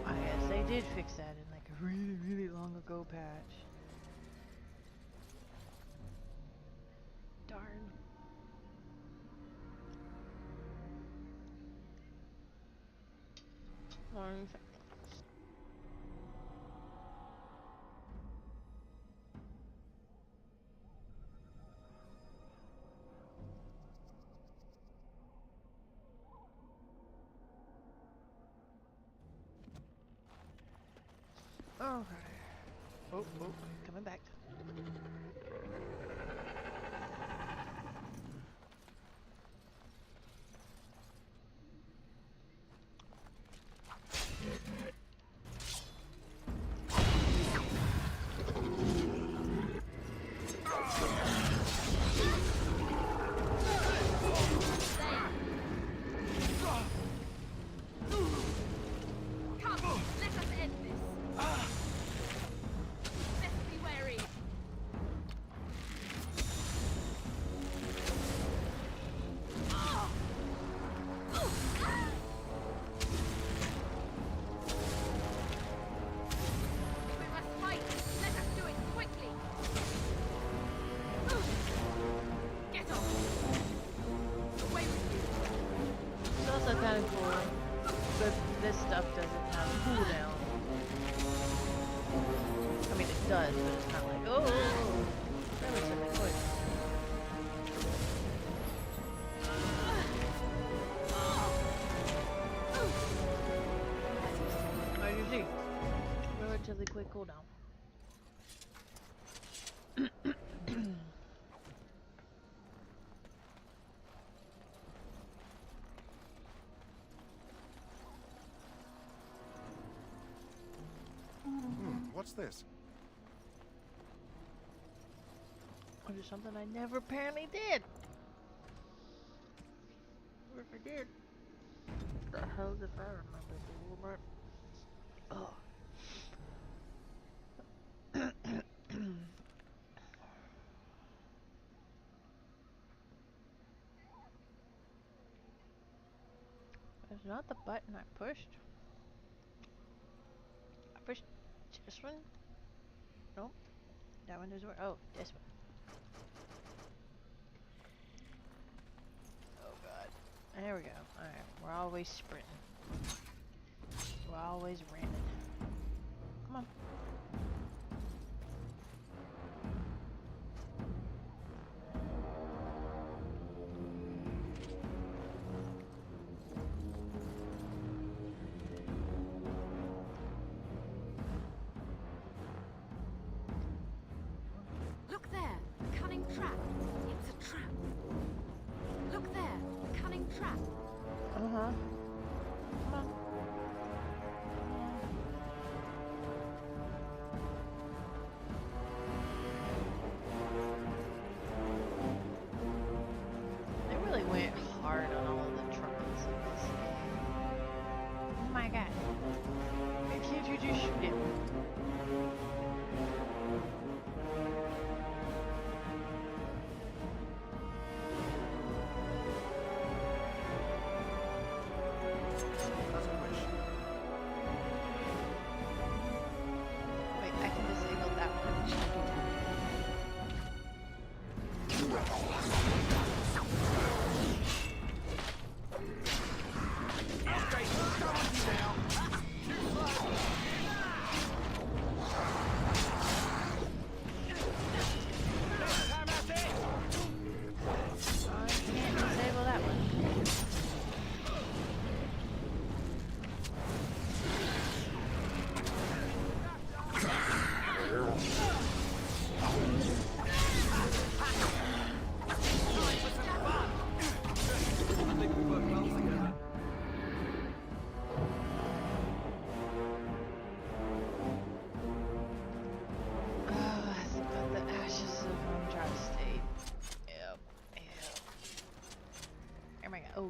I guess they did fix that in like a really, really long ago patch. Darn. One second. Okay. Oh, coming back. Kind of cool, but this stuff doesn't have cooldown. I mean, it does, but it's not like, oh, that was something quick. As you see, relatively quick cooldown. What's this? Or just something I never apparently did. What if I did? The hell if I remember the rumor? Oh. It's not the button I pushed. I pushed this one? Nope. That one doesn't work. Oh, this one. Oh god. There we go. Alright, we're always sprinting. We're always running. Come on.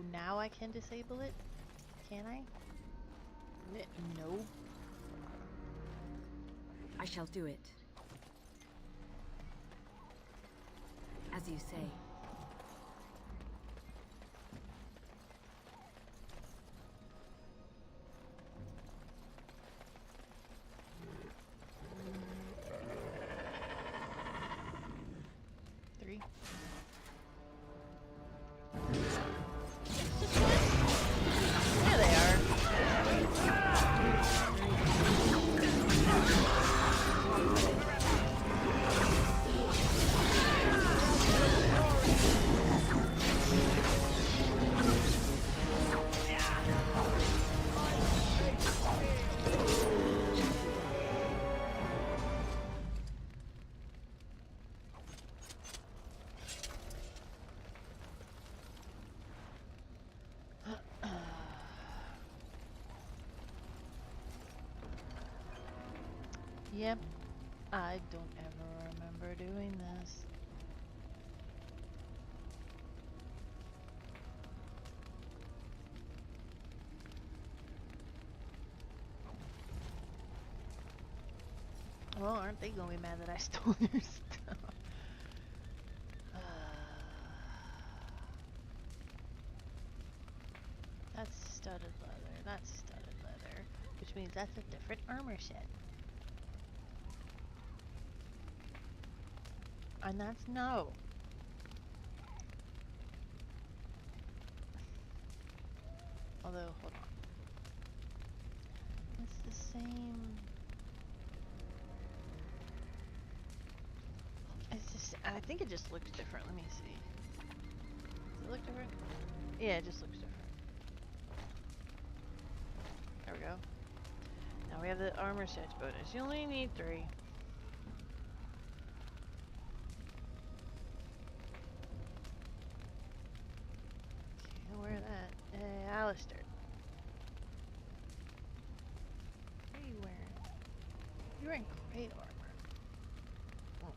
Oh, now I can disable it? Can I? No. I shall do it. As you say. There they are. Yep, I don't ever remember doing this. Well, aren't they gonna be mad that I stole their stuff? That's studded leather, that's studded leather, which means that's a different armor set. And that's no. Although, hold on. It's the same. It's just, I think it just looks different. Let me see. Does it look different? Yeah, it just looks different. There we go. Now we have the armor sets bonus. You only need 3. Wear that. Alistair. What are you wearing? You're wearing great armor. Oh.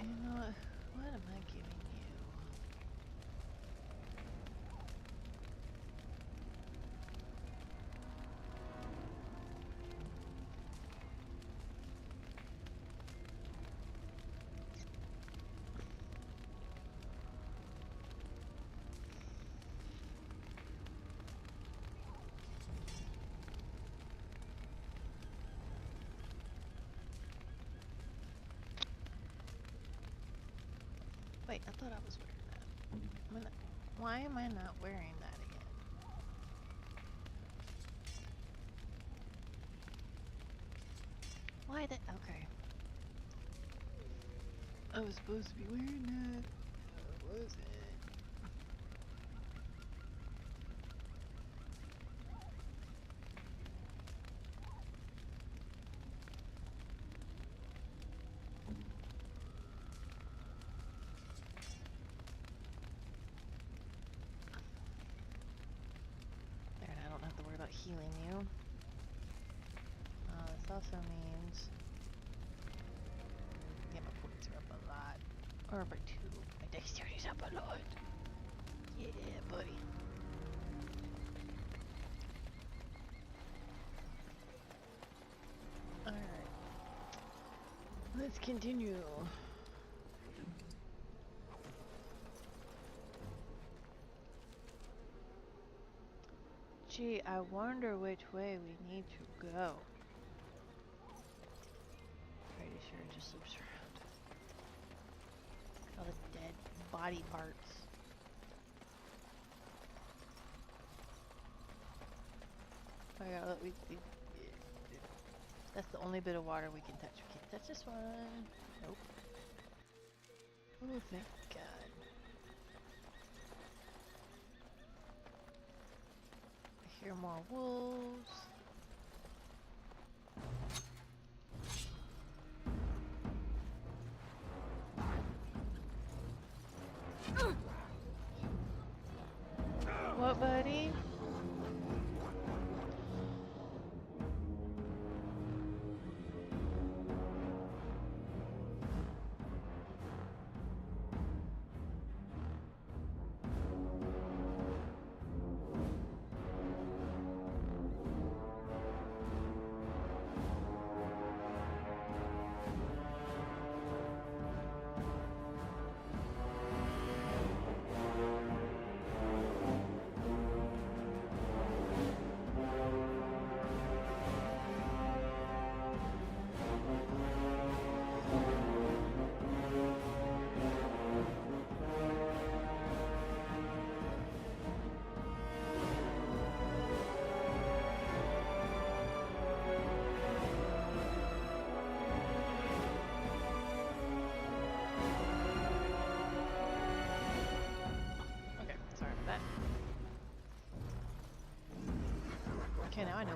You know what am I giving you? Wait, I thought I was wearing that. Why am I not wearing that again? Why the? Okay. I was supposed to be wearing that. I wasn't. Healing you. This also means yeah, my points are up a lot. Or by 2. My dexterity's up a lot. Yeah, buddy. Alright. Let's continue. Gee, I wonder which way we need to go. Pretty sure it just loops around. All the dead body parts. Oh yeah, look, that's the only bit of water we can touch. We can't touch this one. Nope. Oh, thank God. I hear more wolves.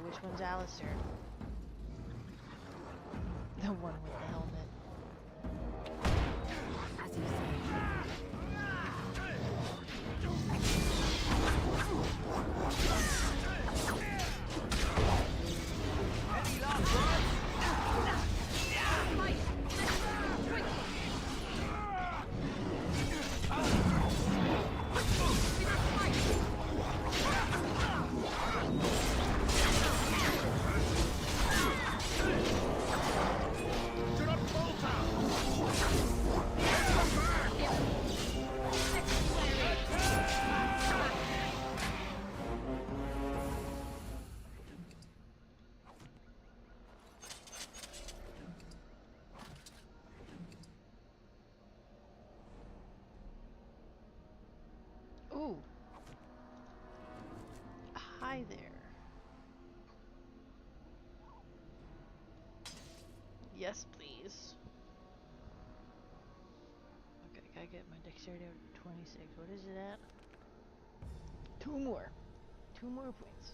which one's Alistair? The one with the helmet. As you say. Ooh. Hi there. Yes, please. Okay, gotta get my dexterity over to 26. What is it at? 2 more. 2 more points.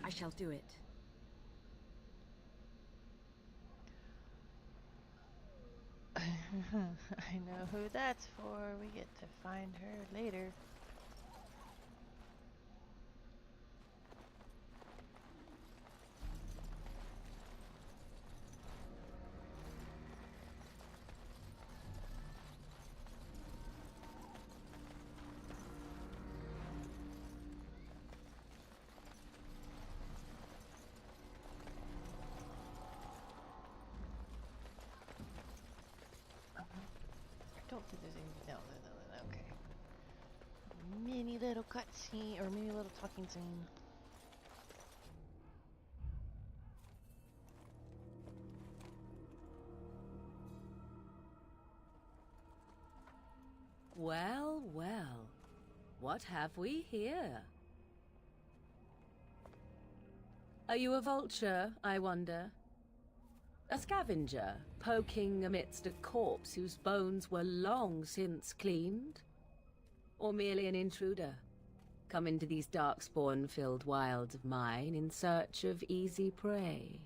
I shall do it. I know who that's for. We get to find her later. I don't think there's anything. No, okay. Mini little cutscene, or mini little talking scene. Well, well. What have we here? Are you a vulture, I wonder? A scavenger, poking amidst a corpse whose bones were long since cleaned? Or merely an intruder, come into these darkspawn-filled wilds of mine in search of easy prey?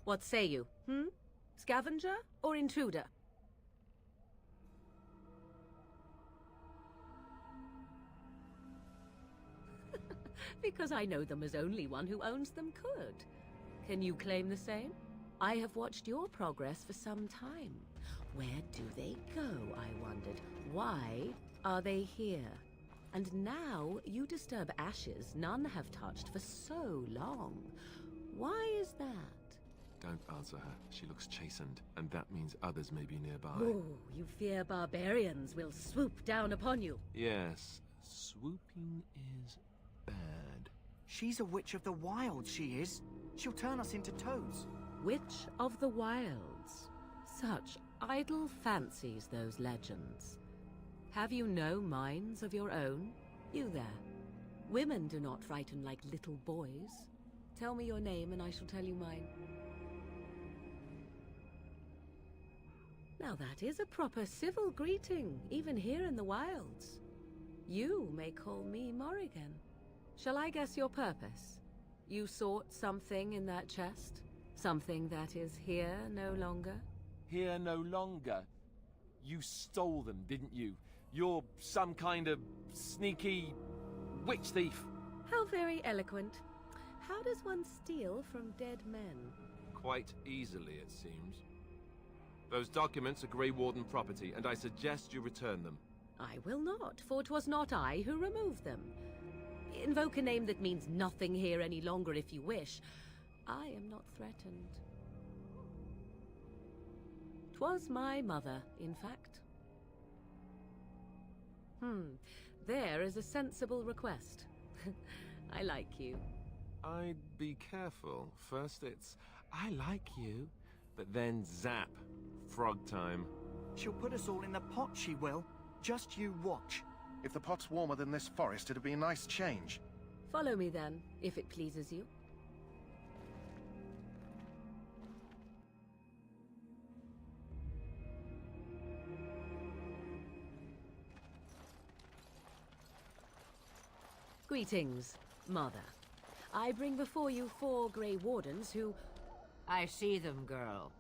What say you, Scavenger or intruder? Because I know them as only one who owns them could. Can you claim the same? I have watched your progress for some time. Where do they go, I wondered? Why are they here? And now you disturb ashes none have touched for so long. Why is that? Don't answer her. She looks chastened, and that means others may be nearby. Oh, you fear barbarians will swoop down upon you. Yes, swooping is bad. She's a witch of the wilds, she is. She'll turn us into toads. Witch of the Wilds. Such idle fancies, those legends. Have you no minds of your own? You there. Women do not frighten like little boys. Tell me your name and I shall tell you mine. Now that is a proper civil greeting, even here in the wilds. You may call me Morrigan. Shall I guess your purpose? You sought something in that chest? Something that is here no longer? Here no longer? You stole them, didn't you? You're some kind of sneaky witch thief. How very eloquent. How does one steal from dead men? Quite easily, it seems. Those documents are Grey Warden property, and I suggest you return them. I will not, for 'twas not I who removed them. Invoke a name that means nothing here any longer if you wish. I am not threatened. 'Twas my mother, in fact. There is a sensible request. I like you. I'd be careful. First it's, I like you, but then zap. Frog time. She'll put us all in the pot, she will. Just you watch. If the pot's warmer than this forest, it'd be a nice change. Follow me then, if it pleases you. Greetings, Mother. I bring before you 4 Grey Wardens who... I see them, girl.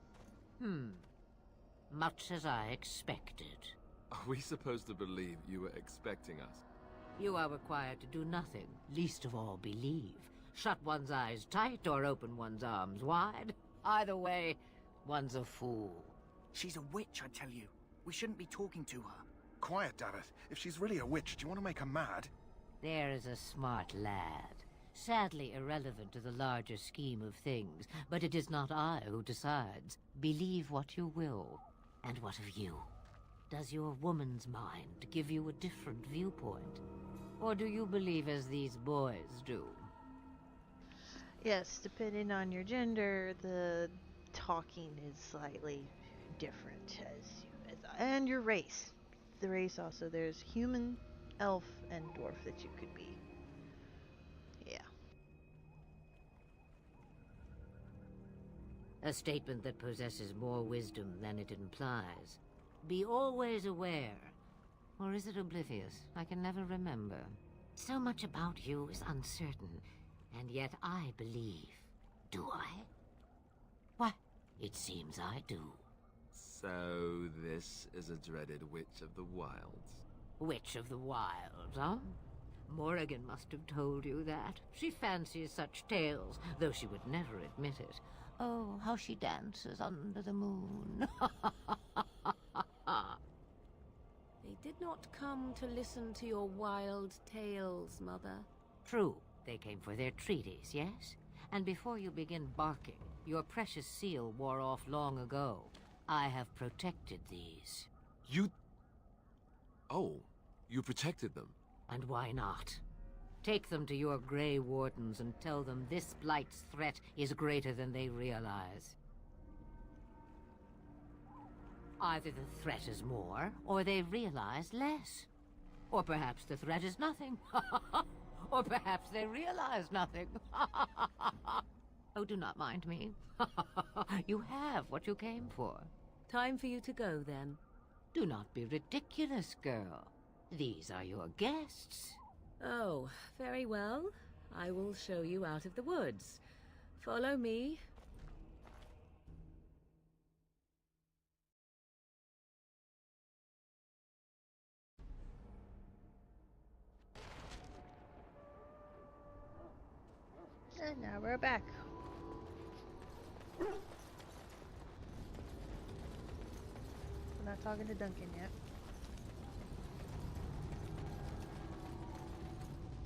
Much as I expected. Are we supposed to believe you were expecting us? You are required to do nothing, least of all believe. Shut one's eyes tight or open one's arms wide. Either way, one's a fool. She's a witch, I tell you. We shouldn't be talking to her. Quiet, Daveth. If she's really a witch, do you want to make her mad? There is a smart lad. Sadly irrelevant to the larger scheme of things, but it is not I who decides. Believe what you will. And what of you? Does your woman's mind give you a different viewpoint? Or do you believe as these boys do? Yes, depending on your gender, the talking is slightly different and your race. The race also, there's human, elf, and dwarf that you could be. Yeah. A statement that possesses more wisdom than it implies. Be always aware. Or is it oblivious? I can never remember. So much about you is uncertain, and yet I believe. Do I? Why, it seems I do. So this is a dreaded Witch of the Wilds. Witch of the Wilds, huh? Morrigan must have told you that. She fancies such tales, though she would never admit it. Oh, how she dances under the moon. They did not come to listen to your wild tales, Mother. True, they came for their treaties, yes? And before you begin barking, your precious seal wore off long ago. I have protected these. You... Oh, you protected them? And why not? Take them to your Grey Wardens and tell them this Blight's threat is greater than they realize. Either the threat is more, or they realize less. Or perhaps the threat is nothing. Or perhaps they realize nothing. Oh, do not mind me. You have what you came for. Time for you to go, then. Do not be ridiculous, girl. These are your guests. Oh, very well. I will show you out of the woods. Follow me. And now we're back. I'm not talking to Duncan yet.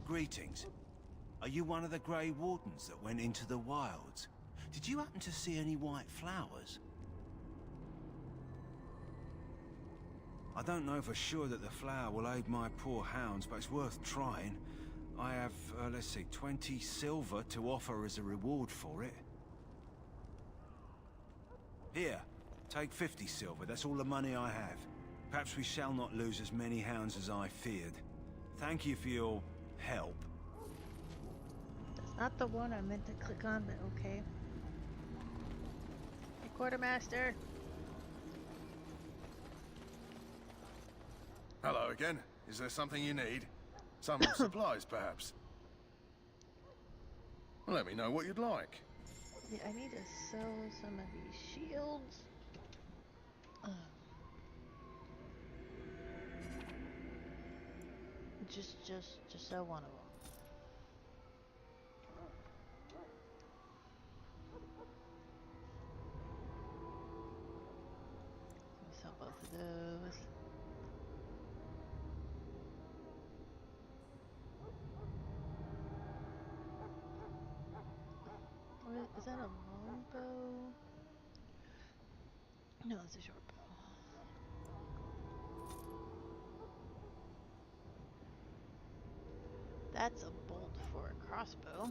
Greetings. Are you one of the Grey Wardens that went into the wilds? Did you happen to see any white flowers? I don't know for sure that the flower will aid my poor hounds, but it's worth trying. I have, let's see, 20 silver to offer as a reward for it. Here, take 50 silver. That's all the money I have. Perhaps we shall not lose as many hounds as I feared. Thank you for your help. That's not the one I meant to click on, but okay. Hey, Quartermaster. Hello again. Is there something you need? Some supplies, perhaps? Let me know what you'd like. Yeah, I need to sell some of these shields. Just sell one of them. Let me sell both of those. Is that a long bow? No, it's a short bow. That's a bolt for a crossbow.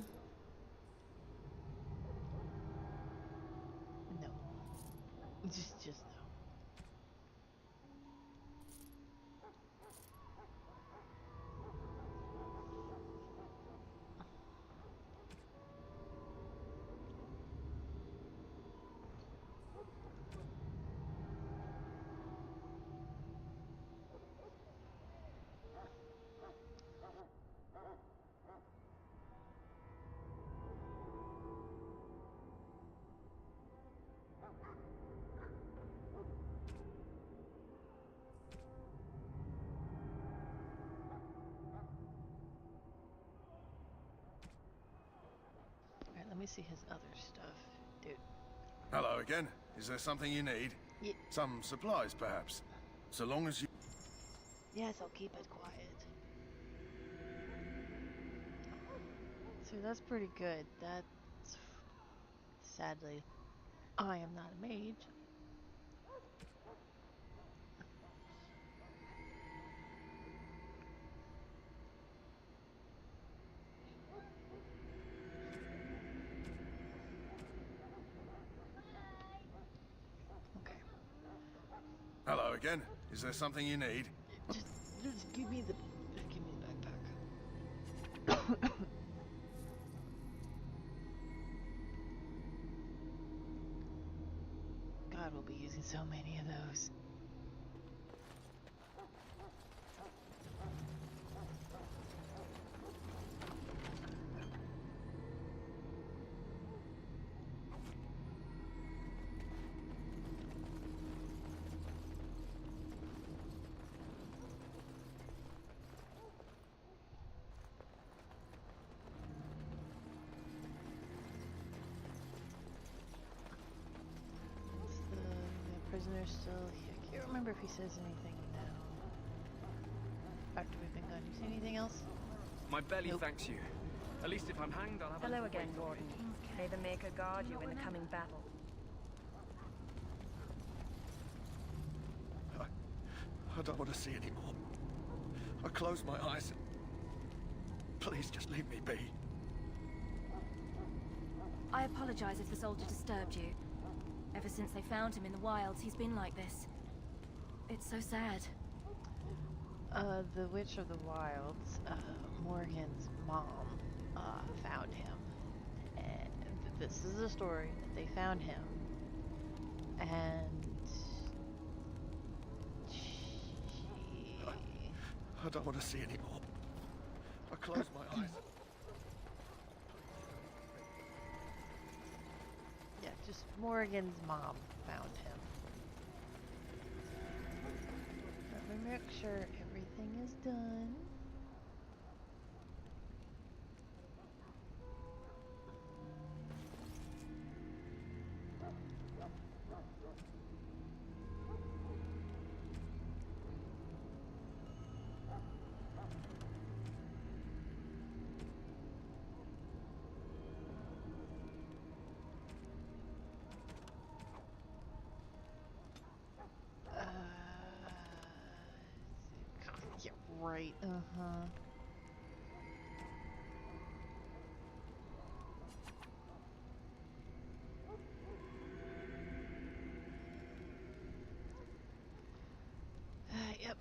No. Just no. me see his other stuff. Dude. Hello again. Is there something you need? Some supplies, perhaps? So long as you... Yes, I'll keep it quiet. So that's pretty good. That's... Sadly, I am not a mage. Hello again. Is there something you need? Just give me the backpack. God, we'll be using so many of those. Prisoner still here. I can't remember if he says anything now. After we've been gone, you see anything else? My belly thanks you. At least if I'm hanged, I'll have a Hello little again, wait for Warden. me. May the Maker guard you in the coming battle. I don't want to see anymore. I close my eyes. Please just leave me be. I apologize if the soldier disturbed you. Ever since they found him in the wilds, he's been like this. It's so sad. The Witch of the Wilds, Morgan's mom, found him. And this is the story that they found him. And... I don't want to see anymore. I close my eyes. Yeah, just Morgan's mom found him. Let me make sure everything is done. Yeah, right, yep.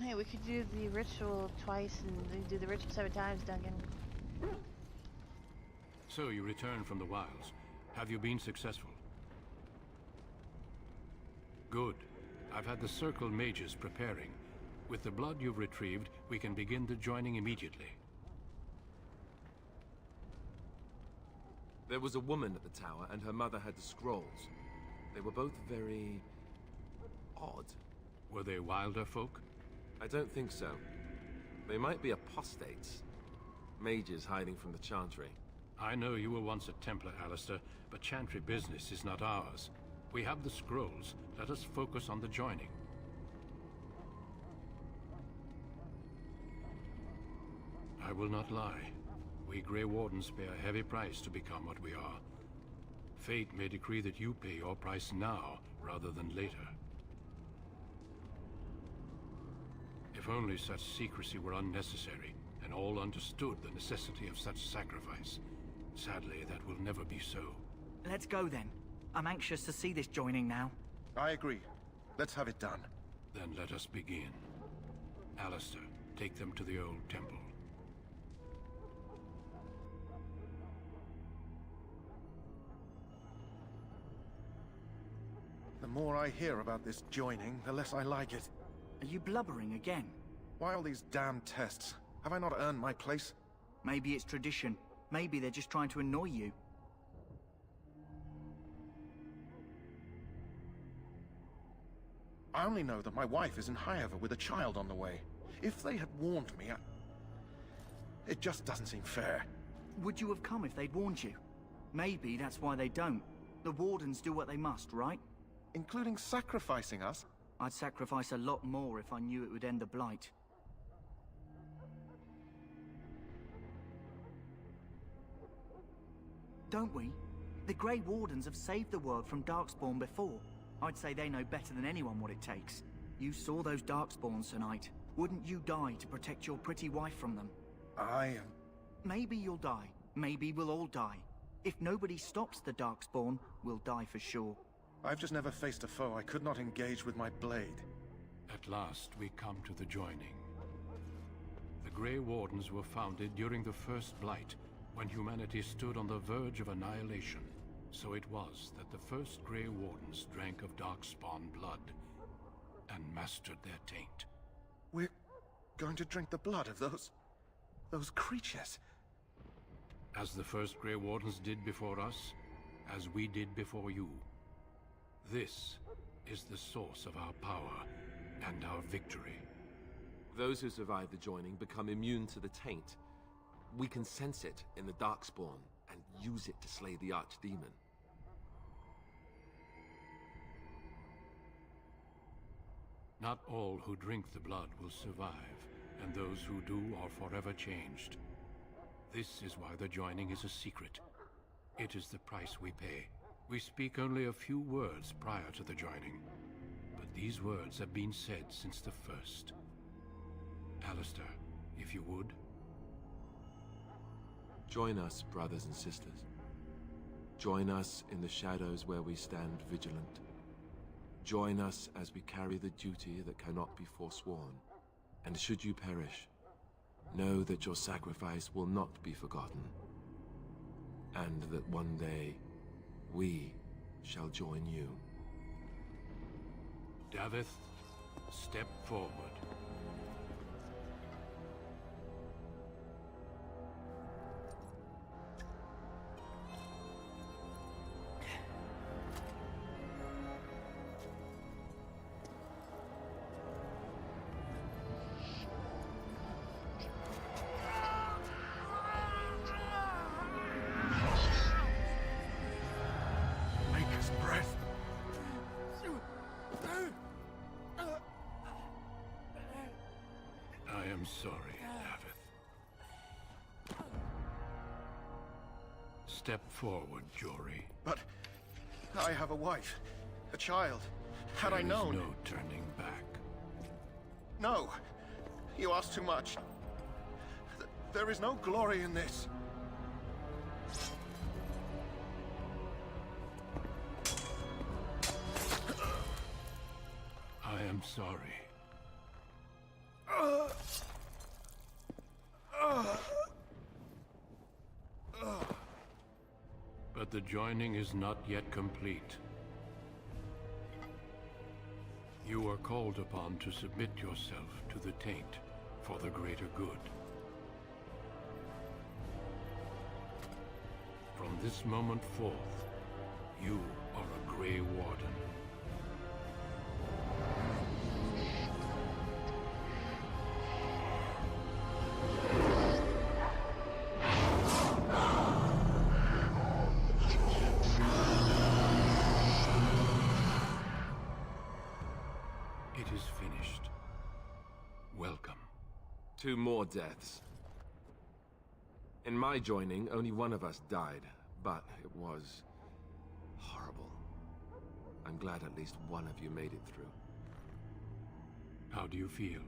Hey, we could do the ritual twice and do the ritual 7 times, Duncan. So you returned from the wilds. Have you been successful? Good. I've had the Circle mages preparing. With the blood you've retrieved, we can begin the joining immediately. There was a woman at the tower, and her mother had the scrolls. They were both very... odd. Were they wilder folk? I don't think so. They might be apostates. Mages hiding from the Chantry. I know you were once a Templar, Alistair, but Chantry business is not ours. We have the scrolls. Let us focus on the joining. I will not lie. We Grey Wardens pay a heavy price to become what we are. Fate may decree that you pay your price now, rather than later. If only such secrecy were unnecessary, and all understood the necessity of such sacrifice. Sadly, that will never be so. Let's go then. I'm anxious to see this joining now. I agree. Let's have it done. Then let us begin. Alistair, take them to the old temple. The more I hear about this joining, the less I like it. Are you blubbering again? Why all these damn tests? Have I not earned my place? Maybe it's tradition. Maybe they're just trying to annoy you. I only know that my wife is in Highever with a child on the way. If they had warned me, it just doesn't seem fair. Would you have come if they'd warned you? Maybe that's why they don't. The Wardens do what they must, right? Including sacrificing us? I'd sacrifice a lot more if I knew it would end the Blight. Don't we? The Grey Wardens have saved the world from Darkspawn before. I'd say they know better than anyone what it takes. You saw those Darkspawns tonight. Wouldn't you die to protect your pretty wife from them? Maybe you'll die. Maybe we'll all die. If nobody stops the Darkspawn, we'll die for sure. I've just never faced a foe I could not engage with my blade. At last, we come to the joining. The Grey Wardens were founded during the First Blight, when humanity stood on the verge of annihilation. So it was that the first Grey Wardens drank of Darkspawn blood and mastered their taint. We're going to drink the blood of those creatures. As the first Grey Wardens did before us, as we did before you. This is the source of our power and our victory. Those who survive the joining become immune to the taint. We can sense it in the Darkspawn and use it to slay the Archdemon. Not all who drink the blood will survive, and those who do are forever changed. This is why the joining is a secret. It is the price we pay. We speak only a few words prior to the joining, but these words have been said since the first. Alistair, if you would. Join us, brothers and sisters. Join us in the shadows where we stand vigilant. Join us as we carry the duty that cannot be forsworn. And should you perish, know that your sacrifice will not be forgotten. And that one day, we shall join you. Davith, step forward. I'm sorry, Davith. Step forward, Jory. But I have a wife, a child. Had I known... There is no turning back. No. You ask too much. There is no glory in this. I am sorry. But the joining is not yet complete. You are called upon to submit yourself to the taint for the greater good. From this moment forth, you are a Grey Warden. It is finished. Welcome. 2 more deaths. In my joining, only one of us died, but it was horrible. I'm glad at least one of you made it through. How do you feel?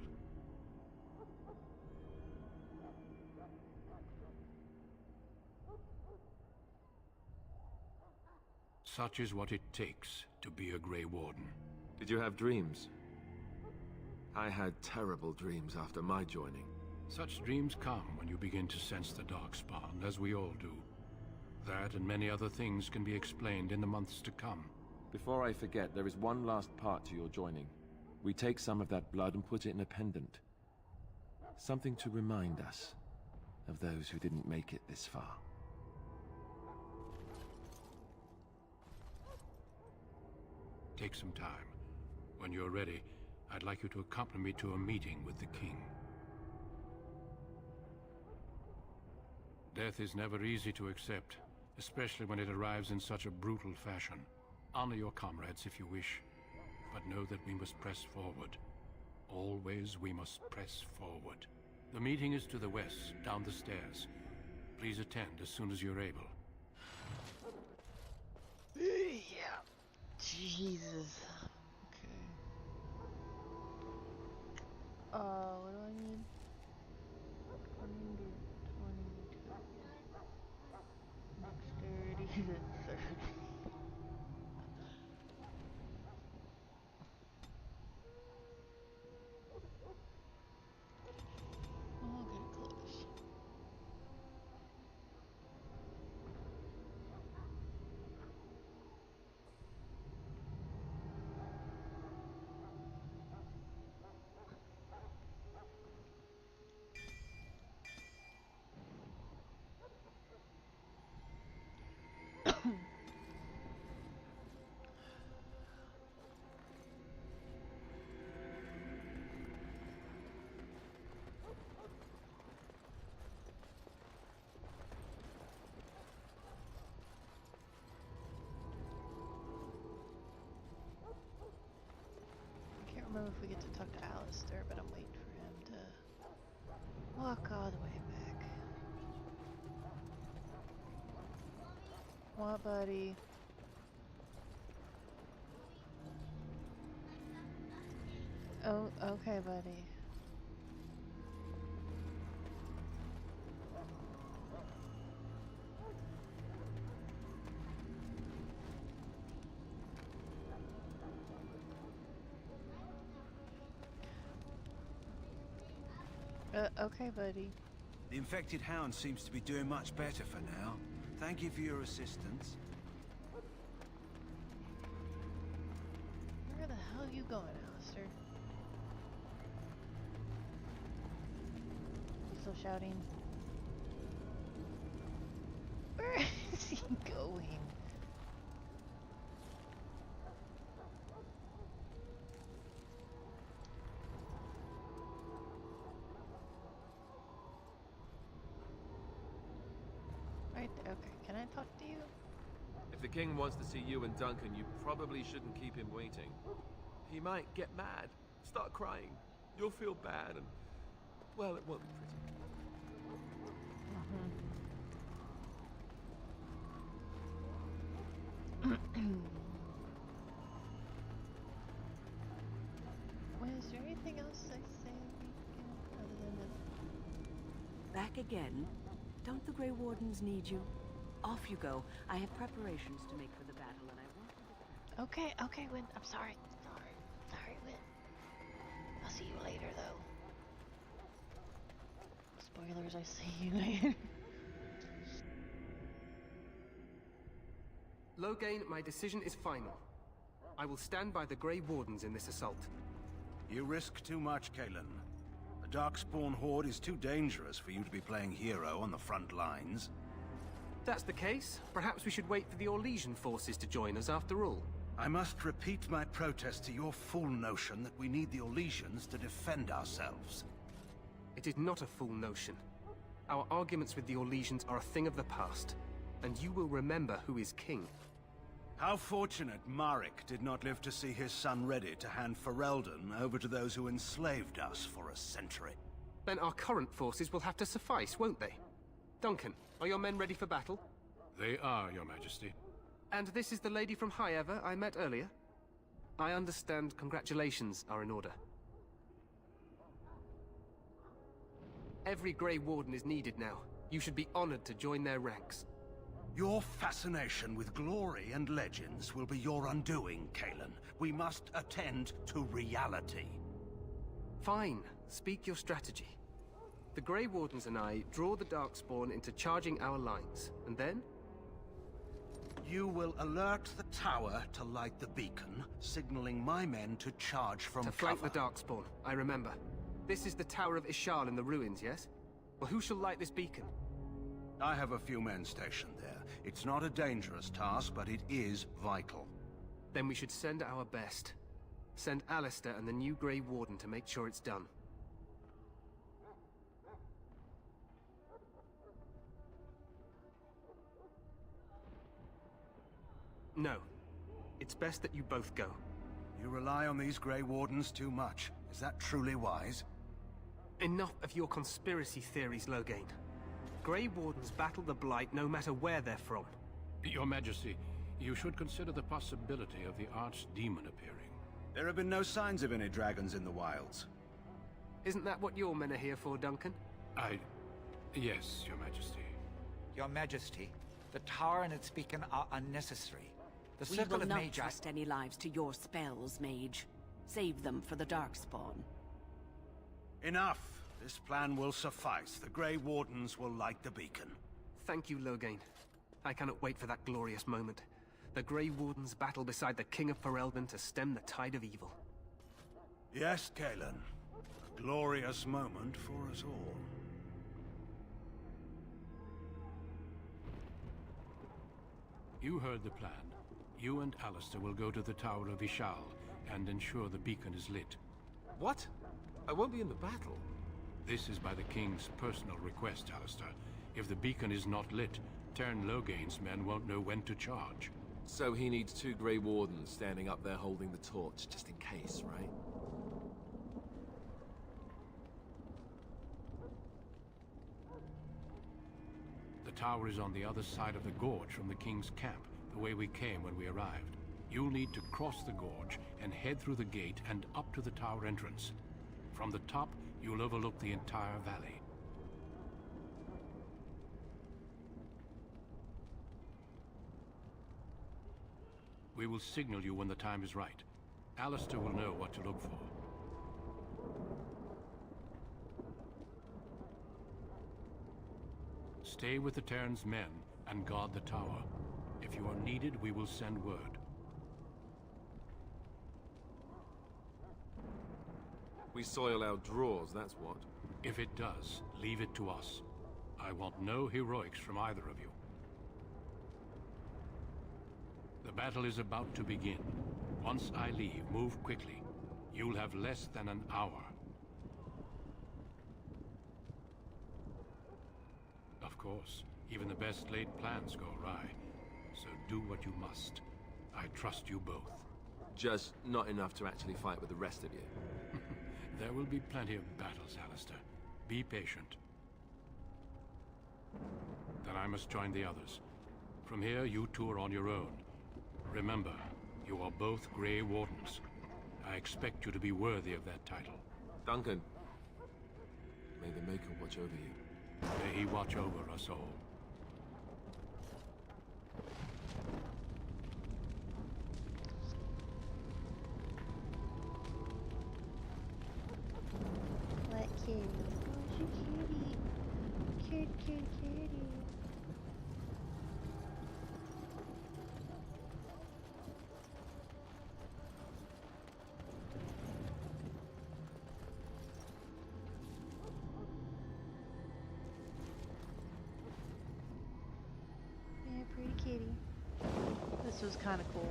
Such is what it takes to be a Grey Warden. Did you have dreams? I had terrible dreams after my joining. Such dreams come when you begin to sense the Darkspawn, as we all do. That and many other things can be explained in the months to come. Before I forget, there is one last part to your joining. We take some of that blood and put it in a pendant. Something to remind us of those who didn't make it this far. Take some time. When you're ready, I'd like you to accompany me to a meeting with the King. Death is never easy to accept, especially when it arrives in such a brutal fashion. Honor your comrades if you wish, but know that we must press forward. Always we must press forward. The meeting is to the west, down the stairs. Please attend as soon as you're able. Yeah. Jesus. Okay. What do I need? 122. Dexterity to 30. I'll get close. I can't remember if we get to talk to Alistair, but I'm waiting for him to walk all the way back. What, buddy? Oh, okay, buddy. Okay, buddy. The infected hound seems to be doing much better for now. Thank you for your assistance. Where the hell are you going, Alistair? You still shouting? Where is he going? Right there. Okay, can I talk to you? If the king wants to see you and Duncan, you probably shouldn't keep him waiting. He might get mad, start crying. You'll feel bad and, well, it won't be pretty. Well, is there anything else I say other than that? Back again? Don't the Grey Wardens need you? Off you go. I have preparations to make for the battle, and I want you to... Okay, Win. I'm sorry. Sorry, Win. I'll see you later, though. Spoilers, I see you later. Loghain, my decision is final. I will stand by the Grey Wardens in this assault. You risk too much, Cailan. The Darkspawn Horde is too dangerous for you to be playing hero on the front lines. If that's the case, perhaps we should wait for the Orlesian forces to join us after all. I must repeat my protest to your fool notion that we need the Orlesians to defend ourselves. It is not a fool notion. Our arguments with the Orlesians are a thing of the past, and you will remember who is king. How fortunate Marek did not live to see his son ready to hand Ferelden over to those who enslaved us for a century. Then our current forces will have to suffice, won't they? Duncan, are your men ready for battle? They are, Your Majesty. And this is the lady from High Ever I met earlier? I understand congratulations are in order. Every Grey Warden is needed now. You should be honored to join their ranks. Your fascination with glory and legends will be your undoing, Cailan. We must attend to reality. Fine. Speak your strategy. The Grey Wardens and I draw the Darkspawn into charging our lines, and then? You will alert the tower to light the beacon, signaling my men to charge from cover. To flank the Darkspawn, I remember. This is the Tower of Ishal in the ruins, yes? Well, who shall light this beacon? I have a few men stationed there. It's not a dangerous task, but it is vital. Then we should send our best. Send Alistair and the new Grey Warden to make sure it's done. No. It's best that you both go. You rely on these Grey Wardens too much. Is that truly wise? Enough of your conspiracy theories, Loghain. Grey Wardens battle the Blight no matter where they're from. Your Majesty, you should consider the possibility of the Archdemon appearing. There have been no signs of any dragons in the wilds. Isn't that what your men are here for, Duncan? Yes, Your Majesty. Your Majesty, the tower and its beacon are unnecessary. The We circle will of not Magi... trust any lives to your spells, Mage. Save them for the Darkspawn. Enough! This plan will suffice. The Grey Wardens will light the beacon. Thank you, Loghain. I cannot wait for that glorious moment. The Grey Wardens battle beside the King of Ferelden to stem the tide of evil. Yes, Cailan. A glorious moment for us all. You heard the plan. You and Alistair will go to the Tower of Ishal and ensure the beacon is lit. What? I won't be in the battle. This is by the King's personal request, Alistair. If the beacon is not lit, Tern Loghain's men won't know when to charge. So he needs 2 Grey Wardens standing up there holding the torch, just in case, right? The tower is on the other side of the gorge from the King's camp, the way we came when we arrived. You'll need to cross the gorge and head through the gate and up to the tower entrance. From the top, you'll overlook the entire valley. We will signal you when the time is right. Alistair will know what to look for. Stay with the Terran's men and guard the tower. If you are needed, we will send word. We soil our drawers, that's what. If it does, leave it to us. I want no heroics from either of you. The battle is about to begin. Once I leave, move quickly. You'll have less than an hour. Of course, even the best laid plans go awry. So do what you must. I trust you both. Just not enough to actually fight with the rest of you. There will be plenty of battles, Alistair. Be patient. Then I must join the others. From here, you two are on your own. Remember, you are both Grey Wardens. I expect you to be worthy of that title. Duncan, may the Maker watch over you. May he watch over us all. What kitty? Where's your kitty? Kitty. Yeah, pretty kitty. This was kind of cool.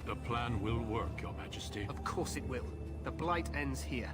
The plan will work, Your Majesty. Of course it will. The Blight ends here.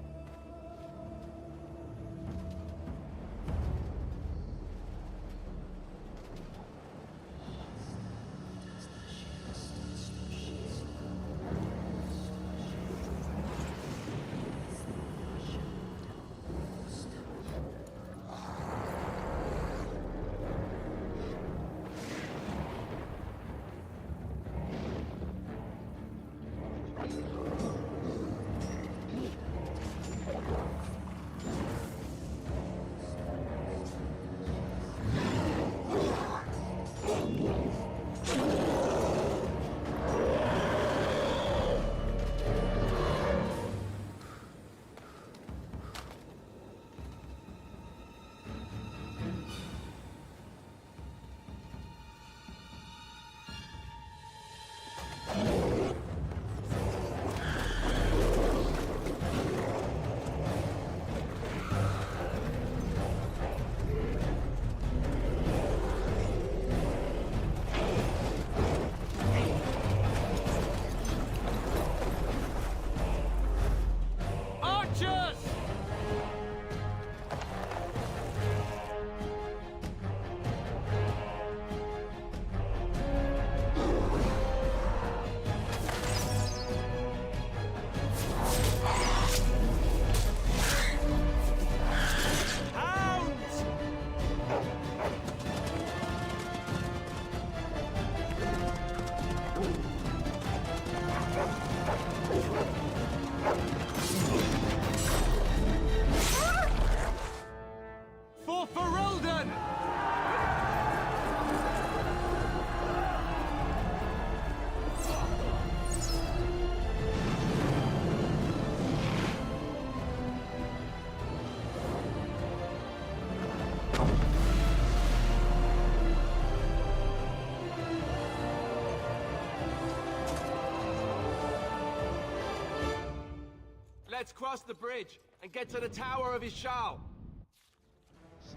Let's cross the bridge and get to the Tower of Ishal.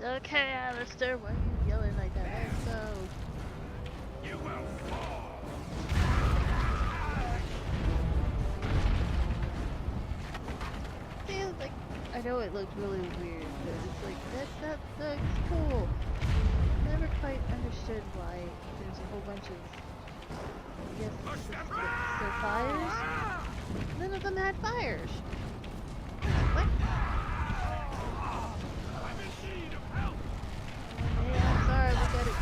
Okay, Alistair, why are you yelling like that? Let's go. You will fall. See, like, I know it looked really weird, but it's like, that looks cool. Never quite understood why there's a whole bunch of, I guess, they're fires. None of them had fires. What? Hey, I'm sorry, we got it.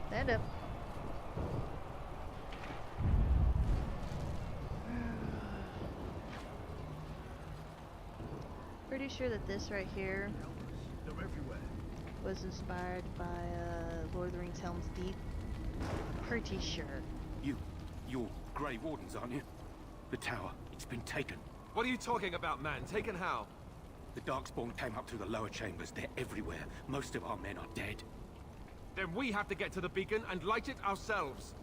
Stand up. Pretty sure that this right here was inspired by Lord of the Rings Helm's Deep. Pretty sure. You're Grey Wardens, aren't you? The tower, it's been taken. What are you talking about, man? Taken how? The Darkspawn came up through the lower chambers. They're everywhere. Most of our men are dead. Then we have to get to the beacon and light it ourselves.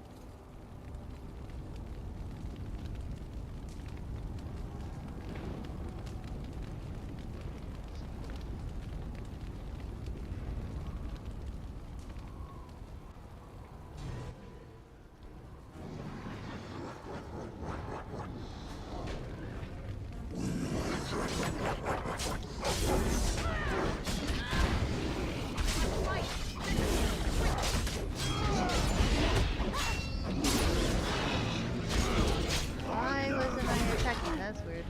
Why wasn't I attacking? That's weird.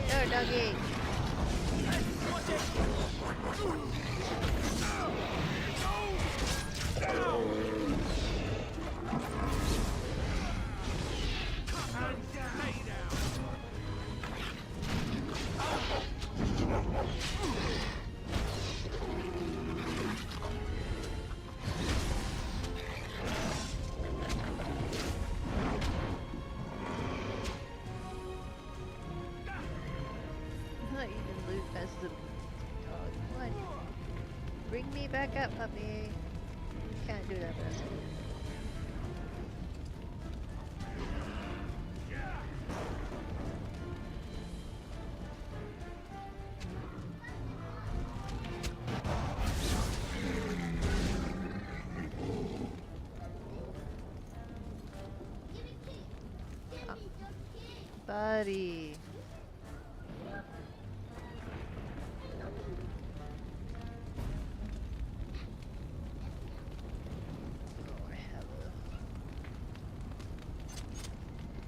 Go, doggy. Not even loot as the dog. What? Bring me back up, puppy. Can't do that, but that's cool. Buddy.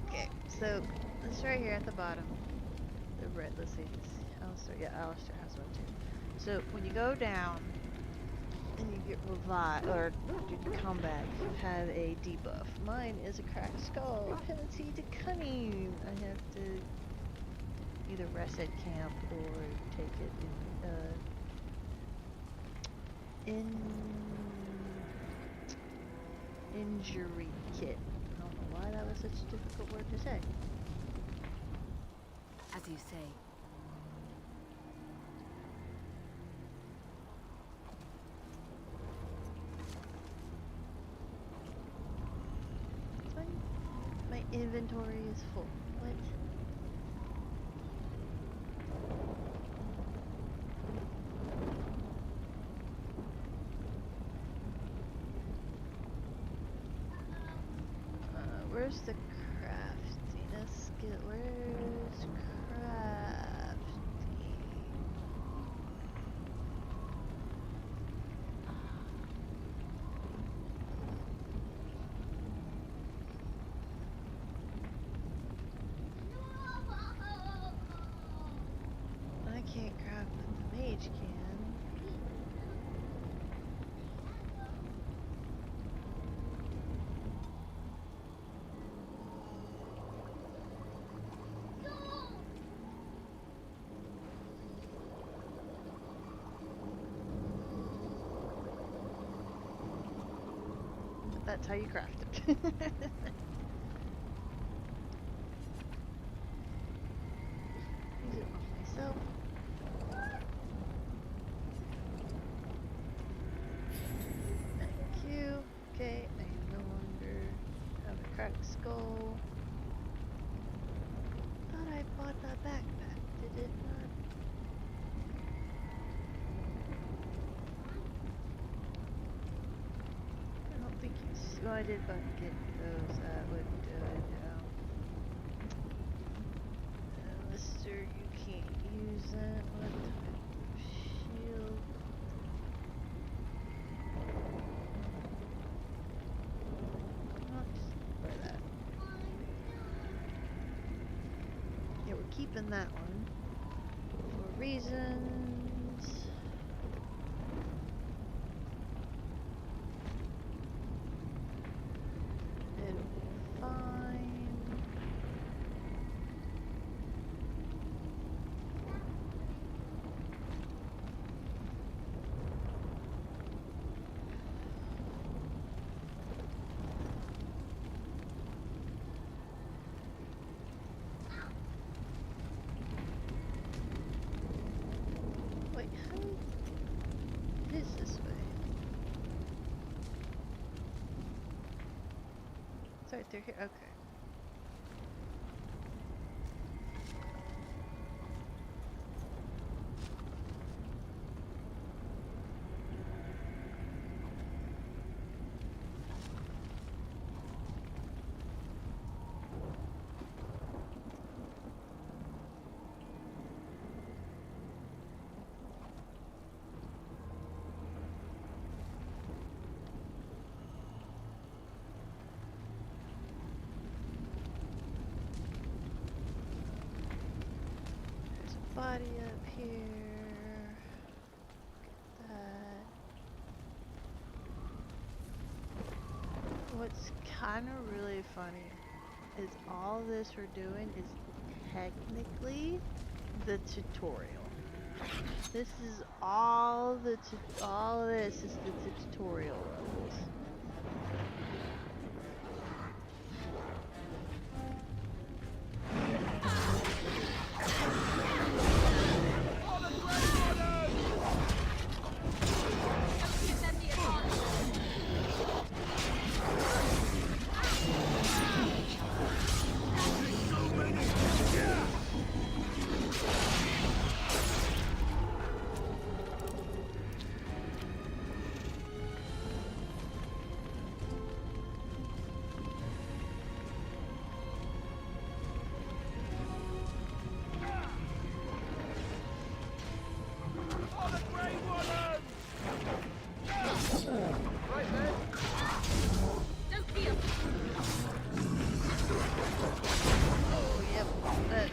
Okay, so this right here at the bottom, the red, let's see, Alistair, yeah, Alistair has one too. So when you go down and you get revived, or you come back, you have a debuff. Mine is a cracked skull, penalty to cunning. I have to either rest at camp or take it in injury kit. I don't know why that was such a difficult word to say. As you say. My inventory is full. What? Where's the crafting skill? Where's crafting? I can't craft, but the mage can. That's how you craft it. Use it on myself. Thank you. Okay, I no longer have a cracked skull. Oh, I did go and get those. That would do it. Lister, you can't use that. What type of shield? I'll just wear that. Yeah, we're keeping that one for reasons. And fine. Wait, how? It is this way. It's right through here. Okay. There's a body up here. Get that. What's kind of really funny is all this we're doing is technically the tutorial. This is all the all this is the tutorial rules. Oh, yep, that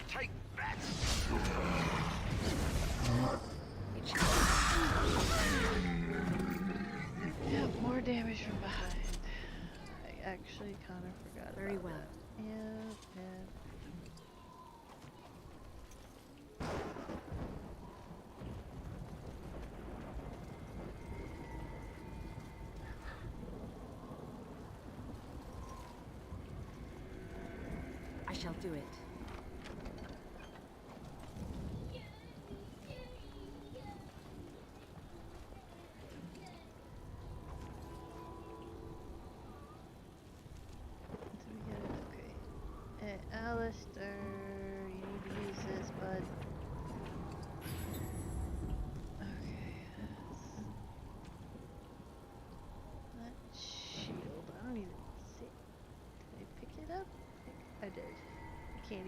Take that! Yep, more damage from behind. I actually kind of forgot. Very about well. that. Yep, yep. I shall do it. Okay. Alistair, you need to use this, bud. Okay. That shield, I don't even see it. Did I pick it up? I think I did. Can't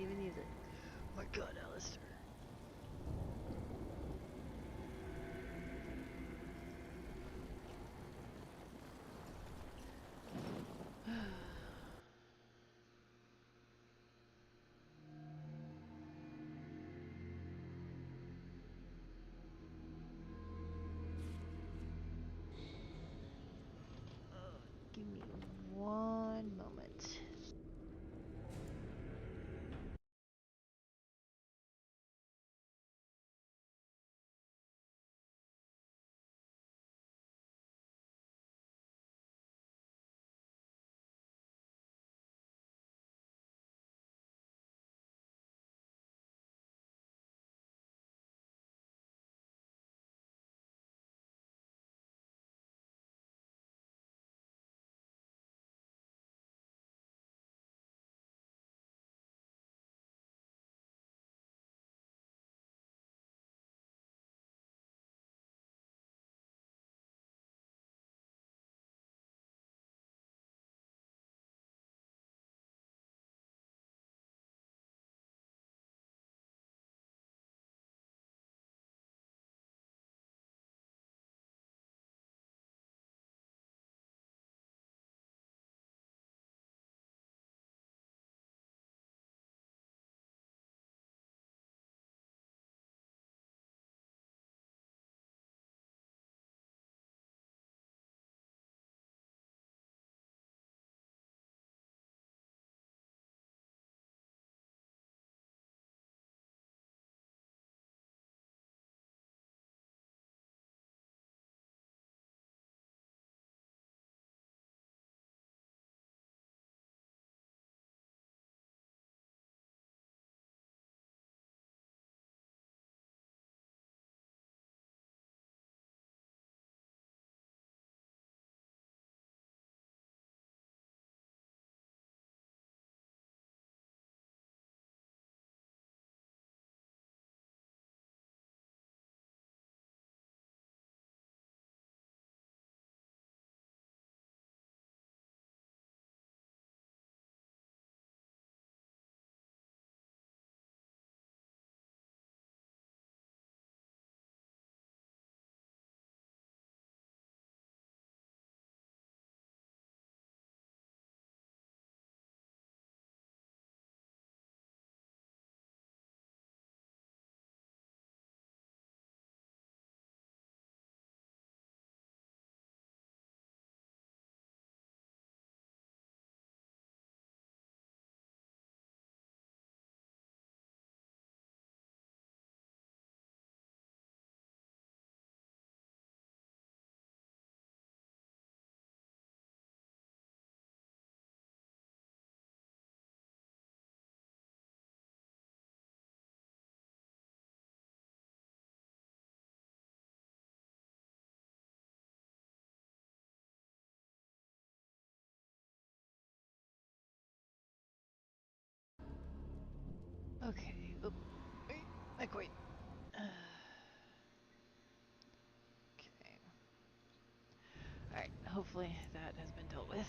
Okay. Oh, wait. Like, wait. Okay. Alright, hopefully that has been dealt with.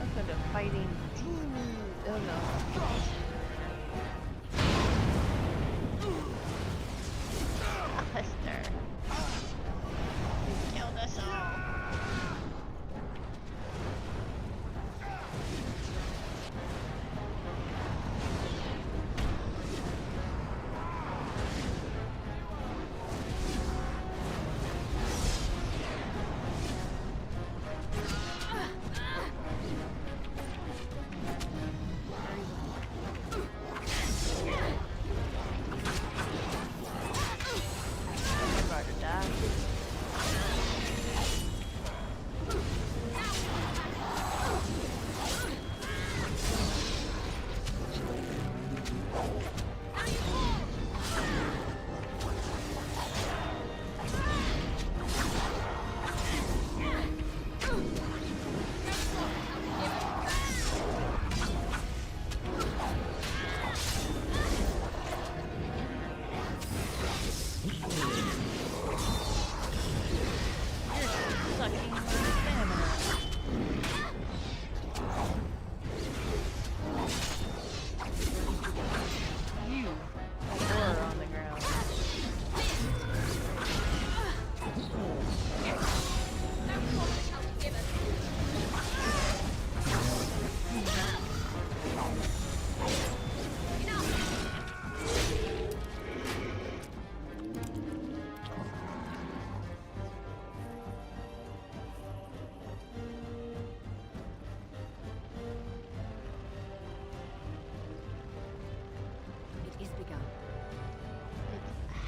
Welcome to fighting demons. Oh no. Alistair. You killed us all.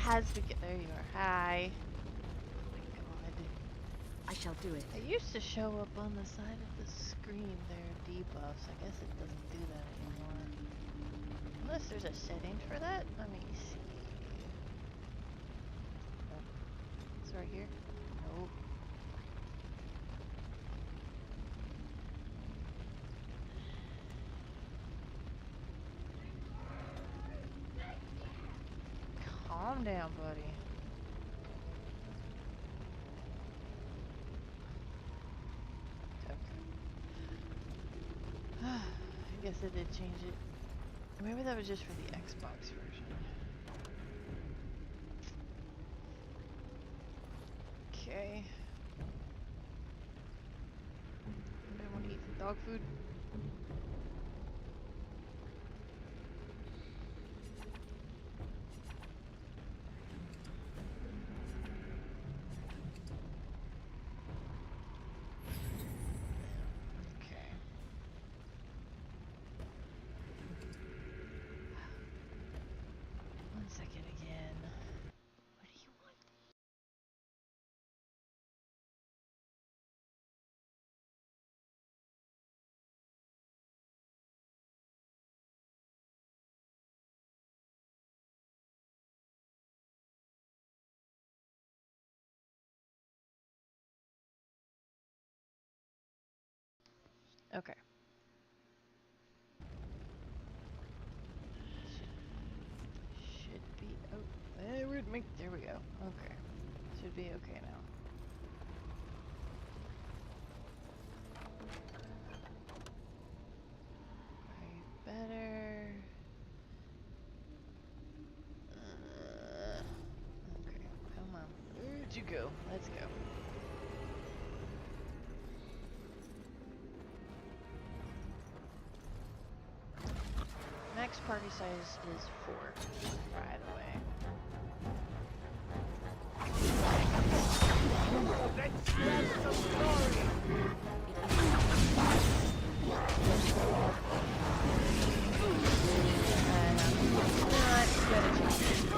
Has to get there. You are. Hi. Oh my god. I shall do it. It used to show up on the side of the screen there, debuffs. I guess it doesn't do that anymore. Unless there's a setting for that. Let me see. Oh. It's right here. Nope. Calm down, buddy. Okay. I guess I did change it. Maybe that was just for the Xbox version. Okay. Anybody want to eat some dog food? Okay. Should be. Oh, there we go. Okay. Should be okay now. Better. Okay. Come on. Where'd you go? Let's go. Max party size is 4, by the way. Let's tell some story! And I'm not gonna change it.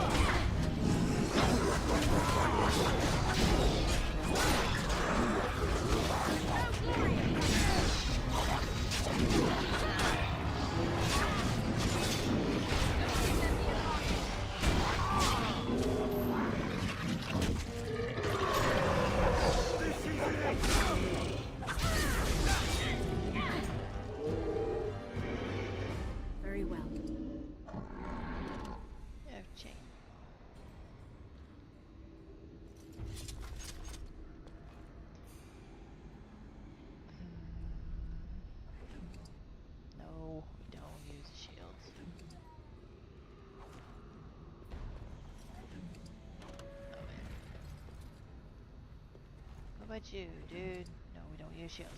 about you, dude? No, we don't use shields.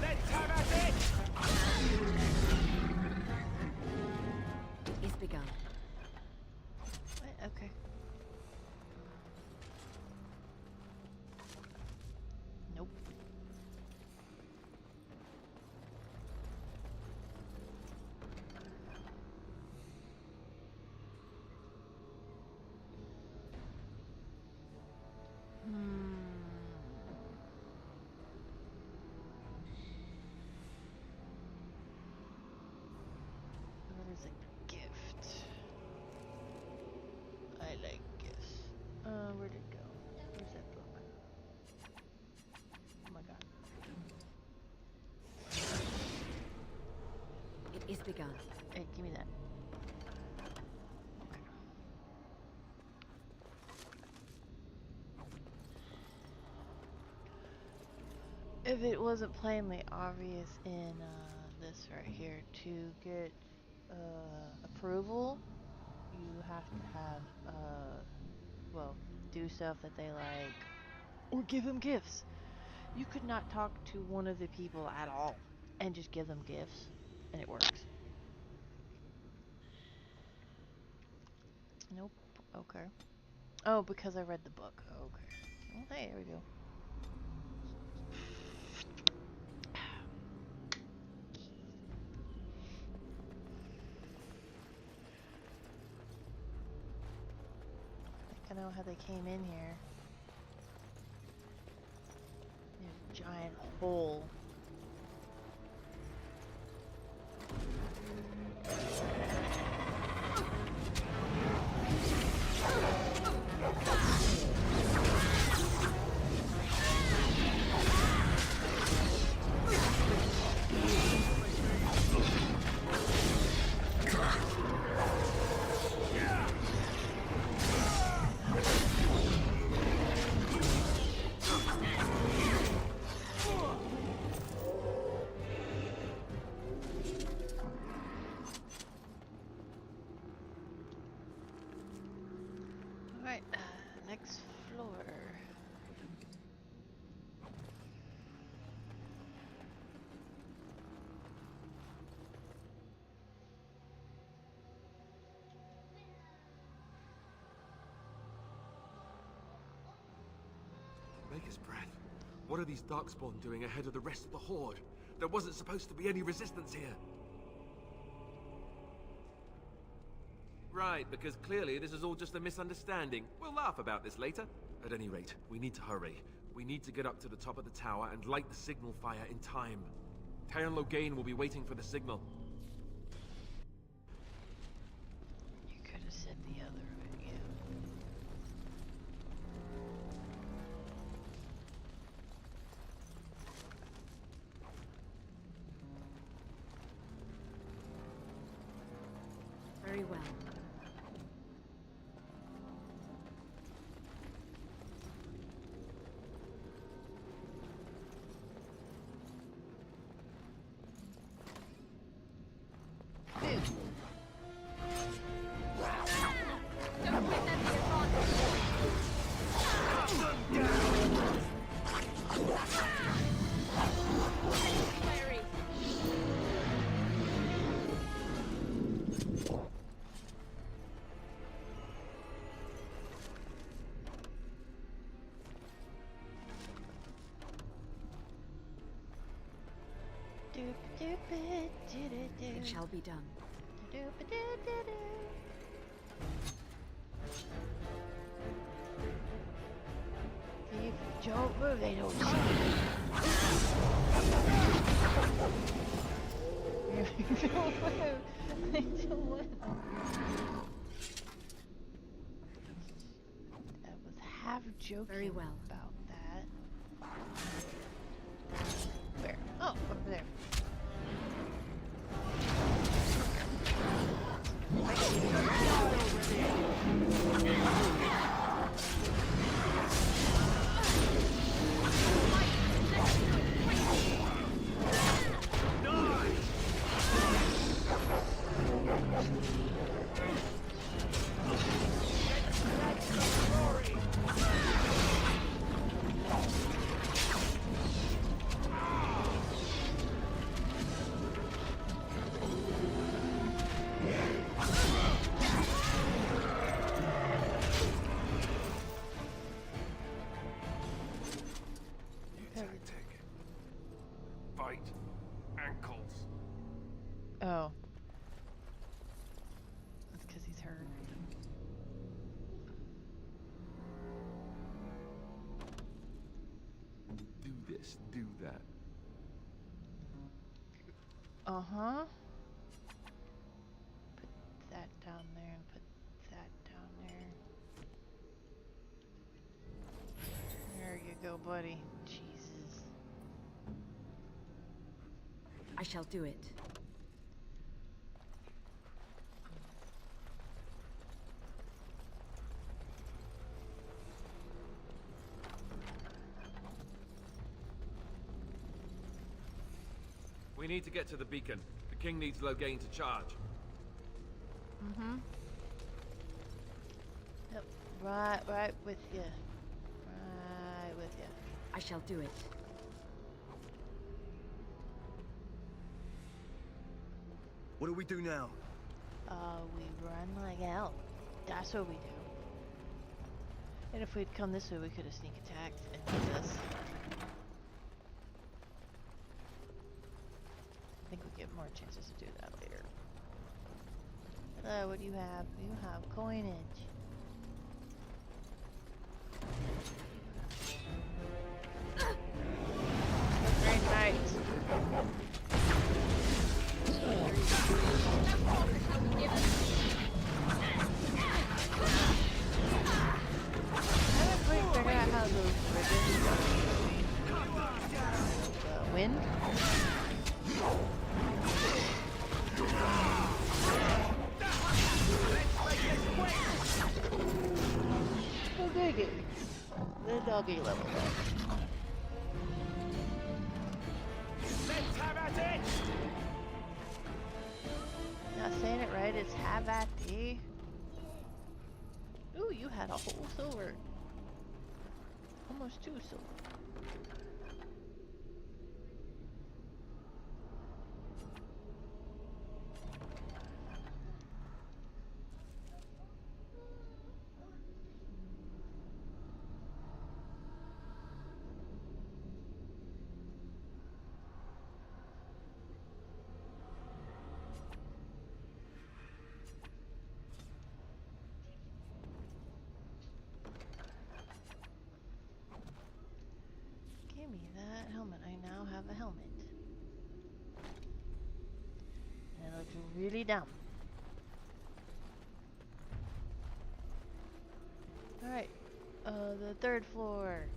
Let's have at it! It's begun. What? Okay. Nope. What is a gift? I like gifts. Where'd it go? Where's that book? Oh my god. It is begun. Hey, give me that. If it wasn't plainly obvious in this right here, to get approval, you have to have, well, do stuff that they like, or give them gifts. You could not talk to one of the people at all and just give them gifts, and it works. Nope. Okay. Oh, because I read the book. Okay. Well, hey, there we go. I know how they came in here. There's a giant hole. Alright, next floor. Maker's breath. What are these Darkspawn doing ahead of the rest of the Horde? There wasn't supposed to be any resistance here. Right, because clearly this is all just a misunderstanding. We'll laugh about this later. At any rate, we need to hurry. We need to get up to the top of the tower and light the signal fire in time. Teyrn Loghain will be waiting for the signal. You could have said the other way, yeah. Very well. It shall be done. If you don't move, they don't see you. If you don't move, they don't move. I was half joking Very well. about that. Where? Oh, over there. Let's do that. Uh-huh. Put that down there and put that down there. There you go, buddy. Jesus. I shall do it. We need to get to the beacon. The king needs Loghain to charge. Mm-hmm. Yep. Right with you. Right with you. I shall do it. What do we do now? We run like hell. That's what we do. And if we'd come this way, we could have sneak attacked and did this. I think we get more chances to do that later. What do you have? You have coinage. Great night. I haven't quite figured out how those ribbons wind. Oh, dig it. The doggy level up. Let's have at it! Not saying it right, it's have at thee. Ooh, you had a whole silver. Almost 2 silver. Give me that helmet. I now have a helmet. And it looks really dumb. Alright. The 3rd floor.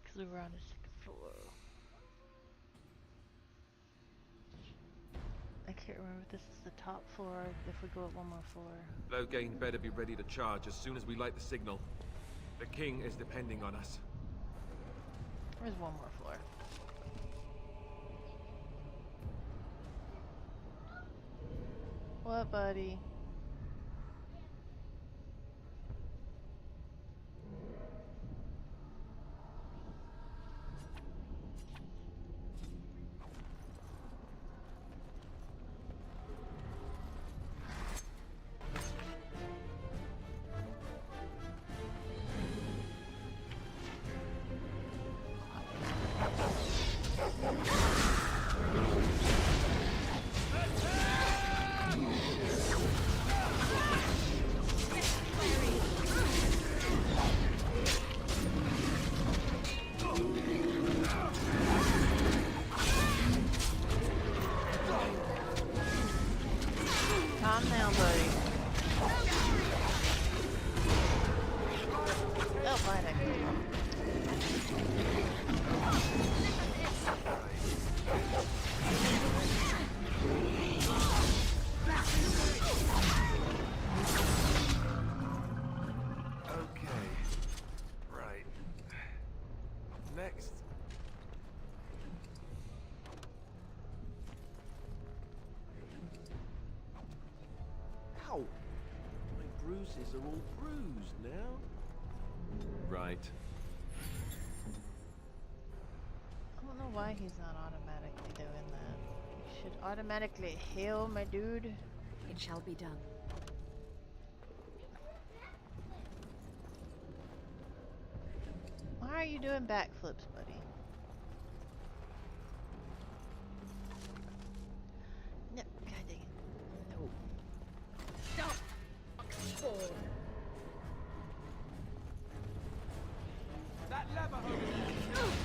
Because we're on the 2nd floor. I can't remember if this is the top floor, if we go up one more floor. Loghain better be ready to charge as soon as we light the signal. The king is depending on us. There's one more floor. What, buddy? Calm down, buddy. Oh, fine, I Okay. Right. Next. Ow! My bruises are all bruised now. Right. I don't know why he's not automatically doing that. You should automatically heal, my dude. It shall be done. Why are you doing backflips, buddy? No, god dang it. No. Stop! That lever over there!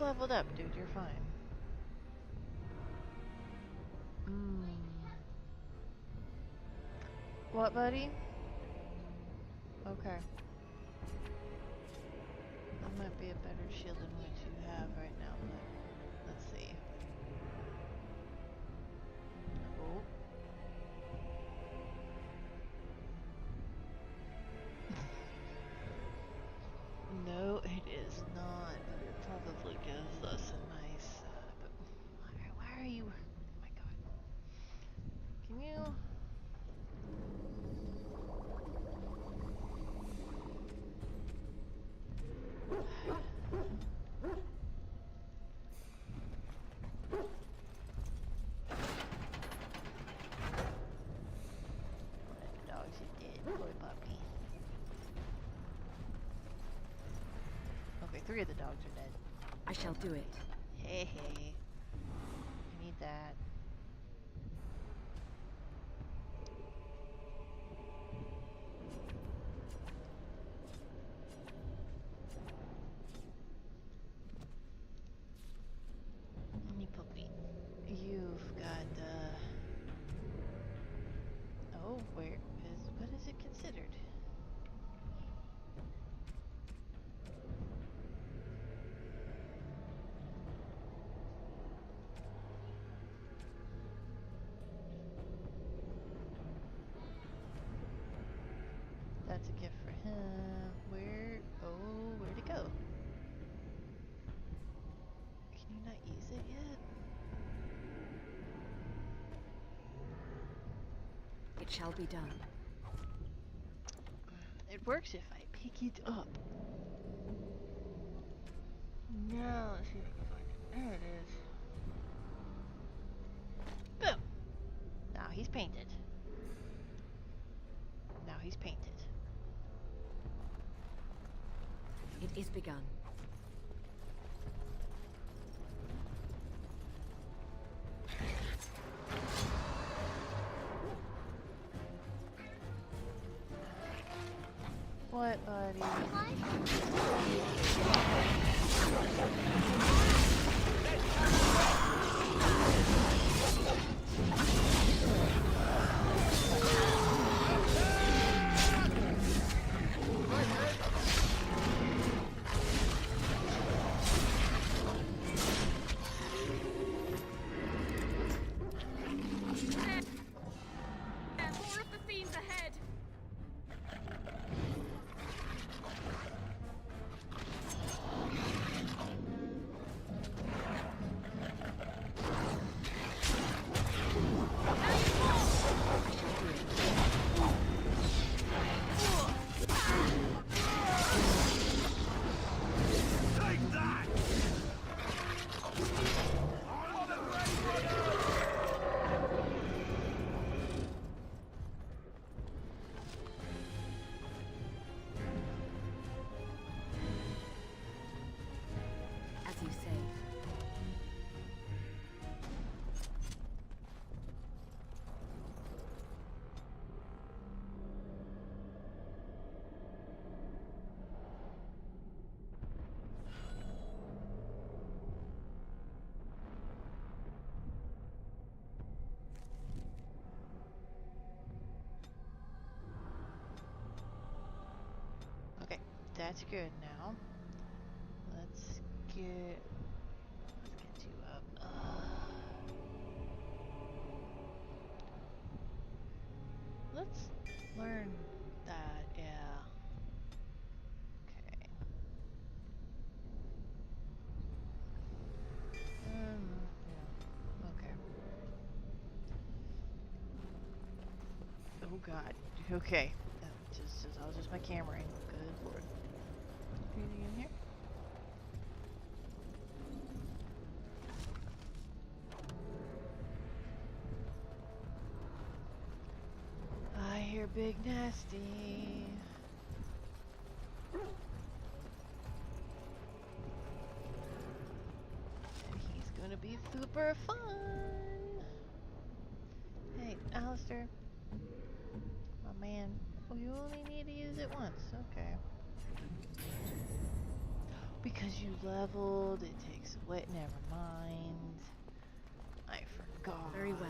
leveled up, dude. You're fine. What, buddy? Okay. That might be a better shield than what you have right now, but let's see. Oh. No, it is not, but it probably gives us a nice, but why are you, oh my god. Can you? Okay, 3 of the dogs are dead. I shall do it. Hey, hey. I need that. Any puppy. You've got, oh, what is it considered? That's a gift for him. Where'd it go? Can you not use it yet? It shall be done. It works if I pick it up. Now, let's see if I can find it. There it is. Boom! Now he's painted. Now he's painted. It is begun. What, buddy? More of the fiends ahead! As you say. Okay, that's good now. Let's get you up. Let's learn that, yeah. Okay. Yeah. Okay. Oh god. Okay. That was just my camera angle. Good lord. Anything in here? I hear Big Nasty. And he's gonna be super fun. Hey, Alistair. My man. Oh, you only need to use it once. Okay. Because you leveled, it takes away. Never mind. I forgot. Very well.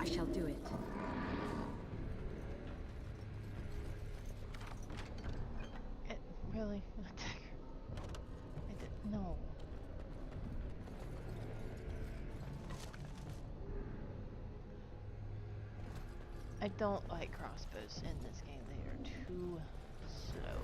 I shall do it. Really? Attack her. I didn't know. I don't like crossbows in this game. They are too slow.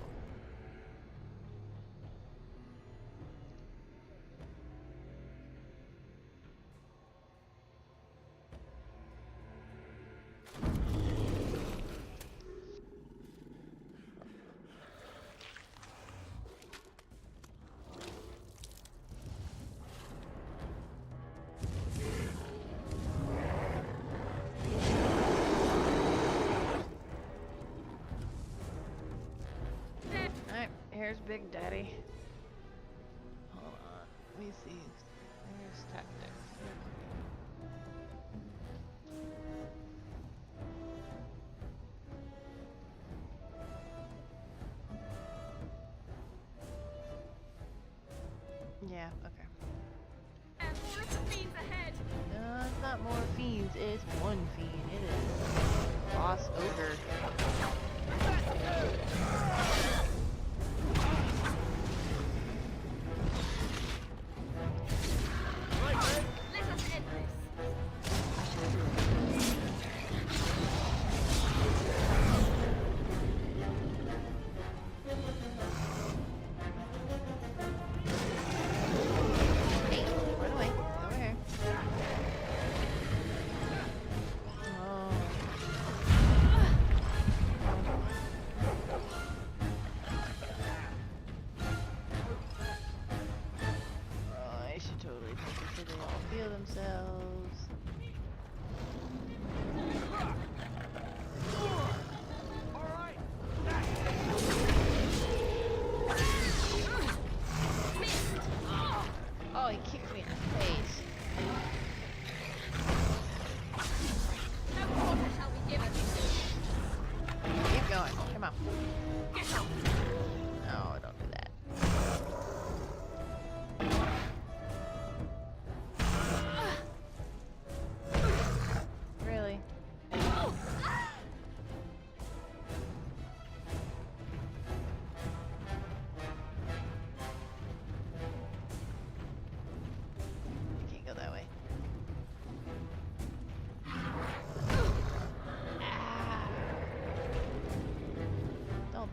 Here's Big Daddy. Hold on. Let me see. Here's tactics. Yeah, okay. And more of the fiends ahead. No, it's not more fiends. It's one fiend. It is Boss Ogre.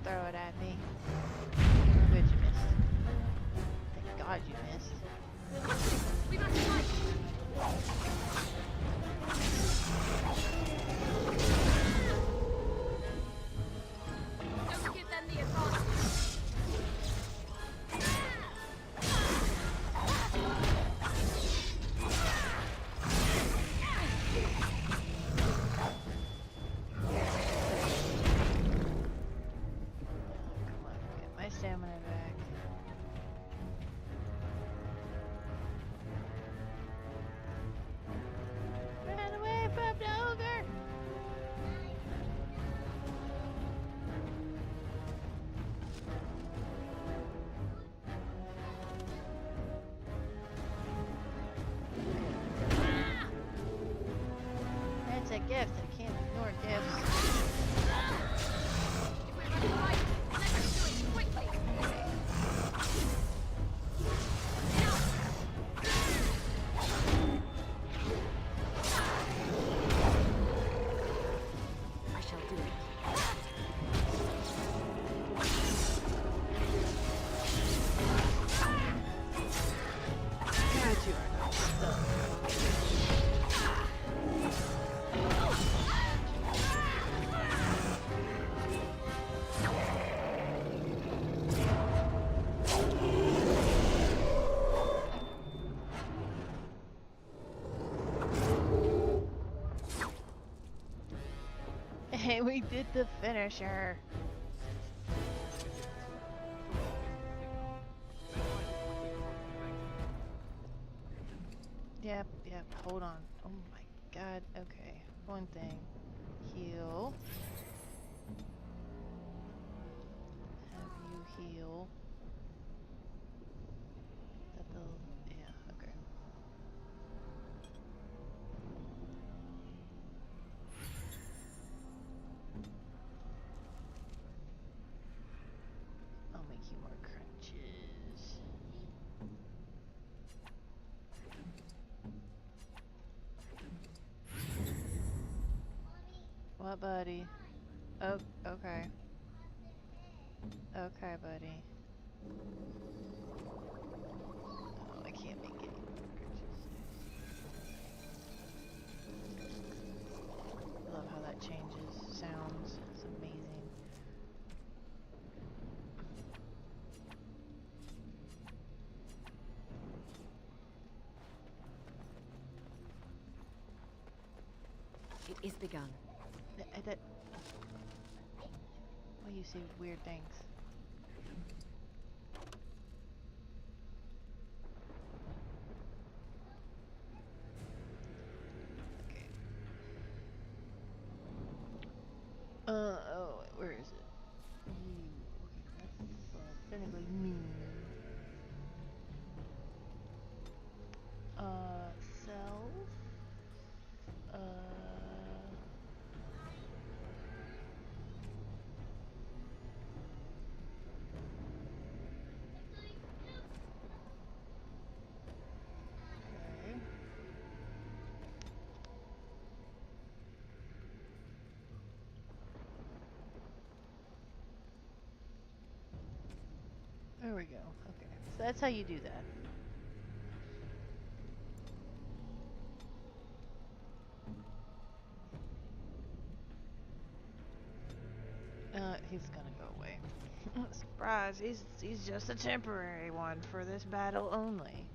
Throw it at me. Good, you missed. Thank God you missed. We must fight. Don't give them the advantage. Stamina back. Run away from the ogre! That's a gift. I can't ignore gifts. Okay, we did the finisher. Yep, hold on. Oh my god, okay. One thing. Heal. Have you heal. That the... yeah, okay. I'll make you more crunches. What, buddy? Oh, okay. Okay, buddy. Oh, I can't make any more crunches. I love how that changes sounds. It's amazing. It is begun. That... Well, you say weird things. Okay. Oh, where is it? You. Okay, that's technically me. Self. There we go. Okay. So that's how you do that. He's gonna go away. Surprise, he's just a temporary one for this battle only.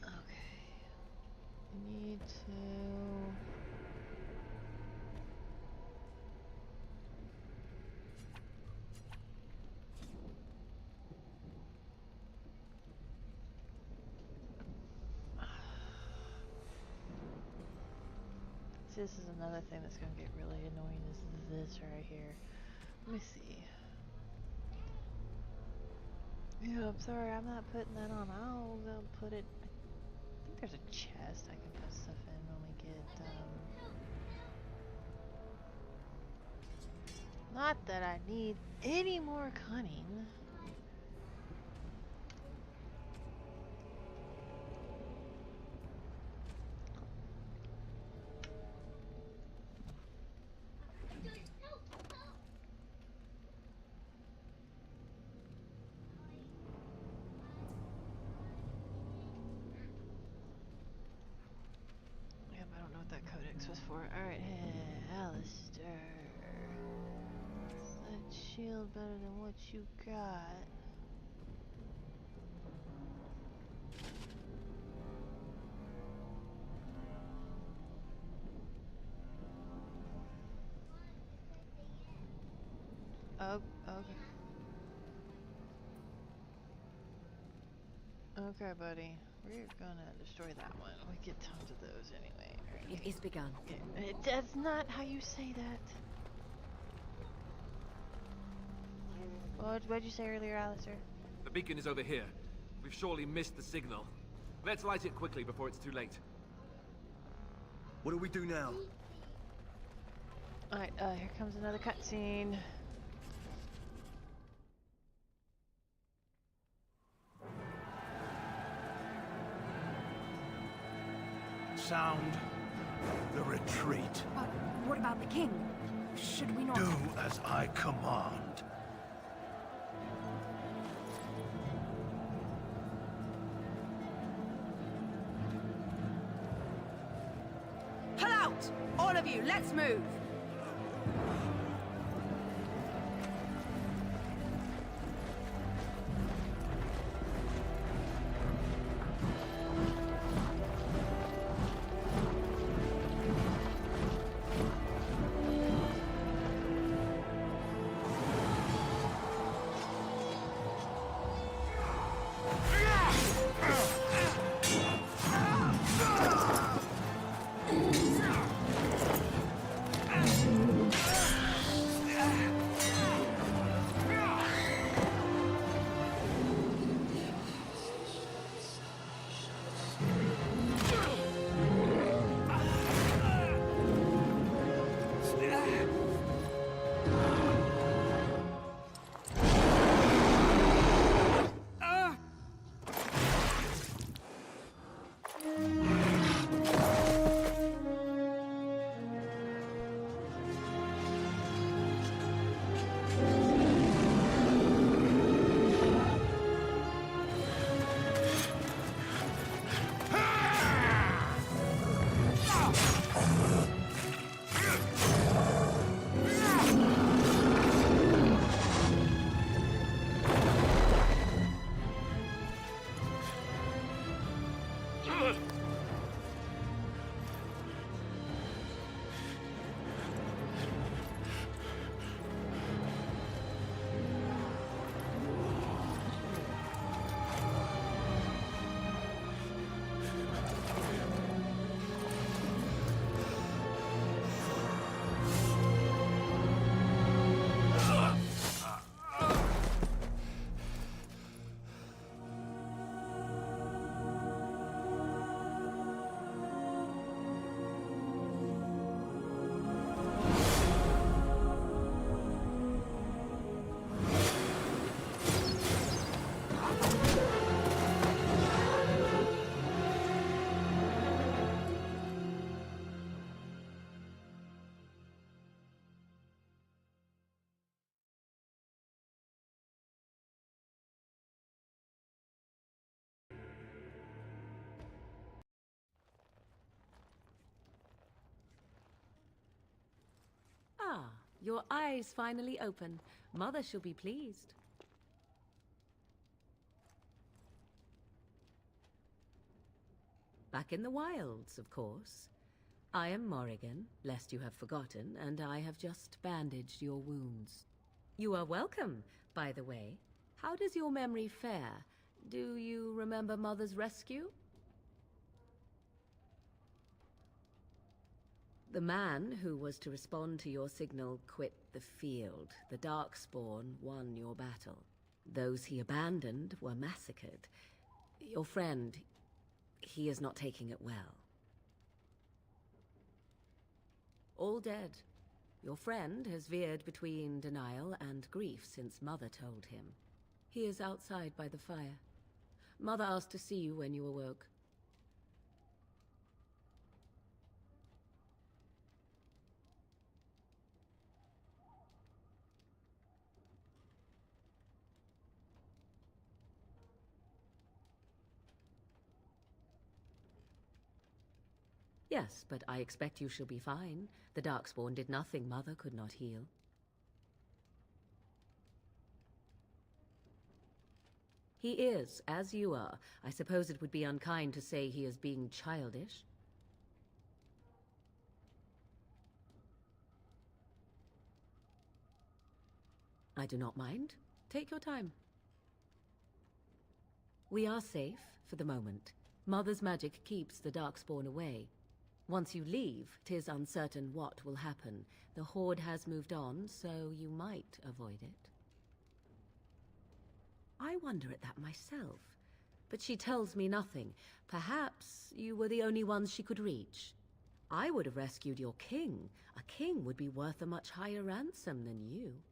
Okay. Need to... This is another thing that's going to get really annoying is this right here. Let me see. Yeah, I'm sorry, I'm not putting that on. I'll put it... I think there's a chest I can put stuff in when we get... Not that I need any more cunning. Was for alright, Alistair. That shield better than what you got. Oh, okay. Okay, buddy. We're gonna destroy that one. We get tons of those anyway. It is begun. That's not how you say that. What'd you say earlier, Alistair? The beacon is over here. We've surely missed the signal. Let's light it quickly before it's too late. What do we do now? Alright, here comes another cutscene. Sound the retreat. But what about the king? Should we not... Do as I command. Pull out! All of you, let's move! your eyes finally open. Mother shall be pleased. Back in the wilds, of course. I am Morrigan, lest you have forgotten, and I have just bandaged your wounds. You are welcome, by the way. How does your memory fare? Do you remember Mother's rescue? The man who was to respond to your signal quit the field. The Darkspawn won your battle. Those he abandoned were massacred. Your friend, he is not taking it well. All dead. Your friend has veered between denial and grief since Mother told him. He is outside by the fire. Mother asked to see you when you awoke. Yes, but I expect you shall be fine. The Darkspawn did nothing Mother could not heal. He is, as you are. I suppose it would be unkind to say he is being childish. I do not mind. Take your time. We are safe, for the moment. Mother's magic keeps the Darkspawn away. Once you leave, 'tis uncertain what will happen. The Horde has moved on, so you might avoid it. I wonder at that myself, but she tells me nothing. Perhaps you were the only ones she could reach. I would have rescued your king. A king would be worth a much higher ransom than you.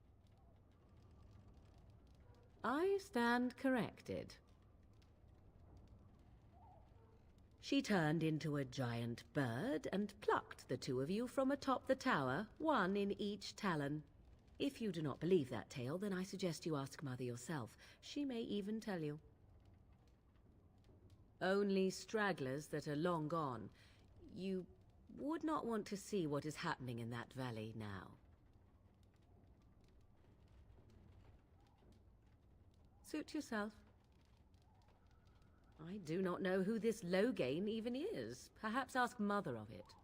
I stand corrected. She turned into a giant bird and plucked the two of you from atop the tower, one in each talon. If you do not believe that tale, then I suggest you ask Mother yourself. She may even tell you. Only stragglers that are long gone. You would not want to see what is happening in that valley now. Suit yourself. I do not know who this Loghain even is. Perhaps ask Mother of it.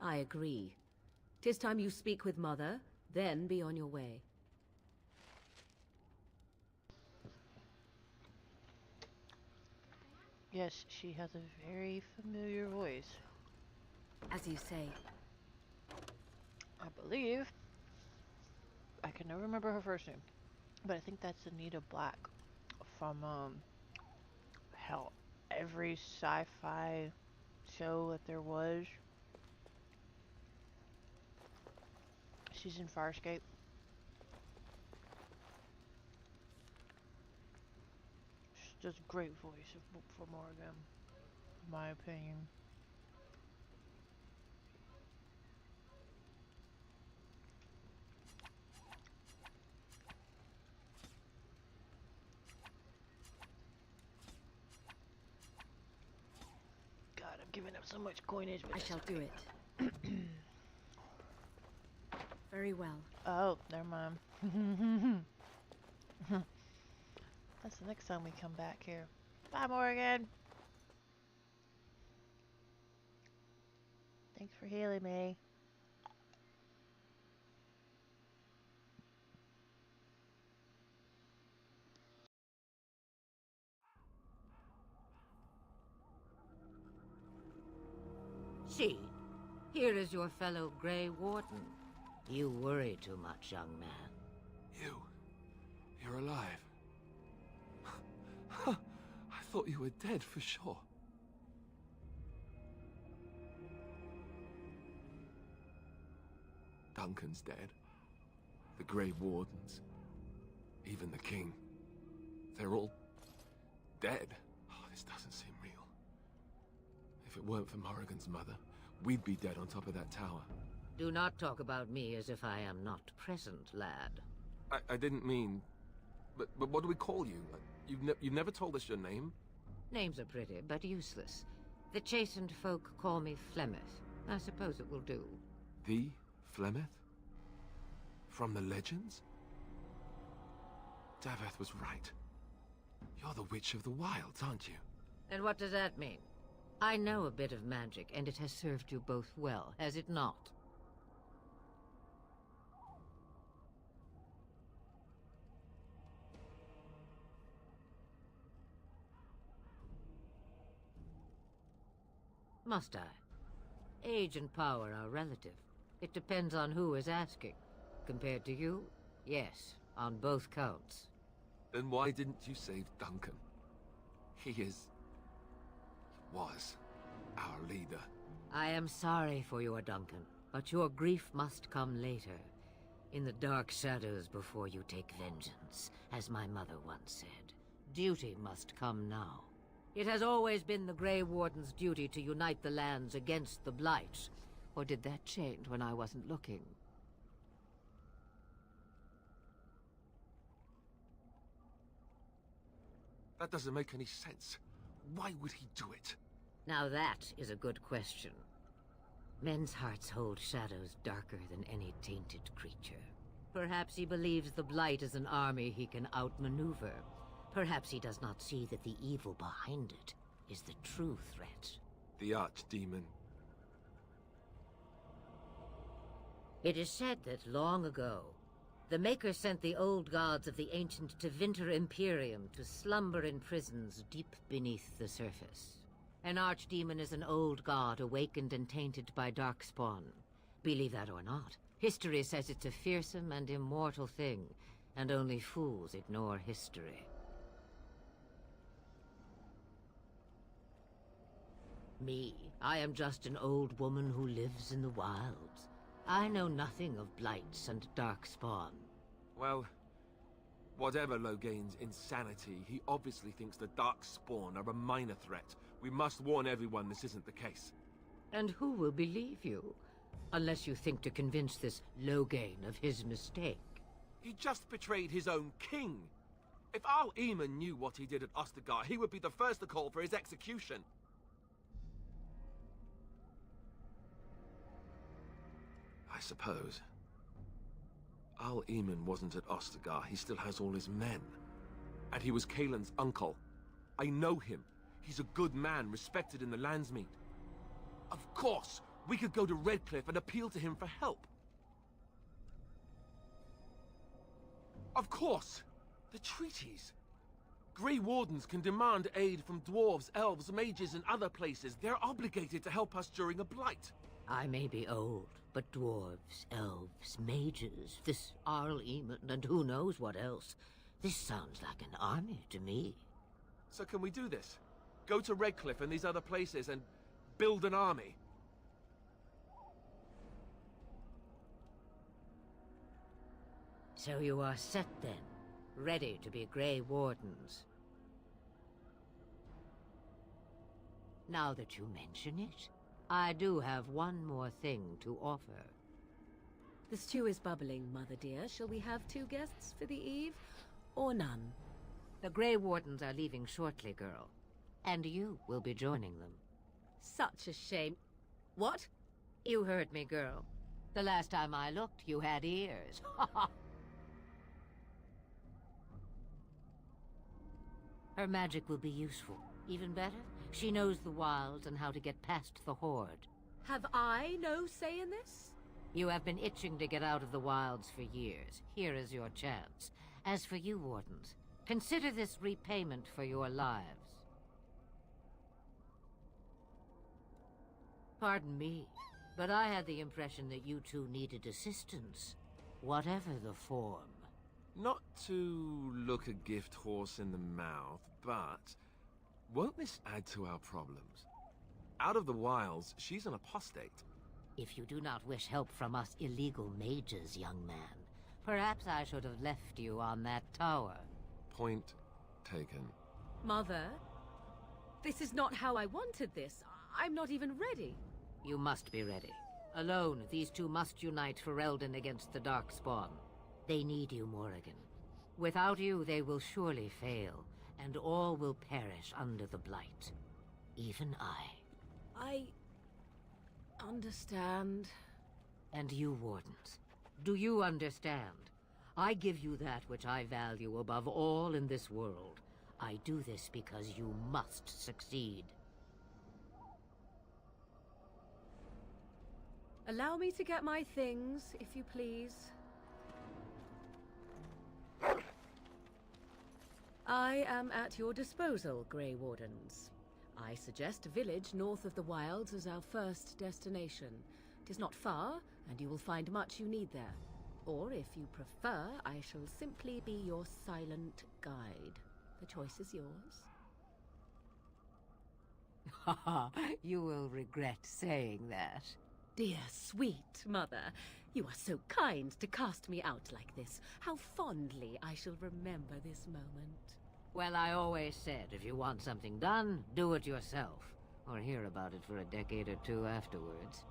I agree. 'Tis time you speak with Mother, then be on your way. Yes, she has a very familiar voice. As you say. I believe. I can never remember her first name. But I think that's Anita Black from, hell, every sci-fi show that there was. She's in Farscape. She does a great voice for Morrigan, in my opinion. Giving up so much coinage, but I shall do it. Very well. Oh, never mind. That's the next time we come back here. Bye, Morrigan. Thanks for healing me. See, here is your fellow Grey Warden. You worry too much, young man. You're alive. I thought you were dead for sure. Duncan's dead. The Grey Wardens. Even the King. They're all dead. Oh, this doesn't seem real. If it weren't for Morrigan's mother, we'd be dead on top of that tower. Do not talk about me as if I am not present, lad. I didn't mean... But what do we call you? You've never told us your name? Names are pretty, but useless. The chastened folk call me Flemeth. I suppose it will do. The Flemeth? From the legends? Daveth was right. You're the Witch of the Wilds, aren't you? And what does that mean? I know a bit of magic, and it has served you both well, has it not? Must I? Age and power are relative. It depends on who is asking. Compared to you, yes, on both counts. Then why didn't you save Duncan? He was our leader. I am sorry for your Duncan, but your grief must come later. In the dark shadows before you take vengeance, as my mother once said. Duty must come now. It has always been the Grey Warden's duty to unite the lands against the Blight. Or did that change when I wasn't looking? That doesn't make any sense. Why would he do it? Now that is a good question. Men's hearts hold shadows darker than any tainted creature. Perhaps he believes the Blight is an army he can outmaneuver. Perhaps he does not see that the evil behind it is the true threat. The Archdemon. It is said that long ago, the Maker sent the old gods of the ancient Tevinter Imperium to slumber in prisons deep beneath the surface. An archdemon is an old god awakened and tainted by Darkspawn. Believe that or not, history says it's a fearsome and immortal thing, and only fools ignore history. Me, I am just an old woman who lives in the wilds. I know nothing of blights and Darkspawn. Well, whatever Loghain's insanity, he obviously thinks the Darkspawn are a minor threat. We must warn everyone this isn't the case. And who will believe you? Unless you think to convince this Loghain of his mistake. He just betrayed his own king. If Arl Eamon knew what he did at Ostagar, he would be the first to call for his execution. I suppose. Arl Eamon wasn't at Ostagar. He still has all his men. And he was Kaelin's uncle. I know him. He's a good man, respected in the Landsmeet. Of course, we could go to Redcliffe and appeal to him for help. Of course! The treaties! Grey Wardens can demand aid from dwarves, elves, mages, and other places. They're obligated to help us during a blight. I may be old, but dwarves, elves, mages, this Arl Eamon, and who knows what else. This sounds like an army to me. So can we do this? Go to Redcliffe and these other places and build an army? So you are set then, ready to be Grey Wardens. Now that you mention it, I do have one more thing to offer. The stew is bubbling, Mother dear. Shall we have 2 guests for the eve, or none? The Grey Wardens are leaving shortly, girl. And you will be joining them. Such a shame. What? You heard me, girl. The last time I looked, you had ears. Her magic will be useful. Even better, she knows the wilds and how to get past the Horde. Have I no say in this? You have been itching to get out of the wilds for years. Here is your chance. As for you, Wardens, consider this repayment for your lives. Pardon me, but I had the impression that you two needed assistance, whatever the form. Not to look a gift horse in the mouth, but won't this add to our problems? Out of the wilds, she's an apostate. If you do not wish help from us illegal mages, young man, perhaps I should have left you on that tower. Point taken. Mother, this is not how I wanted this. I'm not even ready. You must be ready. Alone, these two must unite Ferelden against the Darkspawn. They need you, Morrigan. Without you, they will surely fail, and all will perish under the Blight. Even I. understand. And you, Wardens, do you understand? I give you that which I value above all in this world. I do this because you must succeed. Allow me to get my things, if you please. I am at your disposal, Grey Wardens. I suggest a village north of the Wilds as our first destination. It is not far, and you will find much you need there. Or, if you prefer, I shall simply be your silent guide. The choice is yours. Haha, you will regret saying that. Dear, sweet mother, you are so kind to cast me out like this. How fondly I shall remember this moment. Well, I always said, if you want something done, do it yourself. Or hear about it for a decade or two afterwards.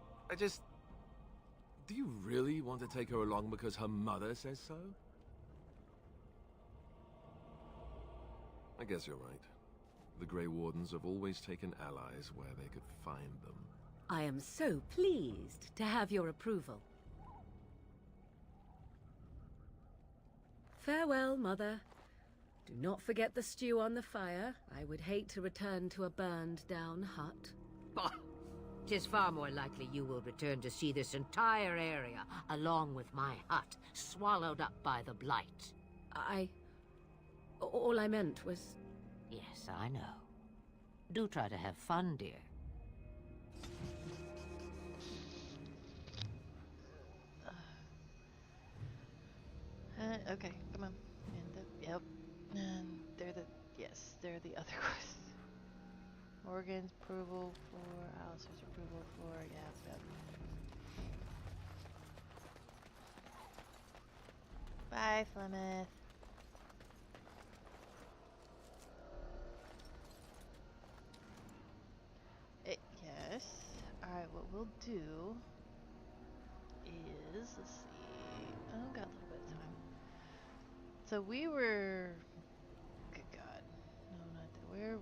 Do you really want to take her along because her mother says so? I guess you're right. The Grey Wardens have always taken allies where they could find them. I am so pleased to have your approval. Farewell, Mother. Do not forget the stew on the fire. I would hate to return to a burned-down hut. Bah! 'Tis far more likely you will return to see this entire area, along with my hut, swallowed up by the Blight. All I meant was... Yes, I know. Do try to have fun, dear. Okay, come on. Yep. And they're the other quests. Morgan's approval for, Alistair's approval for, yep. Bye, Flemeth. Yes. Alright, what we'll do is, let's see. Oh, got a little bit of time. So we were, good God, no, not that.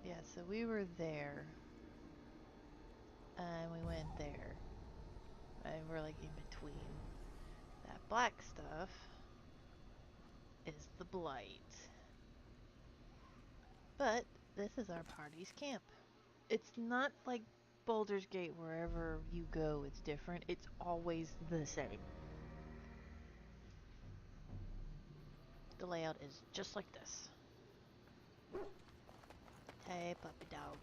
Yeah, so we were there, and we went there, and we're like in between. That black stuff is the Blight. But this is our party's camp. It's not like Baldur's Gate, wherever you go it's different. It's always the same. The layout is just like this. Hey, puppy dog.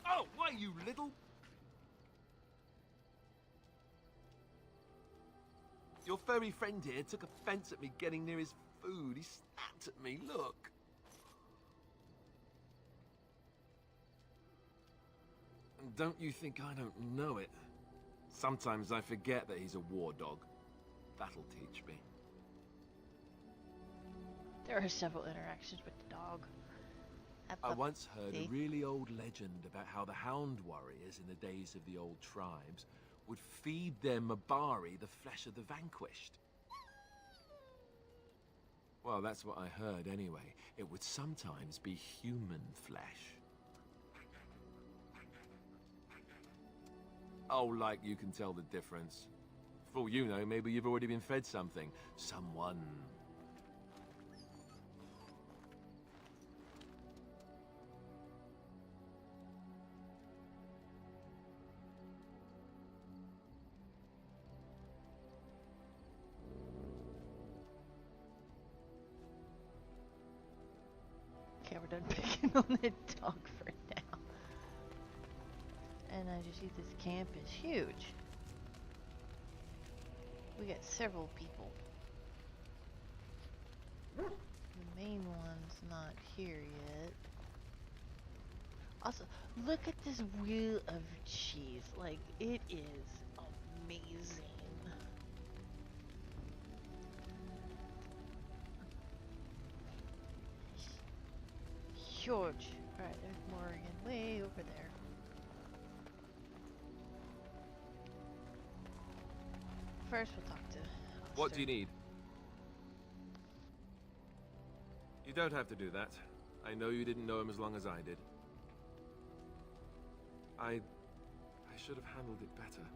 Oh, why, you little... Your furry friend here took offense at me getting near his food. He snapped at me, look. And don't you think I don't know it? Sometimes I forget that he's a war dog. That'll teach me. There are several interactions with the dog. I once heard a really old legend about how the Hound warriors in the days of the old tribes would feed their Mabari the flesh of the vanquished. Well, that's what I heard anyway. It would sometimes be human flesh. Oh, like you can tell the difference. For all you know, maybe you've already been fed something. Someone. Okay, we're done picking on the dog for now. And I just see this camp is huge. We got several people. The main one's not here yet. Also, look at this wheel of cheese. Like, it is amazing. Huge. Alright, there's Morgan way over there. First, we'll talk to Alistair. What do you need? You don't have to do that. I know you didn't know him as long as I did. I should have handled it better.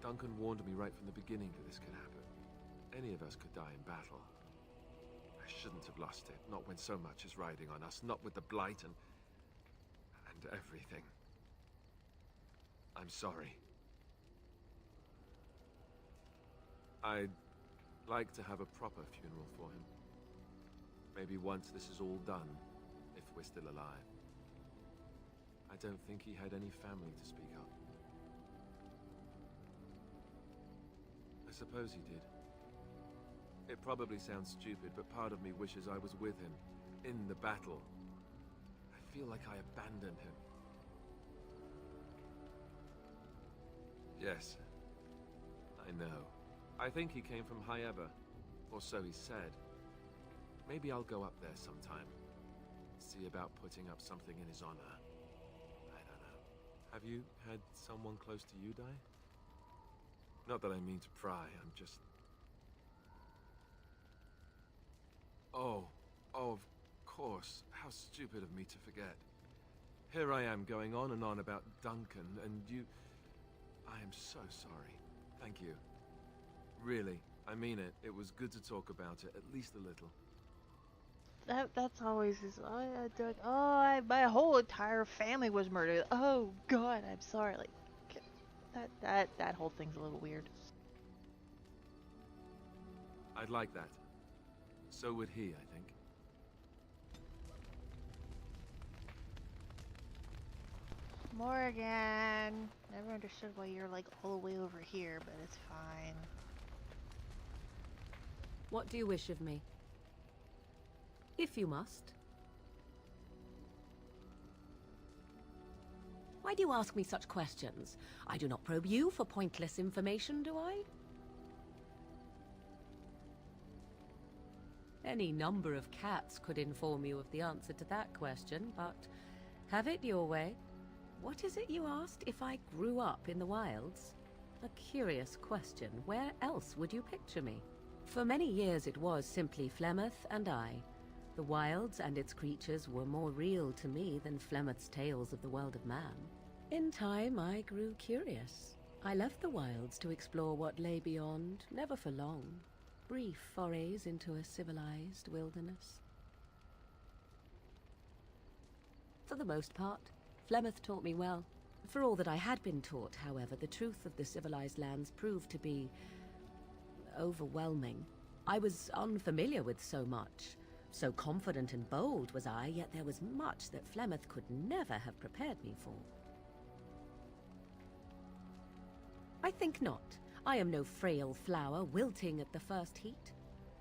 Duncan warned me right from the beginning that this could happen. Any of us could die in battle. I shouldn't have lost it, not when so much is riding on us, not with the Blight and everything. I'm sorry. I'd like to have a proper funeral for him. Maybe once this is all done, if we're still alive. I don't think he had any family to speak of. I suppose he did. It probably sounds stupid, but part of me wishes I was with him, in the battle. I feel like I abandoned him. Yes, I know. I think he came from High Ever, or so he said. Maybe I'll go up there sometime. See about putting up something in his honor. I don't know. Have you had someone close to you die? Not that I mean to pry, I'm just... Oh, of course. How stupid of me to forget. Here I am going on and on about Duncan, and you... I am so sorry. Thank you. Really, I mean it. It was good to talk about it, at least a little. That's always his. My whole entire family was murdered. Oh God, I'm sorry. Like that whole thing's a little weird. I'd like that. So would he, I think. Morgan, never understood why you're like all the way over here, but it's fine. What do you wish of me? If you must. Why do you ask me such questions? I do not probe you for pointless information, do I? Any number of cats could inform you of the answer to that question, but have it your way. What is it you asked? If I grew up in the wilds? A curious question. Where else would you picture me? For many years it was simply Flemeth and I. The wilds and its creatures were more real to me than Flemeth's tales of the world of man. In time I grew curious. I left the wilds to explore what lay beyond, never for long. Brief forays into a civilized wilderness. For the most part, Flemeth taught me well. For all that I had been taught, however, the truth of the civilized lands proved to be overwhelming. I was unfamiliar with so much. So confident and bold was I, yet there was much that Flemeth could never have prepared me for. I think not. I am no frail flower wilting at the first heat.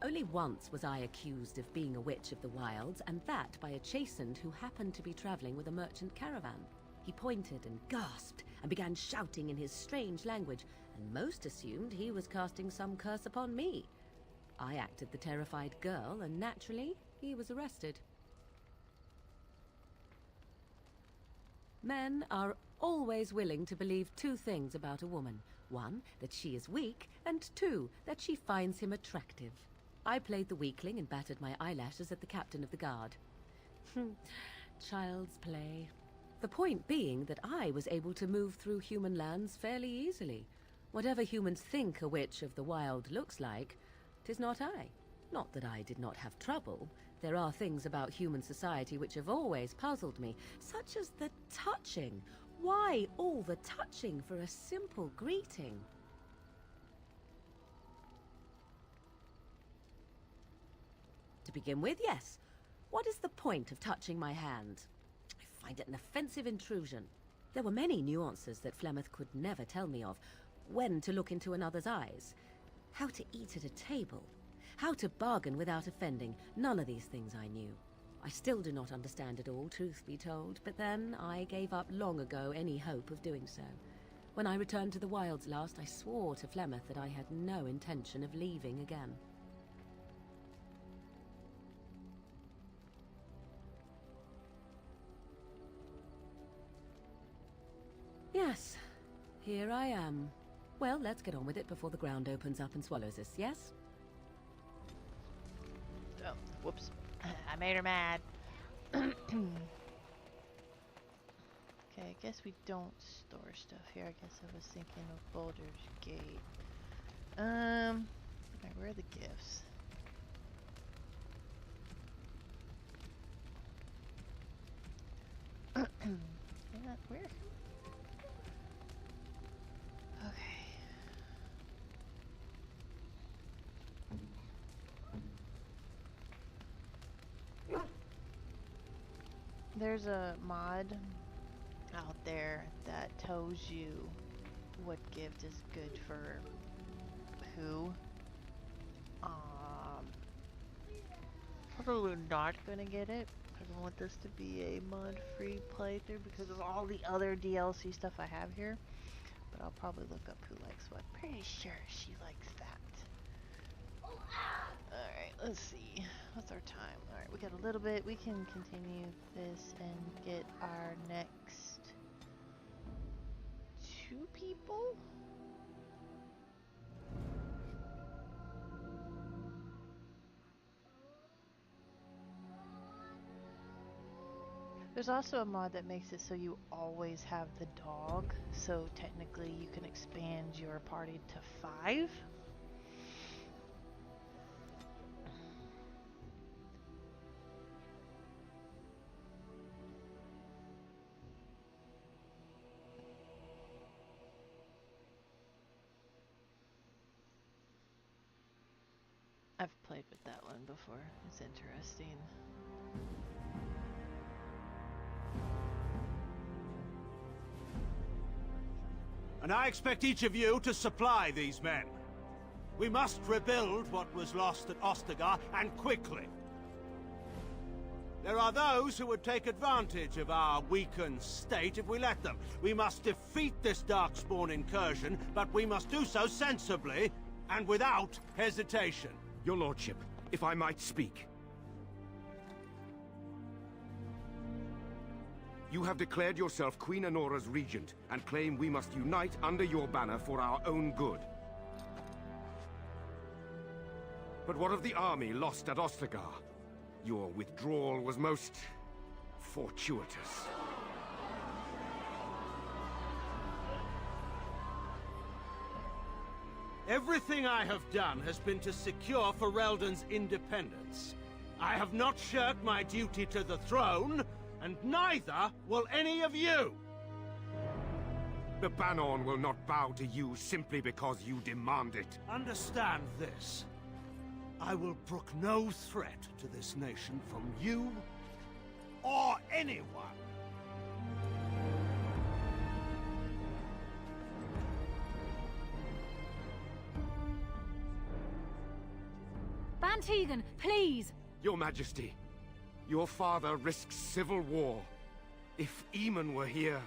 Only once was I accused of being a witch of the wilds, and that by a chastened who happened to be traveling with a merchant caravan. He pointed and gasped and began shouting in his strange language, and most assumed he was casting some curse upon me. I acted the terrified girl, and naturally, he was arrested. Men are always willing to believe two things about a woman. One, that she is weak, and two, that she finds him attractive. I played the weakling and battered my eyelashes at the captain of the guard. Child's play. The point being that I was able to move through human lands fairly easily. Whatever humans think a witch of the wild looks like, 'tis not I. Not that I did not have trouble. There are things about human society which have always puzzled me, such as the touching. Why all the touching for a simple greeting? To begin with, yes. What is the point of touching my hand? I find it an offensive intrusion. There were many nuances that Flemeth could never tell me of. When to look into another's eyes. How to eat at a table. How to bargain without offending. None of these things I knew. I still do not understand it all, truth be told, but then I gave up long ago any hope of doing so. When I returned to the wilds last, I swore to Flemeth that I had no intention of leaving again. Yes, here I am. Well, let's get on with it before the ground opens up and swallows us, yes? Oh, whoops. I made her mad. Okay, I guess we don't store stuff here. I guess I was thinking of Baldur's Gate. Alright, where are the gifts? Where? Okay. There's a mod out there that tells you what gift is good for who. Probably not gonna get it. I want this to be a mod-free playthrough because of all the other DLC stuff I have here. But I'll probably look up who likes what. Pretty sure she likes that. Alright, let's see. What's our time? Alright, we got a little bit. We can continue this and get our next 2 people? There's also a mod that makes it so you always have the dog, so technically you can expand your party to 5. I've played with that one before. It's interesting. And I expect each of you to supply these men. We must rebuild what was lost at Ostagar, and quickly. There are those who would take advantage of our weakened state if we let them. We must defeat this Darkspawn incursion, but we must do so sensibly and without hesitation. Your lordship, if I might speak. You have declared yourself Queen Anora's regent, and claim we must unite under your banner for our own good. But what of the army lost at Ostagar? Your withdrawal was most fortuitous. Everything I have done has been to secure Ferelden's independence. I have not shirked my duty to the throne, and neither will any of you! The Bannorn will not bow to you simply because you demand it. Understand this. I will brook no threat to this nation from you or anyone. Van Tegan, please! Your Majesty, your father risks civil war. If Eamon were here...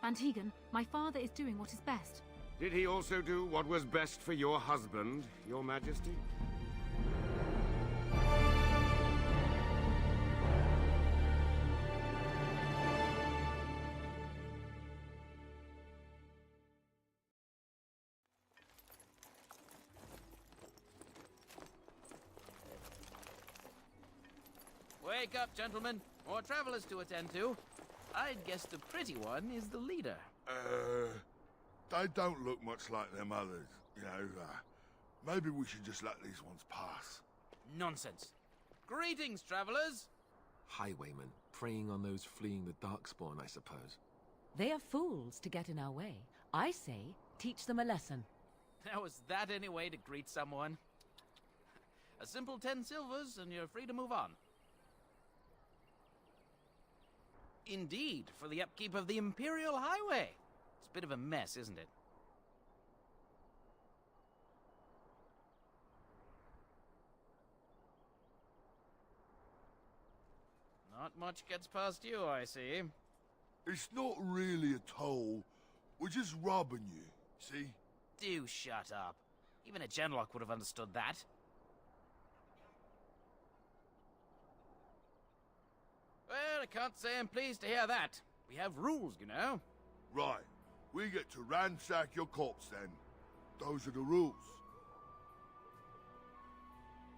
Van Tegan, my father is doing what is best. Did he also do what was best for your husband, Your Majesty? Wake up, gentlemen. More travelers to attend to. I'd guess the pretty one is the leader. They don't look much like them others, you know. Maybe we should just let these ones pass. Nonsense. Greetings, travelers. Highwaymen, preying on those fleeing the Darkspawn, I suppose. They are fools to get in our way. I say, teach them a lesson. Now, is that any way to greet someone? A simple 10 silvers, and you're free to move on. Indeed, for the upkeep of the Imperial Highway. It's a bit of a mess, isn't it? Not much gets past you, I see. It's not really a toll. We're just robbing you, see? Do shut up. Even a Genlock would have understood that. Well, I can't say I'm pleased to hear that. We have rules, you know. Right. We get to ransack your corpse, then. Those are the rules.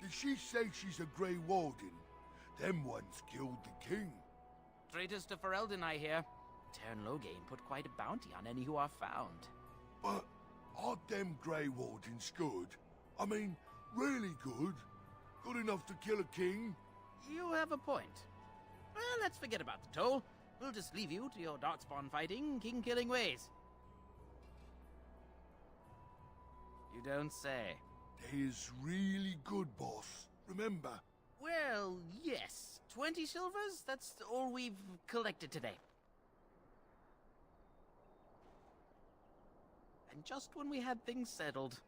Did she say she's a Grey Warden? Them ones killed the king. Traitors to Ferelden, I hear. Teyrn Loghain put quite a bounty on any who are found. But are them Grey Wardens good? I mean, really good? Good enough to kill a king? You have a point. Well, let's forget about the toll. We'll just leave you to your darkspawn fighting, king-killing ways. You don't say. They's really good, boss. Remember? Well, yes. 20 silvers? That's all we've collected today. And just when we had things settled.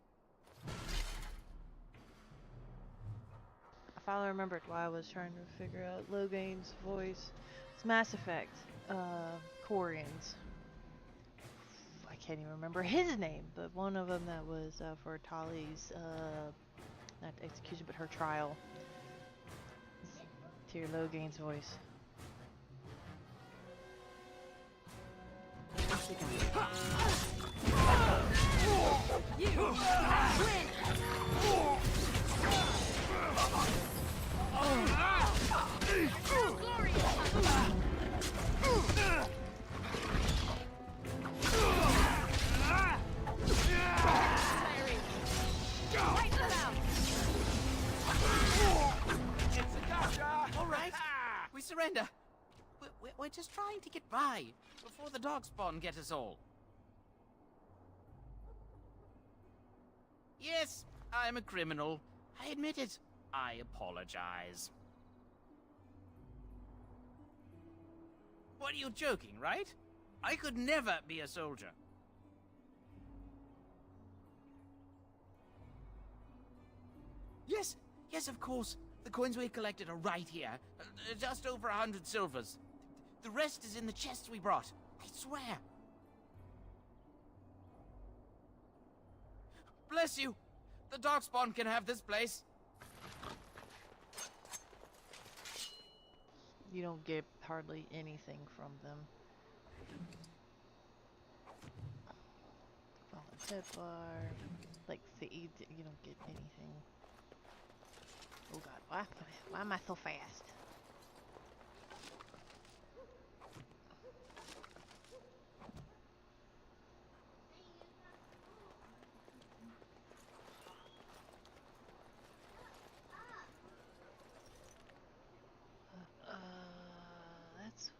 I finally remembered why I was trying to figure out Loghain's voice. It's Mass Effect. Quarians. I can't even remember his name, but one of them that was for Tali's, not execution, but her trial. Tyr Loghain's voice. You win! All right, we surrender. We're just trying to get by before the Darkspawn get us all. Yes, I'm a criminal. I admit it. I apologize. What, are you joking, right? I could never be a soldier. Yes, yes, of course. The coins we collected are right here. Just over 100 silvers. The rest is in the chests we brought. I swear. Bless you. The Darkspawn can have this place. You don't get hardly anything from them. Templar, like you don't get anything. Oh God, why am I so fast? That's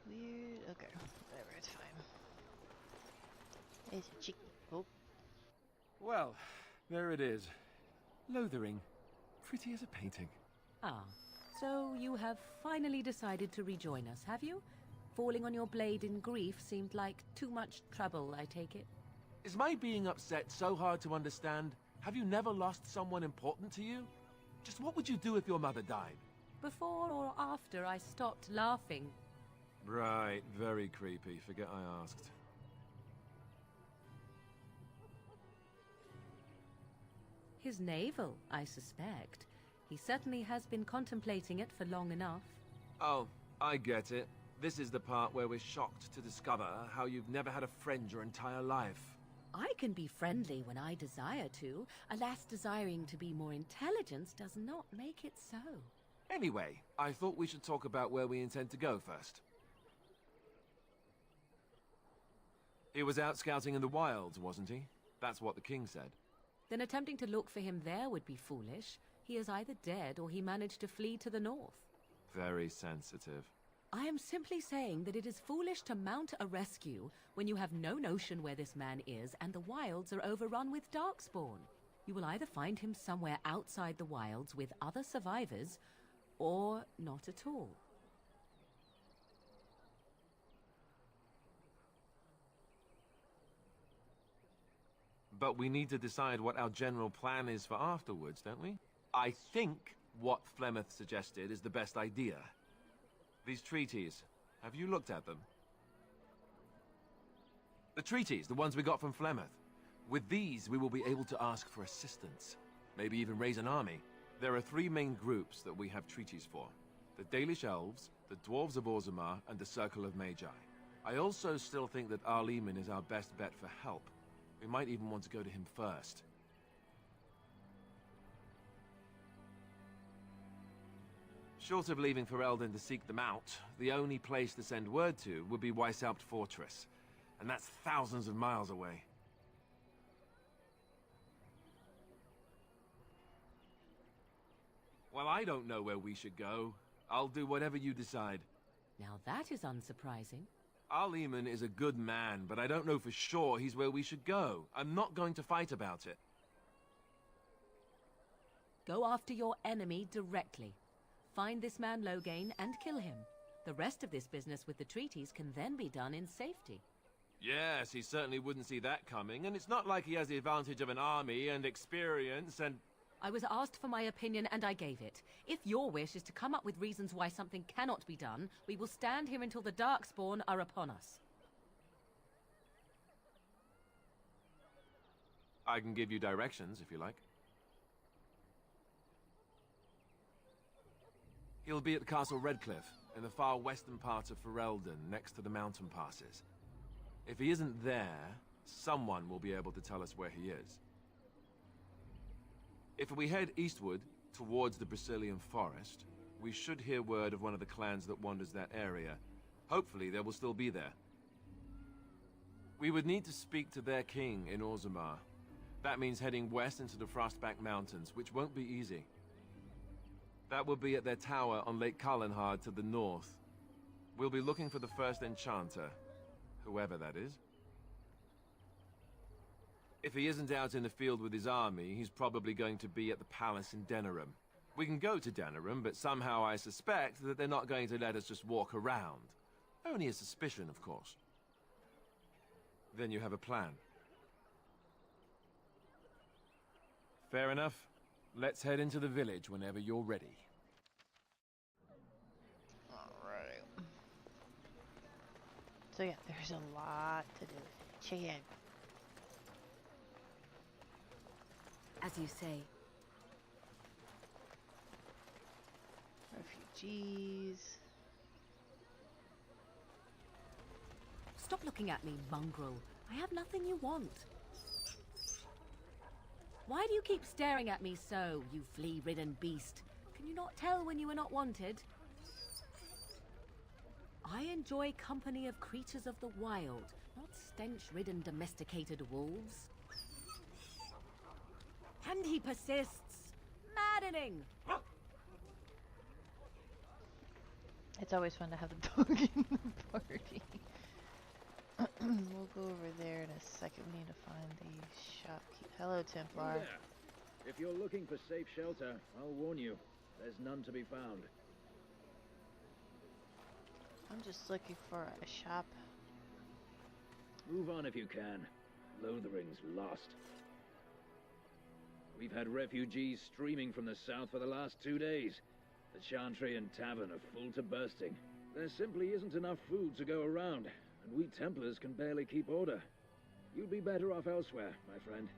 weird. Okay, whatever, it's fine. It's a chicken. Oh. Well, there it is. Lothering. Pretty as a painting. Ah, so you have finally decided to rejoin us, have you? Falling on your blade in grief seemed like too much trouble, I take it. Is my being upset so hard to understand? Have you never lost someone important to you? Just what would you do if your mother died? Before or after I stopped laughing. Right, very creepy. Forget I asked. His navel, I suspect. He certainly has been contemplating it for long enough. Oh, I get it. This is the part where we're shocked to discover how you've never had a friend your entire life. I can be friendly when I desire to. Alas, desiring to be more intelligent does not make it so. Anyway, I thought we should talk about where we intend to go first. He was out scouting in the wilds, wasn't he? That's what the king said. Then attempting to look for him there would be foolish. He is either dead or he managed to flee to the north. Very sensitive. I am simply saying that it is foolish to mount a rescue when you have no notion where this man is and the wilds are overrun with Darkspawn. You will either find him somewhere outside the wilds with other survivors, or not at all. But we need to decide what our general plan is for afterwards, don't we? I think what Flemeth suggested is the best idea. These treaties, have you looked at them? The treaties, the ones we got from Flemeth. With these, we will be able to ask for assistance. Maybe even raise an army. There are three main groups that we have treaties for. The Dalish Elves, the Dwarves of Orzammar, and the Circle of Magi. I also still think that Arleman is our best bet for help. We might even want to go to him first. Short of leaving Ferelden to seek them out, the only place to send word to would be Weishaupt Fortress. And that's thousands of miles away. Well, I don't know where we should go. I'll do whatever you decide. Now that is unsurprising. Al-Eman is a good man, but I don't know for sure he's where we should go. I'm not going to fight about it. Go after your enemy directly. Find this man Loghain and kill him. The rest of this business with the treaties can then be done in safety. Yes, he certainly wouldn't see that coming, and it's not like he has the advantage of an army and experience and... I was asked for my opinion and I gave it. If your wish is to come up with reasons why something cannot be done, we will stand here until the Darkspawn are upon us. I can give you directions, if you like. He'll be at Castle Redcliffe, in the far western part of Ferelden, next to the mountain passes. If he isn't there, someone will be able to tell us where he is. If we head eastward, towards the Brecilian Forest, we should hear word of one of the clans that wanders that area. Hopefully they will still be there. We would need to speak to their king in Orzammar. That means heading west into the Frostback Mountains, which won't be easy. That will be at their tower on Lake Kalenhard to the north. We'll be looking for the first enchanter, whoever that is. If he isn't out in the field with his army, he's probably going to be at the palace in Denerim. We can go to Denerim, but somehow I suspect that they're not going to let us just walk around. Only a suspicion, of course. Then you have a plan. Fair enough. Let's head into the village whenever you're ready. Alright. So yeah, there's a lot to do. Check it out. As you say. Refugees. Stop looking at me, mongrel. I have nothing you want. Why do you keep staring at me so, you flea-ridden beast? Can you not tell when you are not wanted? I enjoy company of creatures of the wild, not stench-ridden domesticated wolves. And he persists. Maddening! It's always fun to have a dog in the party. We'll go over there in a second. We need to find the shopkeep. Hello, Templar. Oh, yeah. If you're looking for safe shelter, I'll warn you, there's none to be found. I'm just looking for a shop. Move on if you can. Lothering's lost. We've had refugees streaming from the south for the last 2 days. The Chantry and Tavern are full to bursting. There simply isn't enough food to go around, and we Templars can barely keep order. You'd be better off elsewhere, my friend.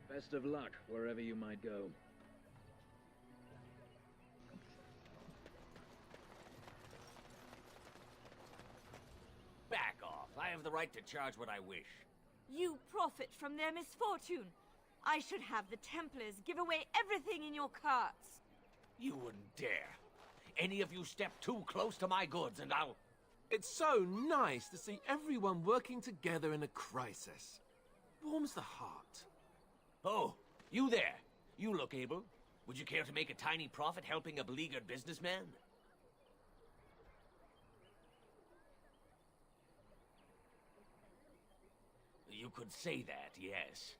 Best of luck wherever you might go. Back off. I have the right to charge what I wish. You profit from their misfortune. I should have the Templars give away everything in your carts. You wouldn't dare. Any of you step too close to my goods and I'll... It's so nice to see everyone working together in a crisis. Warms the heart. Oh, you there. You look able. Would you care to make a tiny profit helping a beleaguered businessman? You could say that, yes.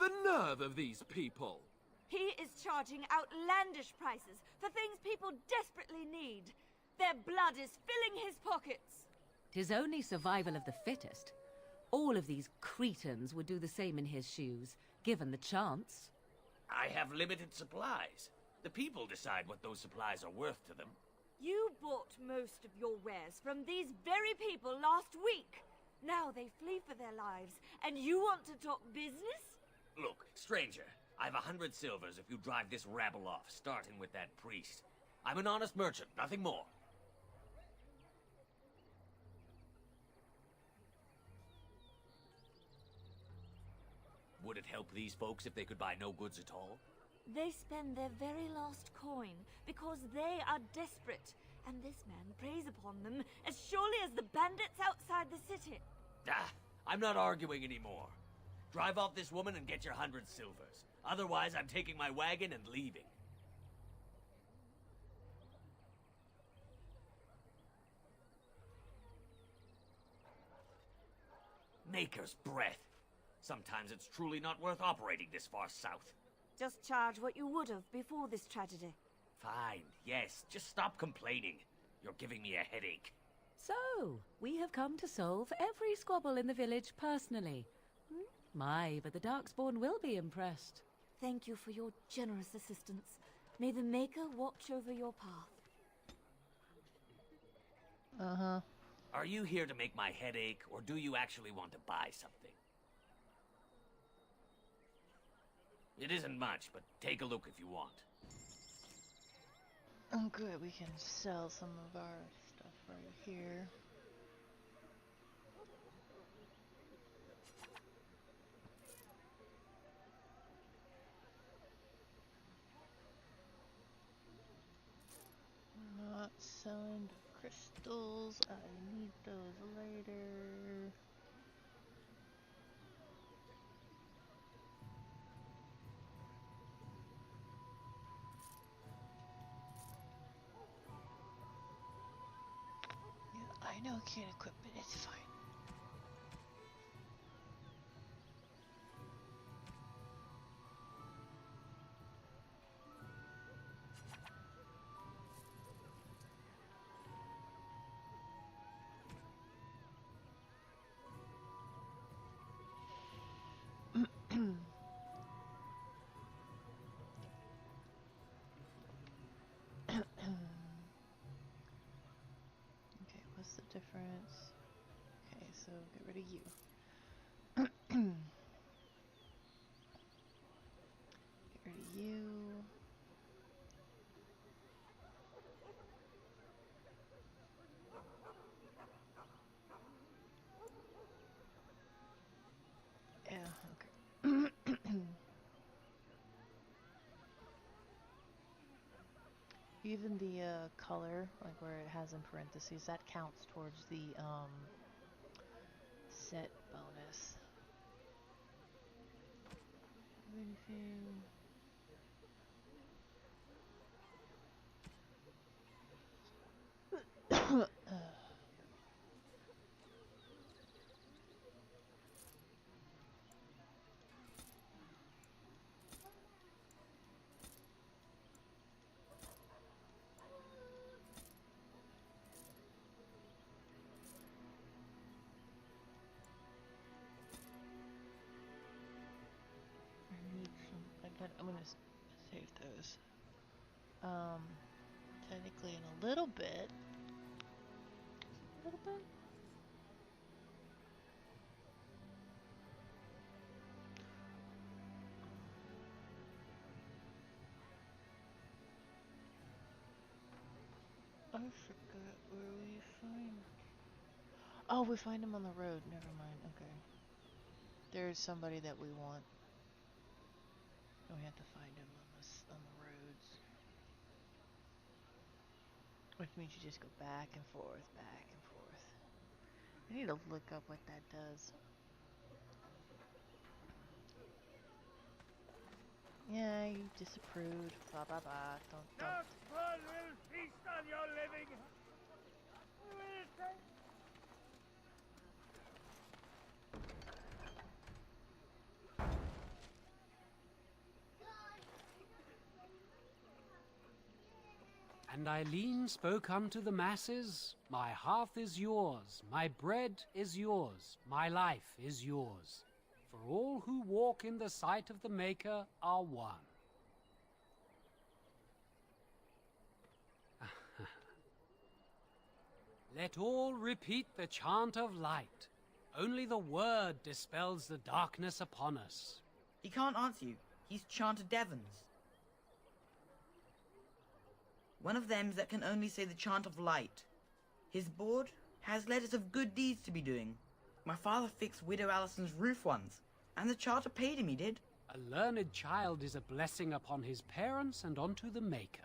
The nerve of these people! He is charging outlandish prices for things people desperately need. Their blood is filling his pockets. 'Tis only survival of the fittest. All of these cretins would do the same in his shoes, given the chance. I have limited supplies. The people decide what those supplies are worth to them. You bought most of your wares from these very people last week. Now they flee for their lives, and you want to talk business? Look, stranger, I've 100 silvers if you drive this rabble off, starting with that priest. I'm an honest merchant, nothing more. Would it help these folks if they could buy no goods at all? They spend their very last coin because they are desperate, and this man preys upon them as surely as the bandits outside the city. Ah, I'm not arguing anymore. Drive off this woman and get your 100 silvers. Otherwise, I'm taking my wagon and leaving. Maker's breath. Sometimes it's truly not worth operating this far south. Just charge what you would have before this tragedy. Fine, yes, just stop complaining. You're giving me a headache. So, we have come to solve every squabble in the village personally. My, but the Darkspawn will be impressed. Thank you for your generous assistance. May the Maker watch over your path. Uh-huh. Are you here to make my head ache, or do you actually want to buy something? It isn't much, but take a look if you want. Oh, good. We can sell some of our stuff right here. Not selling the crystals. I need those later. Yeah, I know I can't equip it. It's fine. Okay, what's the difference? Okay, so get rid of you. Get rid of you. Yeah, okay. Even the color, like where it has in parentheses, that counts towards the set bonus. Anything? I'm gonna save those. Technically in a little bit. A little bit? I forgot where we find. Oh, we find him on the road. Never mind. Okay. There's somebody that we want. We have to find him on the roads. Which means you just go back and forth, back and forth. I need to look up what that does. Yeah, you disapproved. Blah blah blah. Don't. Darkspawn will feast on your living. And Eileen spoke unto the masses, my hearth is yours, my bread is yours, my life is yours. For all who walk in the sight of the Maker are one. Let all repeat the chant of light. Only the word dispels the darkness upon us. He can't answer you. He's chanted Devons. One of them's that can only say the chant of light. His board has letters of good deeds to be doing. My father fixed Widow Allison's roof once, and the charter paid him, he did. A learned child is a blessing upon his parents and onto the Maker.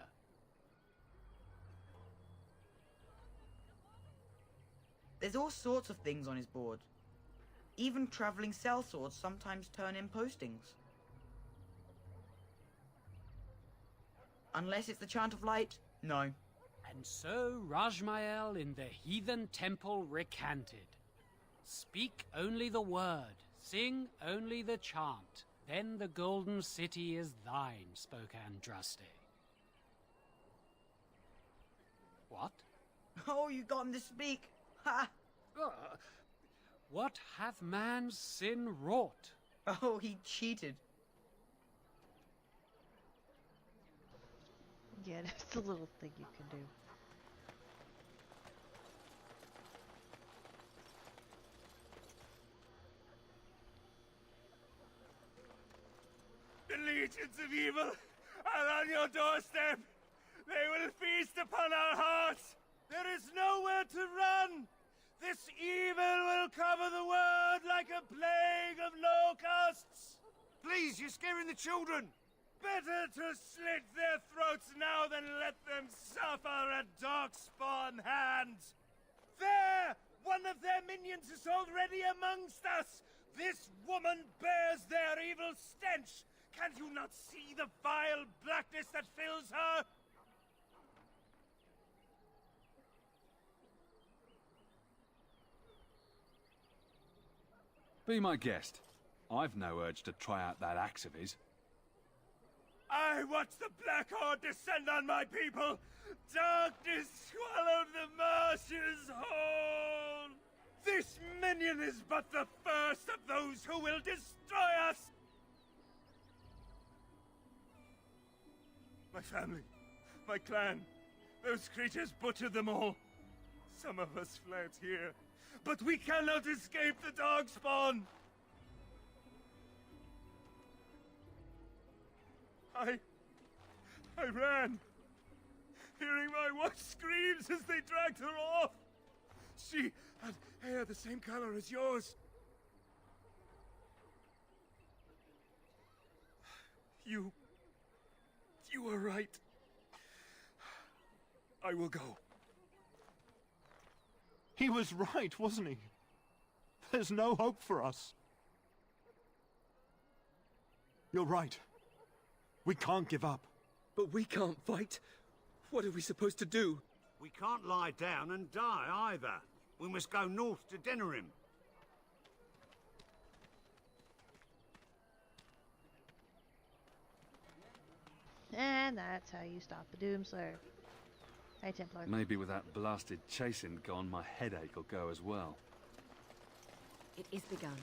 There's all sorts of things on his board. Even traveling sellswords sometimes turn in postings. Unless it's the Chant of Light, no. And so Rajmael in the heathen temple recanted. Speak only the word, sing only the chant, then the golden city is thine, spoke Andraste. What? Oh, you got him to speak! Ha! What hath man's sin wrought? Oh, he cheated. Yeah, that's a little thing you can do. The legions of evil are on your doorstep. They will feast upon our hearts. There is nowhere to run. This evil will cover the world like a plague of locusts. Please, you're scaring the children. Better to slit their throats now than let them suffer at Darkspawn hands. There! One of their minions is already amongst us! This woman bears their evil stench! Can't you not see the vile blackness that fills her? Be my guest. I've no urge to try out that axe of his. I watch the Black Horde descend on my people! Darkness swallowed the marshes whole! This minion is but the first of those who will destroy us! My family, my clan, those creatures butchered them all. Some of us fled here, but we cannot escape the Darkspawn! I ran, hearing my wife's screams as they dragged her off. She had hair the same color as yours. You were right. I will go. He was right, wasn't he? There's no hope for us. You're right. We can't give up. But we can't fight. What are we supposed to do? We can't lie down and die either. We must go north to Denerim. And that's how you stop the Doomslayer. Hey, Templar. Maybe with that blasted chasing gone, my headache will go as well. It is begun.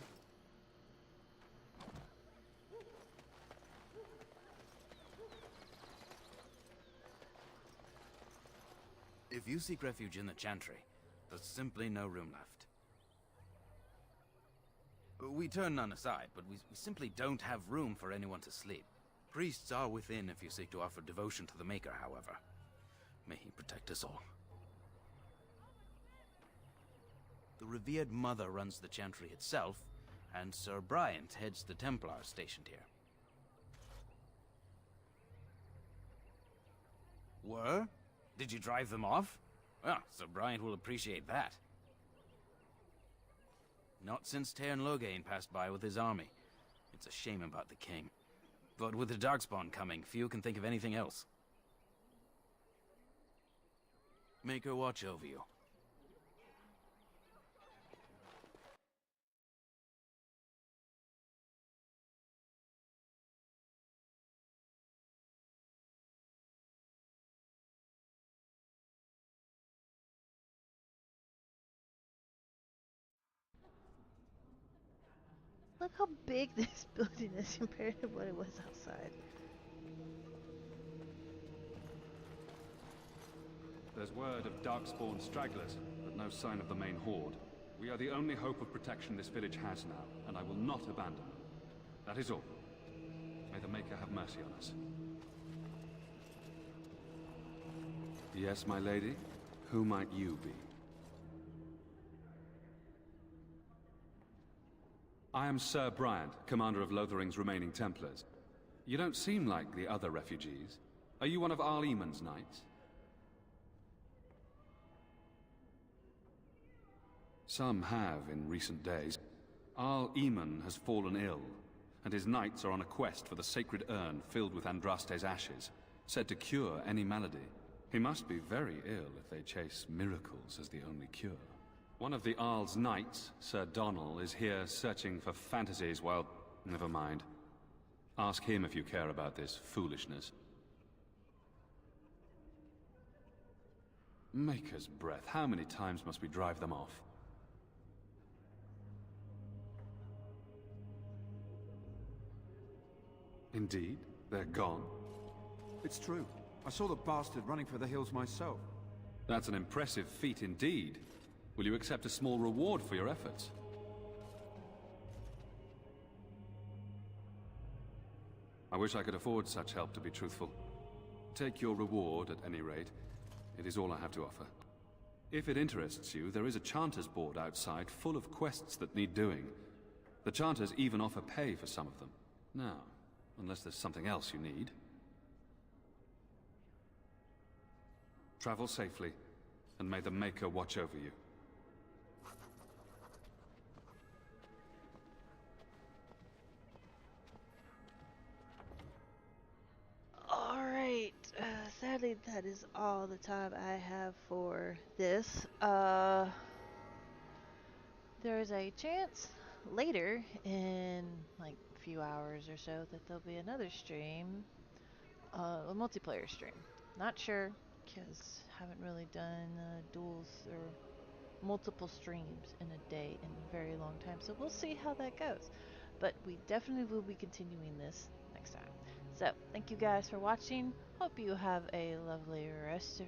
If you seek refuge in the Chantry, there's simply no room left. We turn none aside, but we simply don't have room for anyone to sleep. Priests are within if you seek to offer devotion to the Maker, however. May he protect us all. The revered Mother runs the Chantry itself, and Sir Bryant heads the Templars stationed here. Were? Did you drive them off? Well, Sir Bryant will appreciate that. Not since Tairn Loghain passed by with his army. It's a shame about the king. But with the Darkspawn coming, few can think of anything else. Make her watch over you. Look how big this building is compared to what it was outside. There's word of Darkspawn stragglers, but no sign of the main horde. We are the only hope of protection this village has now, and I will not abandon them. That is all. May the Maker have mercy on us. Yes, my lady? Who might you be? I am Sir Bryant, commander of Lothering's remaining Templars. You don't seem like the other refugees. Are you one of Arl Eamon's knights? Some have in recent days. Arl Eamon has fallen ill, and his knights are on a quest for the sacred urn filled with Andraste's ashes, said to cure any malady. He must be very ill if they chase miracles as the only cure. One of the Arl's knights, Sir Donnell, is here searching for fantasies while... Never mind. Ask him if you care about this foolishness. Maker's breath, how many times must we drive them off? Indeed, they're gone. It's true. I saw the bastard running for the hills myself. That's an impressive feat indeed. Will you accept a small reward for your efforts? I wish I could afford such help, to be truthful. Take your reward, at any rate. It is all I have to offer. If it interests you, there is a Chanter's board outside full of quests that need doing. The Chanters even offer pay for some of them. Now, unless there's something else you need. Travel safely, and may the Maker watch over you. Alright, sadly that is all the time I have for this. There is a chance later in like a few hours or so that there'll be another stream, a multiplayer stream. Not sure, because haven't really done duels or multiple streams in a day in a very long time, so we'll see how that goes. But we definitely will be continuing this next time. So, thank you guys for watching. Hope you have a lovely rest of